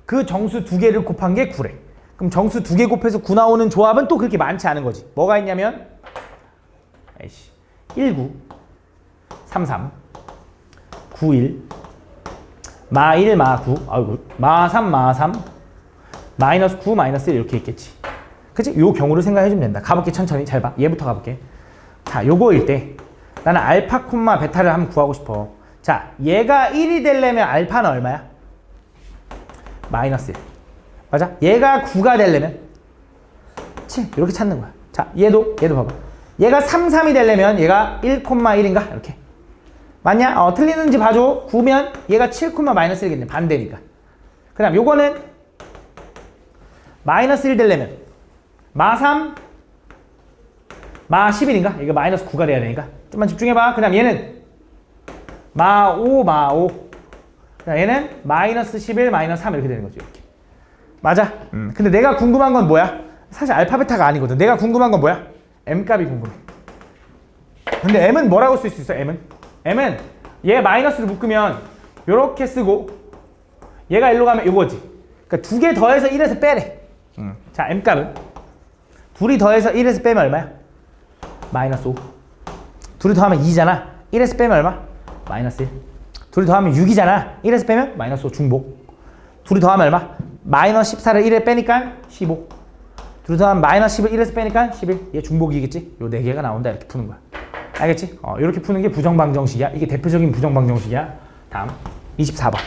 그 정수 두 개를 곱한 게 9래. 그럼 정수 두 개 곱해서 9 나오는 조합은 또 그렇게 많지 않은 거지. 뭐가 있냐면 19 33 91 마 1 마 9 마 3 마 3 마이너스 9 마이너스 1 이렇게 있겠지. 그치? 요 경우를 생각해주면 된다. 가볼게. 천천히 잘 봐. 얘부터 가볼게. 자, 요거일 때 나는 알파 콤마 베타를 한번 구하고 싶어. 자, 얘가 1이 되려면 알파는 얼마야? 마이너스 1. 맞아? 얘가 9가 되려면 7 이렇게 찾는 거야. 자, 얘도 봐봐. 얘가 3, 3이 되려면 얘가 1,1인가? 이렇게. 맞냐? 틀리는지 봐줘. 9면 얘가 7, 마이너스 1이겠네. 반대니까. 그 다음 요거는 마이너스 1 되려면 마 3, 마 11인가? 이거 마이너스 9가 돼야 되니까. 좀만 집중해봐. 그 다음 얘는 마 5, 마 5. 그 다음 얘는 마이너스 11, 마이너스 3 이렇게 되는 거죠. 이렇게. 맞아. 근데 내가 궁금한 건 뭐야? 사실 알파베타가 아니거든. 내가 궁금한 건 뭐야? m값이 궁금해. 근데 m은 뭐라고 쓸 수 있어? m은 얘 마이너스를 묶으면 요렇게 쓰고 얘가 일로 가면 요거지. 그러니까 두 개 더해서 1에서 빼래. 자, m값은 둘이 더해서 1에서 빼면 얼마야? 마이너스 5. 둘이 더하면 2잖아. 1에서 빼면 얼마? 마이너스 1. 둘이 더하면 6이잖아. 1에서 빼면 마이너스 5 중복. 둘이 더하면 얼마? 마이너스 14를 1에 빼니까 15. 둘이 더하면 마이너스 10을 1에서 빼니까 11. 얘 중복이겠지? 요 4개가 나온다. 이렇게 푸는 거야. 알겠지? 이렇게 푸는 게 부정방정식이야. 이게 대표적인 부정방정식이야. 다음 24번.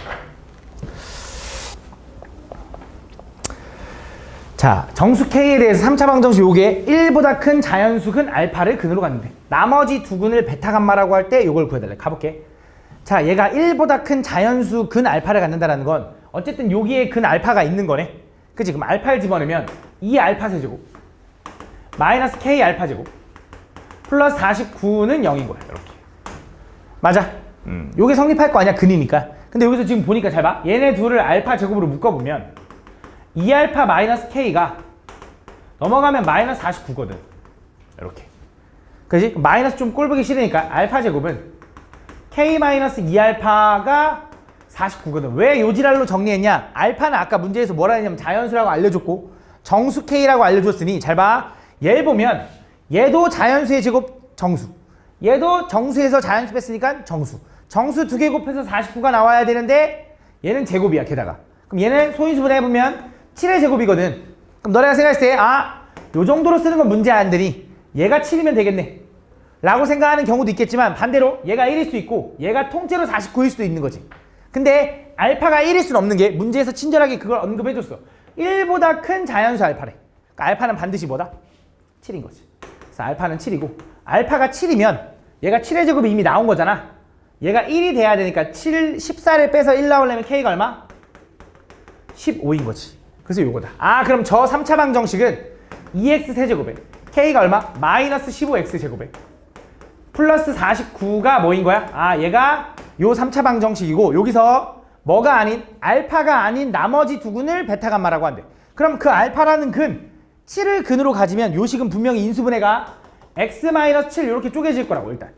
자, 정수 K에 대해서 3차 방정식 요게 1보다 큰 자연수 근 알파를 근으로 갔는데 나머지 두 근을 베타 감마라고 할 때 요걸 구해달래. 가볼게. 자, 얘가 1보다 큰 자연수 근 알파를 갖는다는 건 어쨌든 여기에 근 알파가 있는 거네. 그치? 그럼 알파를 집어넣으면 2 알파 세제곱 마이너스 K 알파 제곱 플러스 49는 0인 거야. 이렇게. 맞아. 요게 성립할 거 아니야. 근이니까. 근데 여기서 지금 보니까 잘 봐. 얘네 둘을 알파 제곱으로 묶어보면 2알파 마이너스 K가 넘어가면 마이너스 49거든. 이렇게. 그지? 마이너스 좀 꼴보기 싫으니까 알파 제곱은 K 마이너스 2알파가 49거든. 왜 요지랄로 정리했냐? 알파는 아까 문제에서 뭐라 했냐면 자연수라고 알려줬고 정수 K라고 알려줬으니 잘 봐. 얘를 보면 얘도 자연수의 제곱 정수. 얘도 정수에서 자연수 뺐으니까 정수. 정수 두 개 곱해서 49가 나와야 되는데 얘는 제곱이야. 게다가. 그럼 얘는 소인수분해 해보면 7의 제곱이거든. 그럼 너네가 생각했을 때 요 정도로 쓰는 건 문제 안 되니 얘가 7이면 되겠네 라고 생각하는 경우도 있겠지만 반대로 얘가 1일 수 있고 얘가 통째로 49일 수도 있는 거지. 근데 알파가 1일 수는 없는 게 문제에서 친절하게 그걸 언급해줬어. 1보다 큰 자연수 알파래. 그러니까 알파는 반드시 뭐다? 7인 거지. 그래서 알파는 7이고 알파가 7이면 얘가 7의 제곱이 이미 나온 거잖아. 얘가 1이 돼야 되니까 14를 빼서 1 나오려면 K가 얼마? 15인 거지. 그래서 요거다. 그럼 저 3차 방정식은 2x 세제곱에 K가 얼마? 마이너스 15x 제곱에 플러스 49가 뭐인 거야? 얘가 요 3차 방정식이고 여기서 뭐가 아닌 알파가 아닌 나머지 두 근을 베타 감마라고 한대. 그럼 그 알파라는 근 7을 근으로 가지면 요 식은 분명히 인수분해가 x-7 이렇게 쪼개질 거라고 일단.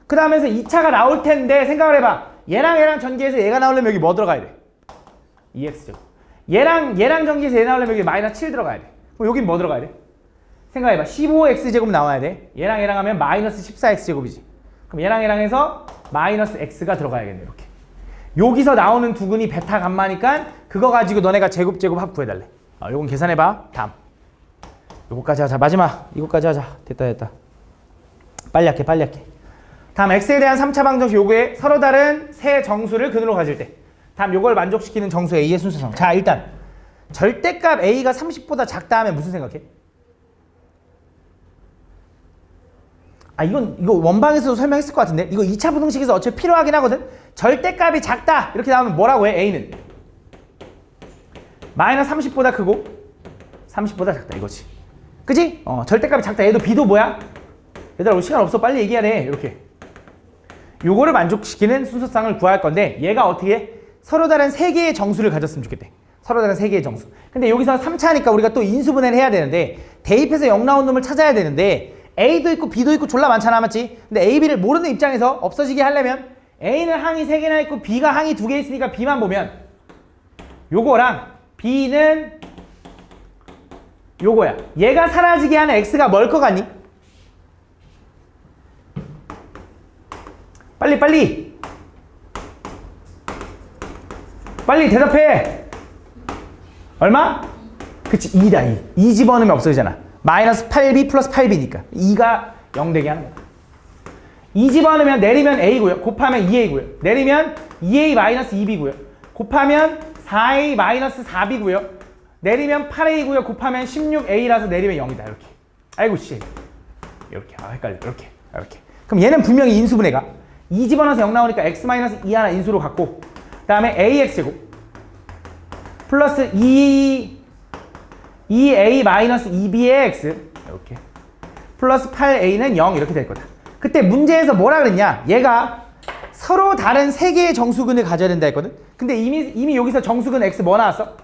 그 다음에서 2차가 나올 텐데 생각을 해봐. 얘랑 전개해서 얘가 나오려면 여기 뭐 들어가야 돼? 2x제곱. 얘랑 전개해서 얘 나오려면 여기 마이너스 7 들어가야 돼. 그럼 여긴 뭐 들어가야 돼? 생각해봐. 15x제곱 나와야 돼. 얘랑 하면 마이너스 14x제곱이지. 그럼 얘랑 해서 마이너스 x가 들어가야겠네. 이렇게. 여기서 나오는 두 근이 베타 감마니까 그거 가지고 너네가 제곱 합 구해달래. 요건 계산해봐. 다음. 요거까지 하자. 마지막. 이거까지 하자. 됐다. 빨리 할게. 다음 x에 대한 3차 방정식 요거에 서로 다른 세 정수를 근으로 가질 때 다음 요걸 만족시키는 정수 a의 순서상. 자, 일단 절대값 a가 30보다 작다 하면 무슨 생각해? 이거 원방에서도 설명했을 것 같은데 이거 2차 부등식에서 어차피 필요하긴 하거든. 절대값이 작다 이렇게 나오면 뭐라고 해? a는 마이너스 30보다 크고 30보다 작다 이거지. 그지? 절대값이 작다. 얘도 b도 뭐야? 얘들아 우리 시간 없어. 빨리 얘기하래. 이렇게 요거를 만족시키는 순서상을 구할 건데 얘가 어떻게 해? 서로 다른 3개의 정수를 가졌으면 좋겠대. 서로 다른 3개의 정수. 근데 여기서 3차니까 우리가 또 인수분해를 해야 되는데 대입해서 0 나온 놈을 찾아야 되는데 A도 있고 B도 있고 졸라 많잖아. 맞지? 근데 A, B를 모르는 입장에서 없어지게 하려면 A는 항이 3개나 있고 B가 항이 2개 있으니까 B만 보면 요거랑 B는 요거야. 얘가 사라지게 하는 X가 뭘 것 같니? 빨리 대답해. 얼마? 그치 2다 2 집어넣으면 없어지잖아. 마이너스 8b 플러스 8b니까 2가 0 되게 하는 거야. 2 집어넣으면 내리면 a고요. 곱하면 2a고요. 내리면 2a 마이너스 2b고요. 곱하면 4a 마이너스 4b고요. 내리면 8a고요. 곱하면 16a라서 내리면 0이다. 이렇게. 아이고 씨. 이렇게. 헷갈려. 이렇게. 그럼 얘는 분명히 인수분해가 2 집어넣어서 0 나오니까 x 마이너스 2 하나 인수로 갖고 그 다음에 ax제곱 플러스 2a 마이너스 2b의 x 이렇게 플러스 8a는 0 이렇게 될 거다. 그때 문제에서 뭐라 그랬냐? 얘가 서로 다른 3개의 정수근을 가져야 된다 했거든. 근데 이미 여기서 정수근 x 뭐 나왔어?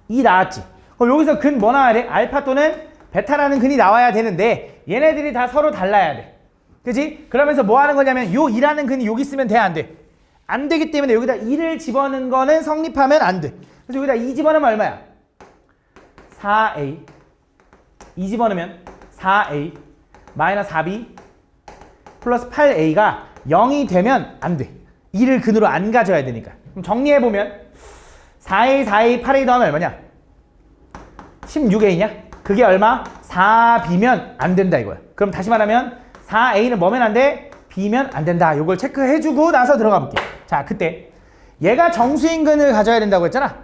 2 나왔지. 그럼 여기서 근 뭐 나와야 돼? 알파 또는 베타라는 근이 나와야 되는데 얘네들이 다 서로 달라야 돼. 그지? 그러면서 뭐 하는 거냐면 요 2라는 근이 여기 있으면 돼? 안 돼? 안 되기 때문에 여기다 2를 집어넣는 거는 성립하면 안 돼. 그래서 여기다 2 집어넣으면 얼마야? 4a 2 집어넣으면 4a 마이너스 4b 플러스 8a가 0이 되면 안 돼. 2를 근으로 안 가져야 되니까. 그럼 정리해보면 4a, 4a, 8a 더하면 얼마냐? 16a냐? 그게 얼마? 4b면 안 된다 이거야. 그럼 다시 말하면 4a는 뭐면 안 돼? b면 안 된다. 이걸 체크해주고 나서 들어가 볼게. 자, 그때 얘가 정수인근을 가져야 된다고 했잖아.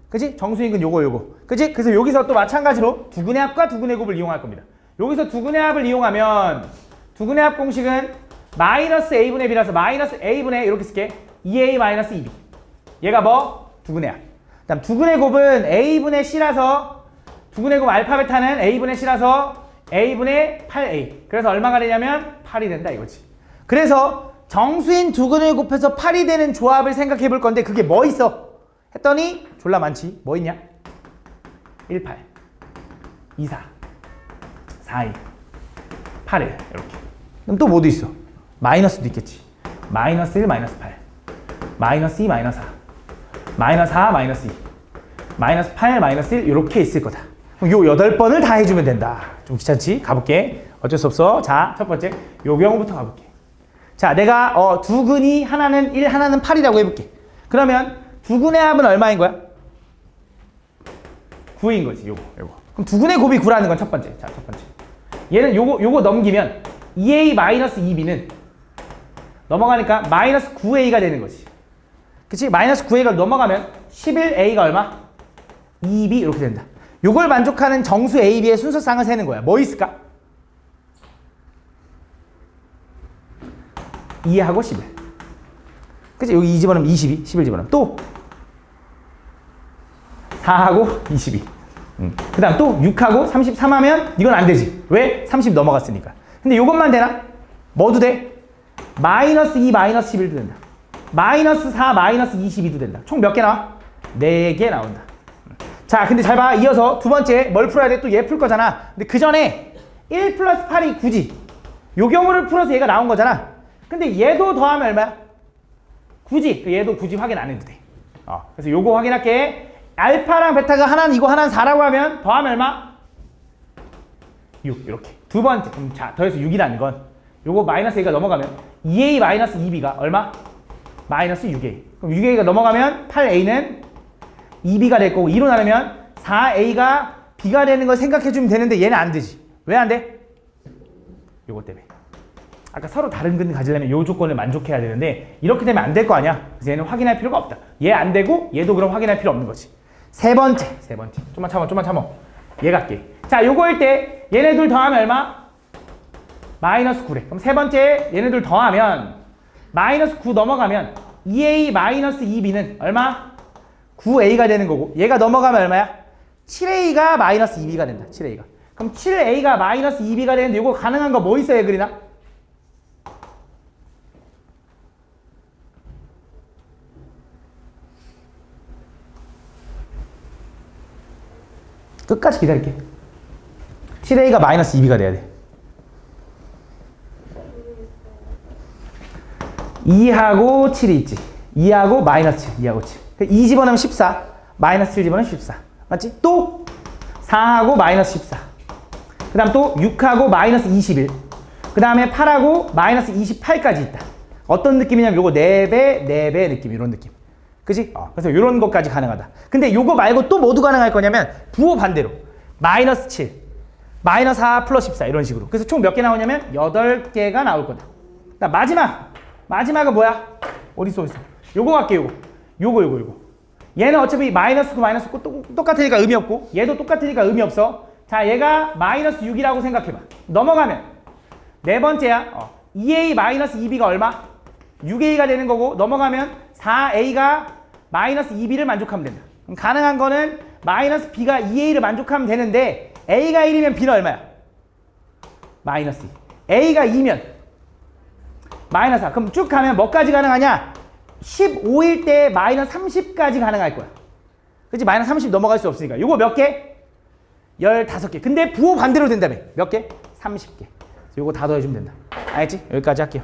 그치? 정수인근 요거. 그치? 그래서 여기서 또 마찬가지로 두근의 합과 두근의 곱을 이용할 겁니다. 여기서 두근의 합을 이용하면 두근의 합 공식은 마이너스 a분의 b라서 마이너스 a분의 이렇게 쓸게. 2a 마이너스 2b. 얘가 뭐? 두근의 합. 그다음 두근의 곱은 a분의 c라서 두근의 곱 알파 베타는 a분의 c라서 a분의 8a. 그래서 얼마가 되냐면 8이 된다 이거지. 그래서 정수인 두근을 곱해서 8이 되는 조합을 생각해 볼 건데 그게 뭐 있어? 했더니 졸라 많지. 뭐 있냐? 1, 8, 2, 4, 4, 2, 8, 1 이렇게. 그럼 또 뭐도 있어? 마이너스도 있겠지. 마이너스 1, 마이너스 8, 마이너스 2, 마이너스 4, 마이너스 4, 마이너스 2, 마이너스 8, 마이너스 1 이렇게 있을 거다. 그럼 요 8번을 다 해주면 된다. 좀 귀찮지? 가볼게. 어쩔 수 없어. 자, 첫 번째 요 경우부터 가볼게. 자, 내가 두 근이 하나는 1, 하나는 8이라고 해볼게. 그러면 두 근의 합은 얼마인 거야? 9인 거지. 요거. 그럼 두근의 곱이 9라는 건 첫 번째. 자, 첫 번째. 얘는 요거 넘기면 2a-2b는 넘어가니까 마이너스 9a가 되는 거지. 그치? 마이너스 9a가 넘어가면 11a가 얼마? 2b 이렇게 된다. 요걸 만족하는 정수 a, b의 순서쌍을 세는 거야. 뭐 있을까? 2하고 11. 그치? 여기 2 집어넣으면 22, 11 집어넣으면 또 4하고 22. 그 다음 또 6하고 33 하면 이건 안 되지. 왜? 30 넘어갔으니까. 근데 요것만 되나? 뭐도 돼? 마이너스 2, 마이너스 11도 된다. 마이너스 4, 마이너스 22도 된다. 총 몇 개 나와? 4개 나온다. 자, 근데 잘 봐. 이어서 두 번째 뭘 풀어야 돼? 또 얘 풀 거잖아. 근데 그 전에 1 플러스 8이 9지. 요 경우를 풀어서 얘가 나온 거잖아. 근데 얘도 더하면 얼마야? 9지. 얘도 굳이 확인 안 해도 돼. 그래서 요거 확인할게. 알파랑 베타가 하나는 이거 하나는 4라고 하면 더하면 얼마? 6 이렇게. 두 번째. 자, 더해서 6이라는 건 요거 마이너스 A가 넘어가면 2A 마이너스 2B가 얼마? 마이너스 6A. 그럼 6A가 넘어가면 8A는 2B가 될 거고 2로 나누면 4A가 B가 되는 걸 생각해주면 되는데 얘는 안 되지. 왜 안 돼? 요거 때문에. 아까 서로 다른 근 가지려면 요 조건을 만족해야 되는데 이렇게 되면 안 될 거 아니야. 그래서 얘는 확인할 필요가 없다. 얘 안 되고 얘도 그럼 확인할 필요 없는 거지. 세 번째. 좀만 참어. 얘 갈게. 자, 요거일 때 얘네들 더하면 얼마? 마이너스 9래. 그럼 세 번째 얘네들 더하면 마이너스 9 넘어가면 2a 마이너스 2b는 얼마? 9a가 되는 거고 얘가 넘어가면 얼마야? 7a가 마이너스 2b가 된다. 7a가. 그럼 7a가 마이너스 2b가 되는데 이거 가능한 거 뭐 있어야 그리나? 끝까지 기다릴게. 7a가 마이너스 2b가 돼야 돼. 2하고 7이 있지. 2하고 마이너스 7, 2하고 7. 2 집어넣으면 14, 마이너스 7 집어넣으면 14. 맞지? 또 4하고 마이너스 14. 그 다음 또 6하고 마이너스 21. 그 다음에 8하고 마이너스 28까지 있다. 어떤 느낌이냐면 요거 4배, 4배 느낌, 이런 느낌. 그치? 그래서 이런 것까지 가능하다. 근데 요거 말고 또 모두 가능할 거냐면 부호 반대로 마이너스 7, 마이너스 4 플러스 14 이런 식으로. 그래서 총 몇 개 나오냐면 8개가 나올 거다. 마지막은 뭐야? 어딨어? 요거 갈게, 요거. 얘는 어차피 마이너스 9, 마이너스 9 똑같으니까 의미 없고 얘도 똑같으니까 의미 없어. 자, 얘가 마이너스 6이라고 생각해봐. 넘어가면 네 번째야. 2a 마이너스 2b가 얼마? 6a가 되는 거고 넘어가면 4a가 마이너스 2b를 만족하면 된다. 그럼 가능한 거는 마이너스 b가 2a를 만족하면 되는데 a가 1이면 b는 얼마야? 마이너스 2. a가 2면 마이너스 4. 그럼 쭉 가면 뭐까지 가능하냐? 15일 때 마이너스 30까지 가능할 거야. 그치? 마이너스 30 넘어갈 수 없으니까. 요거 몇 개? 15개. 근데 부호 반대로 된다며. 몇 개? 30개. 요거 다 더해주면 된다. 알겠지? 여기까지 할게요.